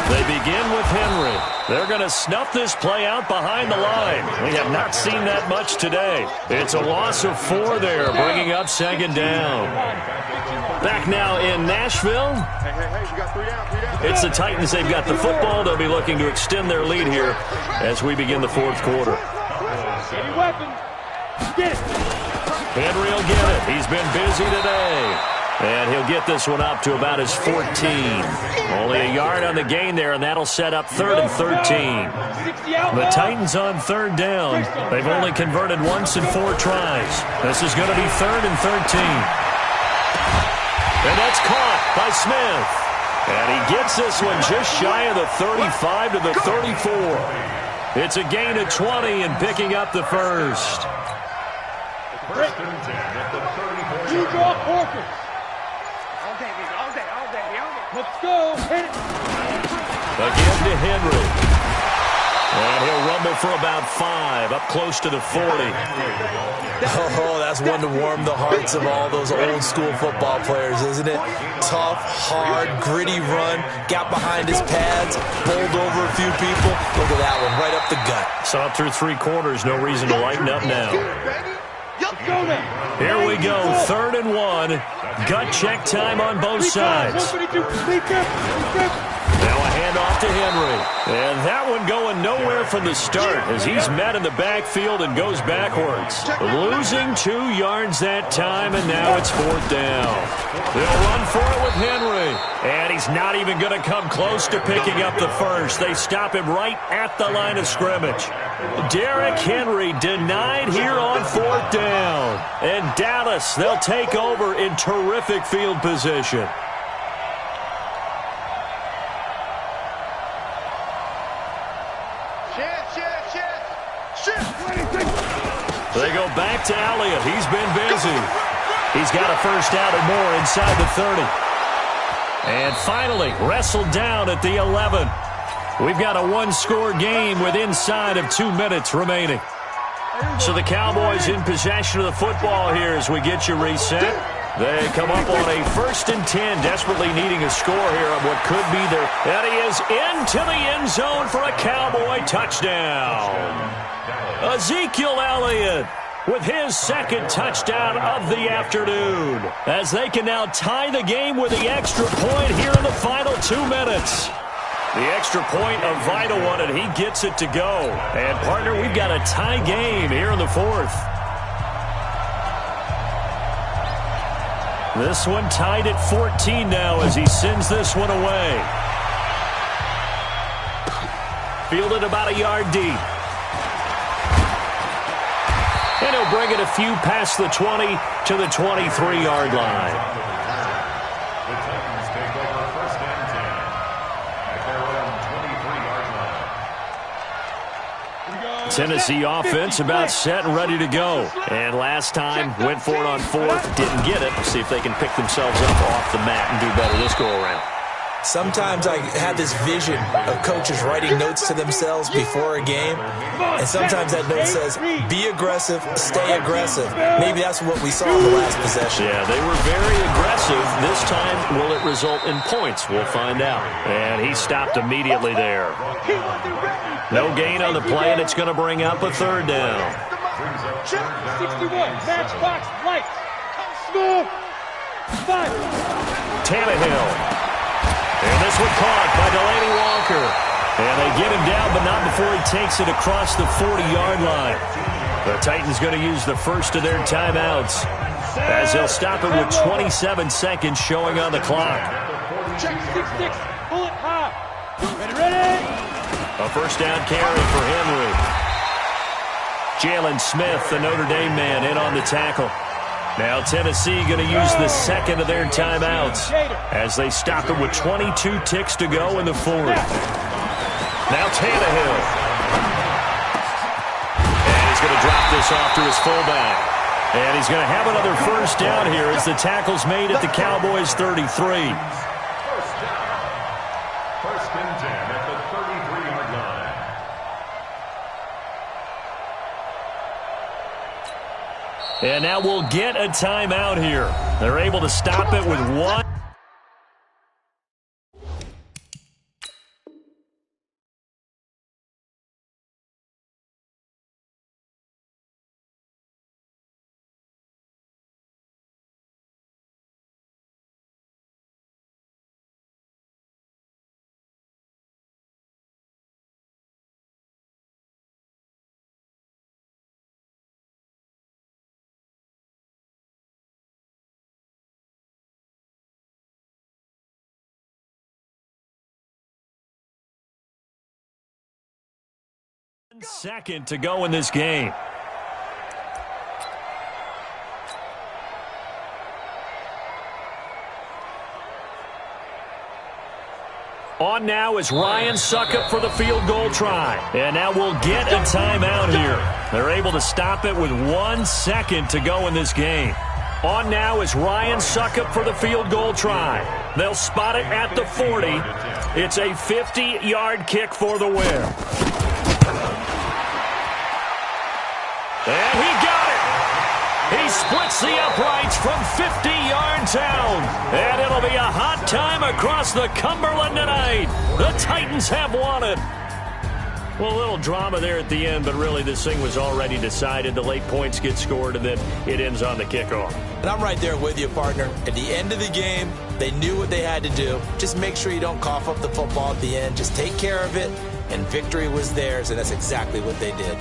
They begin with Henry. They're going to snuff this play out behind the line. We have not seen that much today. It's a loss of 4 there, bringing up 2nd down. Back now in Nashville. It's the Titans. They've got the football. They'll be looking to extend their lead here as we begin the 4th quarter. Any weapons? Get it. Henry will get it. He's been busy today. And he'll get this one up to about his 14. Only a yard on the gain there, and that'll set up 3rd and 13. The Titans on 3rd down. They've only converted once in 4 tries. This is going to be 3rd and 13. And that's caught by Smith. And he gets this one just shy of the 35 to the 34. It's a gain of 20 and picking up the first. You draw Porkers. Let's go. Hit it. Again to Henry. And he'll rumble for about 5, up close to the 40. Oh, that's one to warm the hearts of all those old-school football players, isn't it? Tough, hard, gritty run, got behind his pads, bowled over a few people. Look at that one, right up the gut. Saw it through 3 quarters, no reason to lighten up now. Here we go, 3rd and 1. Gut check time on both sides. Now a handoff to Henry. And that one going nowhere from the start as he's met in the backfield and goes backwards. Losing 2 yards that time, and now it's 4th down. They'll run for it with Henry. And he's not even going to come close to picking up the first. They stop him right at the line of scrimmage. Derrick Henry denied here on 4th down. And Dallas, they'll take over in terrific field position. They go back to Elliott. He's been busy. He's got a first down or more inside the 30. And finally, wrestled down at the 11. We've got a 1-score game with inside of 2 minutes remaining. So the Cowboys in possession of the football here as we get you reset. They come up on a 1st and 10, desperately needing a score here on what could be their... And he is into the end zone for a Cowboy touchdown. Ezekiel Elliott with his 2nd touchdown of the afternoon, as they can now tie the game with the extra point here in the final 2 minutes. The extra point, a vital one, and he gets it to go. And, partner, we've got a tie game here in the 4th. This one tied at 14 now as he sends this one away. Fielded about a yard deep. And he'll bring it a few past the 20 to the 23-yard line. The Titans take over 1st and 10 at their own 23-yard line. Tennessee offense about set and ready to go. And last time, went for it on 4th, didn't get it. We'll see if they can pick themselves up off the mat and do better this go-around. Sometimes I have this vision of coaches writing notes to themselves before a game, and sometimes that note says, be aggressive, stay aggressive. Maybe that's what we saw in the last possession. Yeah, they were very aggressive. This time, will it result in points? We'll find out. And he stopped immediately there. No gain on the play, and it's going to bring up a 3rd down. 61, matchbox, lights, score, 5. Tannehill. And this one caught by Delaney Walker. And they get him down, but not before he takes it across the 40-yard line. The Titans going to use the first of their timeouts as they'll stop it with 27 seconds showing on the clock. Check 6-6, pull it high. Ready? A first down carry for Henry. Jalen Smith, the Notre Dame man, in on the tackle. Now Tennessee going to use the second of their timeouts as they stop it with 22 ticks to go in the fourth. Now Tannehill. And he's going to drop this off to his fullback. And he's going to have another first down here as the tackle's made at the Cowboys' 33. First down. First and 10 at the 33-yard line. And now we'll get a timeout here. They're able to stop it with one. Second to go in this game. On now is Ryan Suckup for the field goal try. And now we'll get a timeout here. They're able to stop it with 1 second to go in this game. On now is Ryan Suckup for the field goal try. They'll spot it at the 40. It's a 50-yard kick for the win. And he got it. He splits the uprights from 50 yards out. And it'll be a hot time across the Cumberland tonight. The Titans have won it. Well, a little drama there at the end, but really this thing was already decided. The late points get scored, and then it ends on the kickoff. And I'm right there with you, partner. At the end of the game, they knew what they had to do. Just make sure you don't cough up the football at the end. Just take care of it, and victory was theirs, and that's exactly what they did.